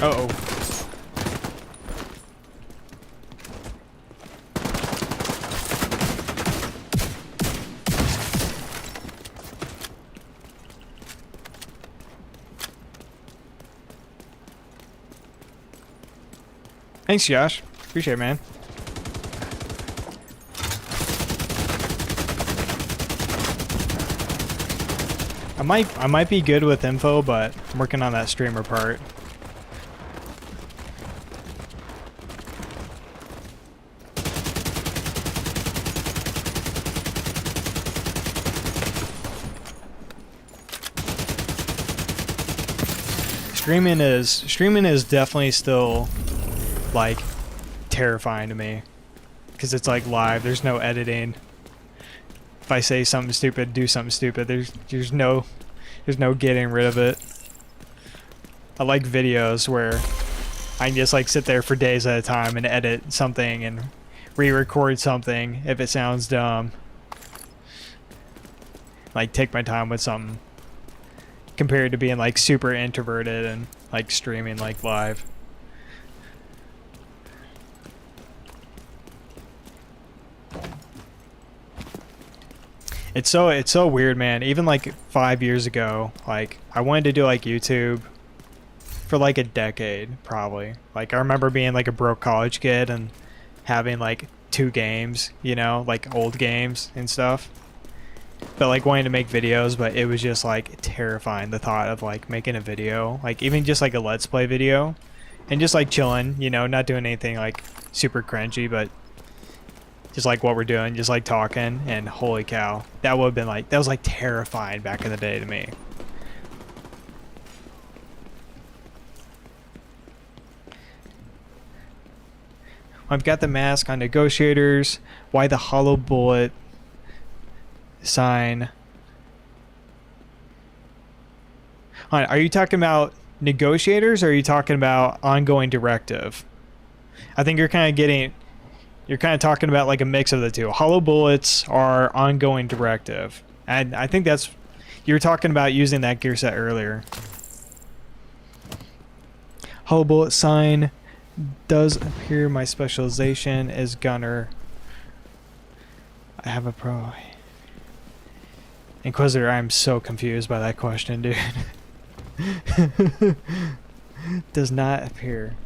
Uh-oh. Thanks, Josh. Appreciate it, man. I might be good with info, but I'm working on that streamer part. Streaming is definitely still like terrifying to me, because it's like live. There's no editing. If I say something stupid, do something stupid. There's no getting rid of it. I like videos where I can just like sit there for days at a time and edit something and re-record something if it sounds dumb. Like take my time with something, compared to being like super introverted and like streaming like live. It's so weird, man. Even like 5 years ago, like I wanted to do like YouTube for like a decade, probably. Like I remember being like a broke college kid and having like 2 games, you know, like old games and stuff. but like wanting to make videos, but it was just like terrifying, the thought of like making a video, like even just like a let's play video and just like chilling, you know, not doing anything like super cringy, but just like what we're doing, just like talking. And holy cow, that would have been like, that was like terrifying back in the day to me. I've got the mask on negotiators. Why the hollow bullet sign? Are you talking about negotiators, or are you talking about ongoing directive? I think you're kind of talking about like a mix of the two. Hollow bullets are ongoing directive, and I think that's, you were talking about using that gear set earlier. Hollow bullet sign does appear. My specialization is gunner. I have a pro. Inquisitor, I'm so confused by that question, dude. Does not appear.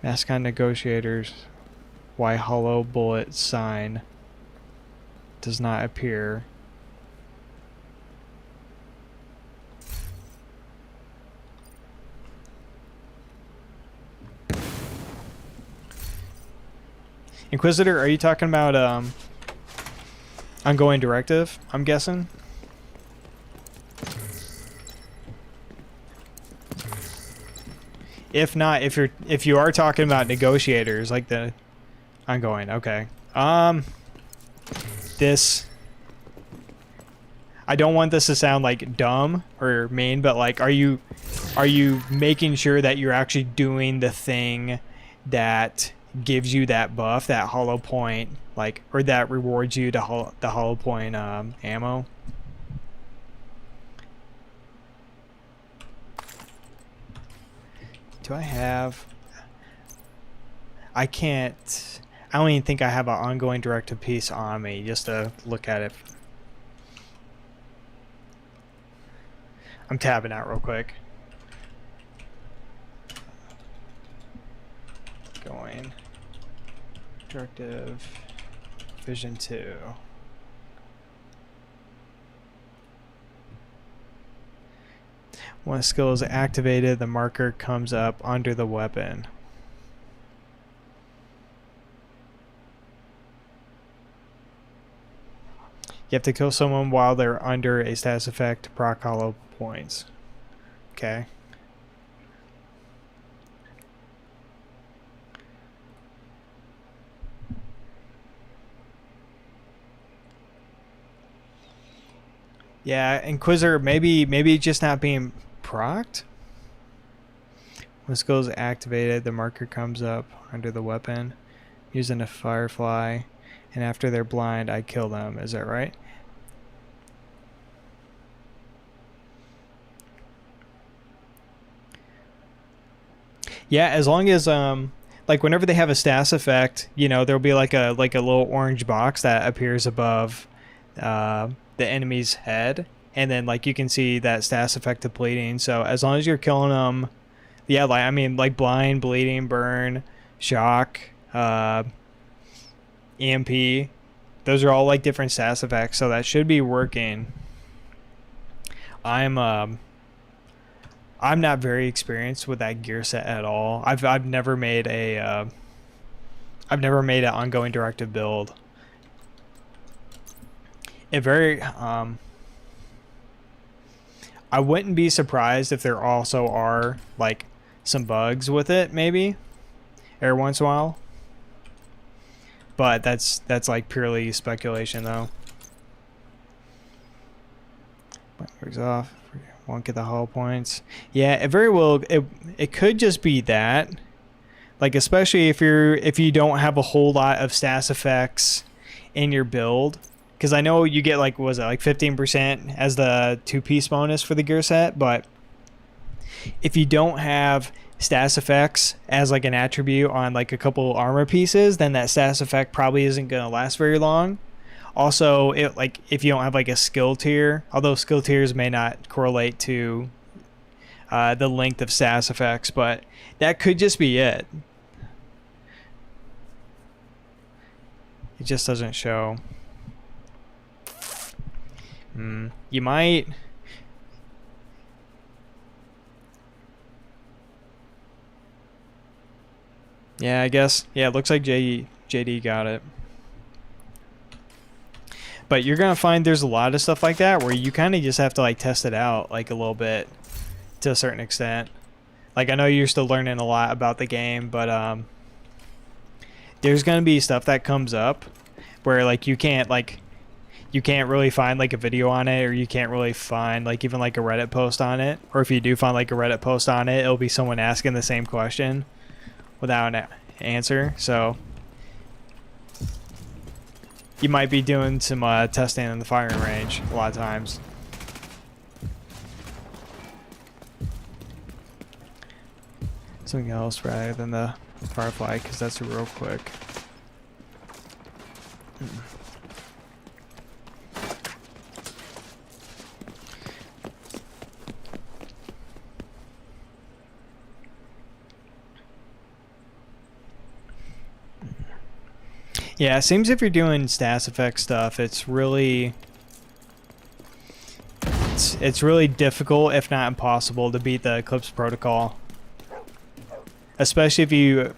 Mask on negotiators. Why hollow bullet sign does not appear. Inquisitor, are you talking about ongoing directive, I'm guessing? If not, if you are talking about negotiators, like the ongoing, okay. This, I don't want this to sound like dumb or mean, but like, are you making sure that you're actually doing the thing that gives you that buff, that hollow point, like, or that rewards you the hollow point ammo? Do I have? I can't. I don't even think I have an ongoing directive piece on me just to look at it. I'm tabbing out real quick. Going directive vision 2. When a skill is activated, the marker comes up under the weapon. You have to kill someone while they're under a status effect to proc hollow points. Okay. Yeah, Inquisitor, maybe just not being procced. When skill is activated, the marker comes up under the weapon using a firefly, and after they're blind, I kill them. Is that right? Yeah, as long as like whenever they have a status effect, you know, there'll be like a little orange box that appears above the enemy's head, and then like you can see that status effect of bleeding. So as long as you're killing them, yeah, like I mean, like blind, bleeding, burn, shock, EMP, those are all like different status effects, so that should be working. I'm not very experienced with that gear set at all. I've never made a I've never made an ongoing directive build. It very I wouldn't be surprised if there also are like some bugs with it, maybe every once in a while, but that's like purely speculation though. Markers off, won't get the hull points. Yeah, it very well, it could just be that, like especially if you don't have a whole lot of status effects in your build. Because I know you get like, what was it, like 15% as the 2-piece bonus for the gear set, but if you don't have status effects as like an attribute on like a couple armor pieces, then that status effect probably isn't going to last very long. Also, it like if you don't have like a skill tier, although skill tiers may not correlate to the length of status effects, but that could just be it. It just doesn't show. You might. Yeah, I guess. Yeah, it looks like JD got it. But you're gonna find there's a lot of stuff like that where you kind of just have to like test it out like a little bit to a certain extent. Like I know you're still learning a lot about the game, but there's gonna be stuff that comes up where like you can't really find like a video on it, or you can't really find like even like a Reddit post on it, or if you do find like a Reddit post on it, it'll be someone asking the same question without an answer. So you might be doing some testing in the firing range a lot of times. Something else rather than the Firefly, because that's real quick. Yeah, it seems if you're doing status effect stuff, it's really difficult, if not impossible, to beat the Eclipse protocol. Especially if you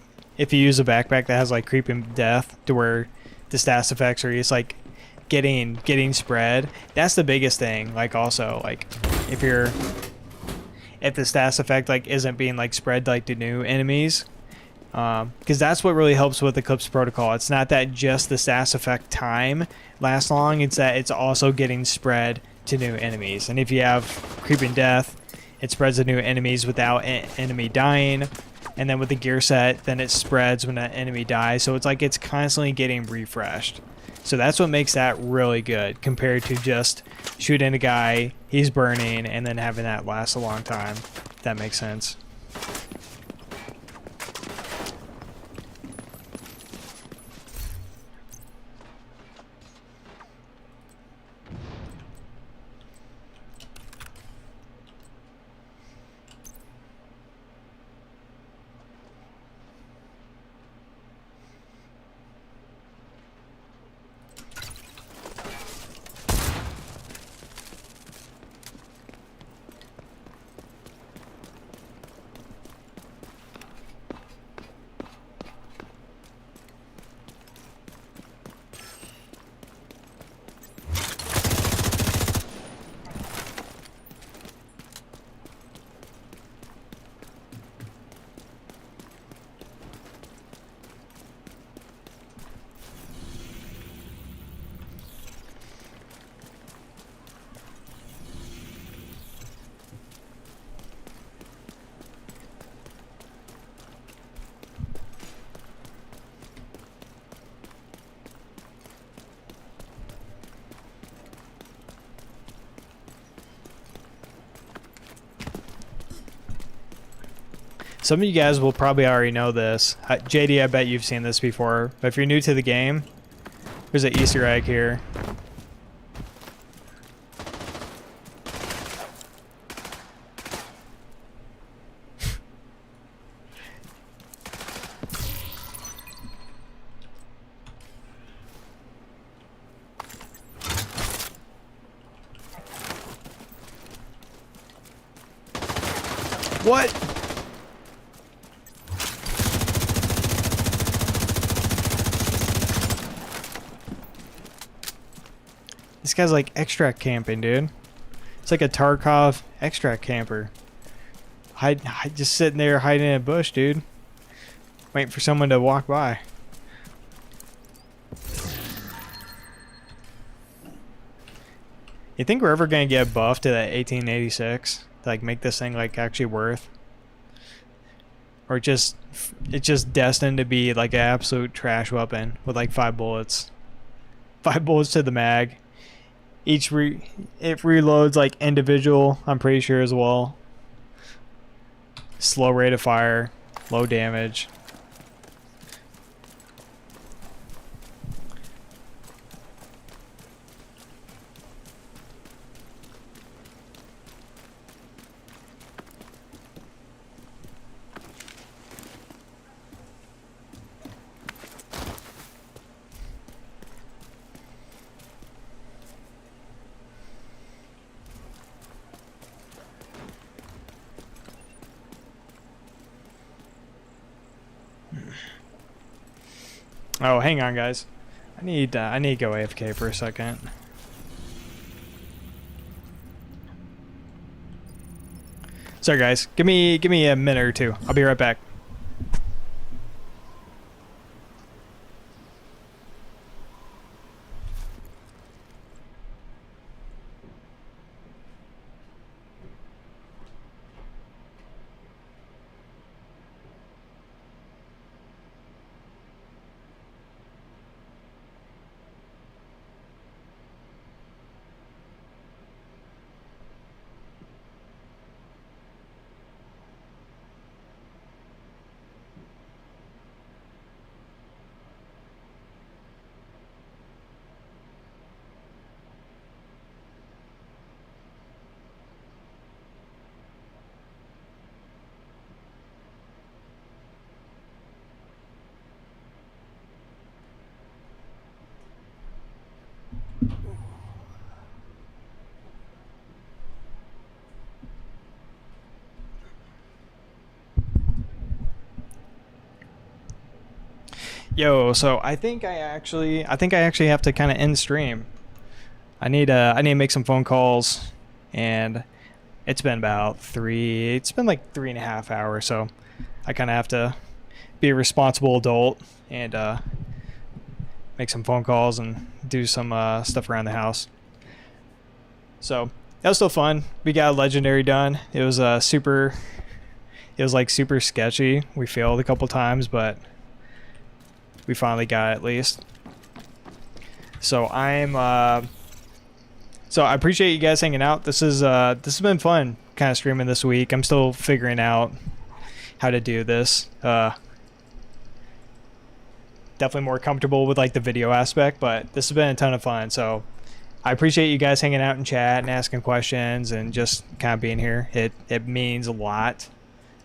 use a backpack that has like creeping death, to where the status effects are just like getting spread. That's the biggest thing. Like also like if the status effect like isn't being like spread like to new enemies. Because that's what really helps with Eclipse protocol. It's not that just the status effect time lasts long, it's that it's also getting spread to new enemies. And if you have creeping death, it spreads to new enemies without enemy dying. And then with the gear set, then it spreads when an enemy dies. So it's like it's constantly getting refreshed. So that's what makes that really good compared to just shooting a guy, he's burning, and then having that last a long time. If that makes sense. Some of you guys will probably already know this. JD, I bet you've seen this before. But if you're new to the game, there's an Easter egg here. What? This guy's like extract camping, dude. It's like a Tarkov extract camper. Just sitting there hiding in a bush, dude. Waiting for someone to walk by. You think we're ever gonna get buffed to that 1886 to like make this thing like actually worth? Or it's just destined to be like an absolute trash weapon with like 5 bullets. 5 bullets to the mag. It reloads like individual, I'm pretty sure as well. Slow rate of fire, low damage. Oh, hang on, guys. I need to go AFK for a second. Sorry, guys. Give me a minute or two. I'll be right back. Yo, so I think I actually have to kind of end stream. I need to make some phone calls, and it's been like 3.5 hours, so I kind of have to be a responsible adult and make some phone calls and do some stuff around the house. So that was still fun. We got Legendary done. It was super sketchy. We failed a couple times, but we finally got it at least. So so I appreciate you guys hanging out. This has been fun kind of streaming this week. I'm still figuring out how to do this. Definitely more comfortable with like the video aspect, but this has been a ton of fun. So I appreciate you guys hanging out in chat and asking questions and just kind of being here. It means a lot.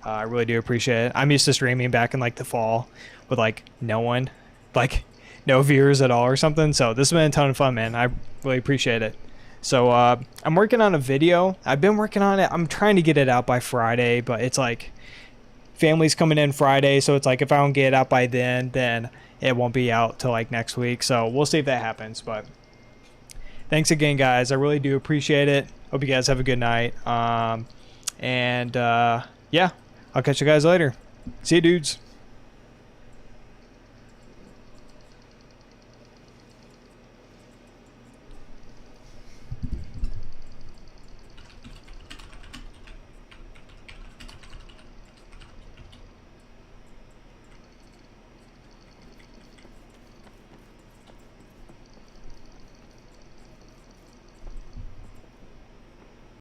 I really do appreciate it. I'm used to streaming back in like the fall with like no one, like no viewers at all or something. So this has been a ton of fun, man. I really appreciate it. So I'm working on a video. I've been working on it. I'm trying to get it out by Friday, but it's like family's coming in Friday, so it's like if I don't get it out by then it won't be out till like next week. So we'll see if that happens. But thanks again, guys. I really do appreciate it. Hope you guys have a good night. Yeah, I'll catch you guys later. See you, dudes.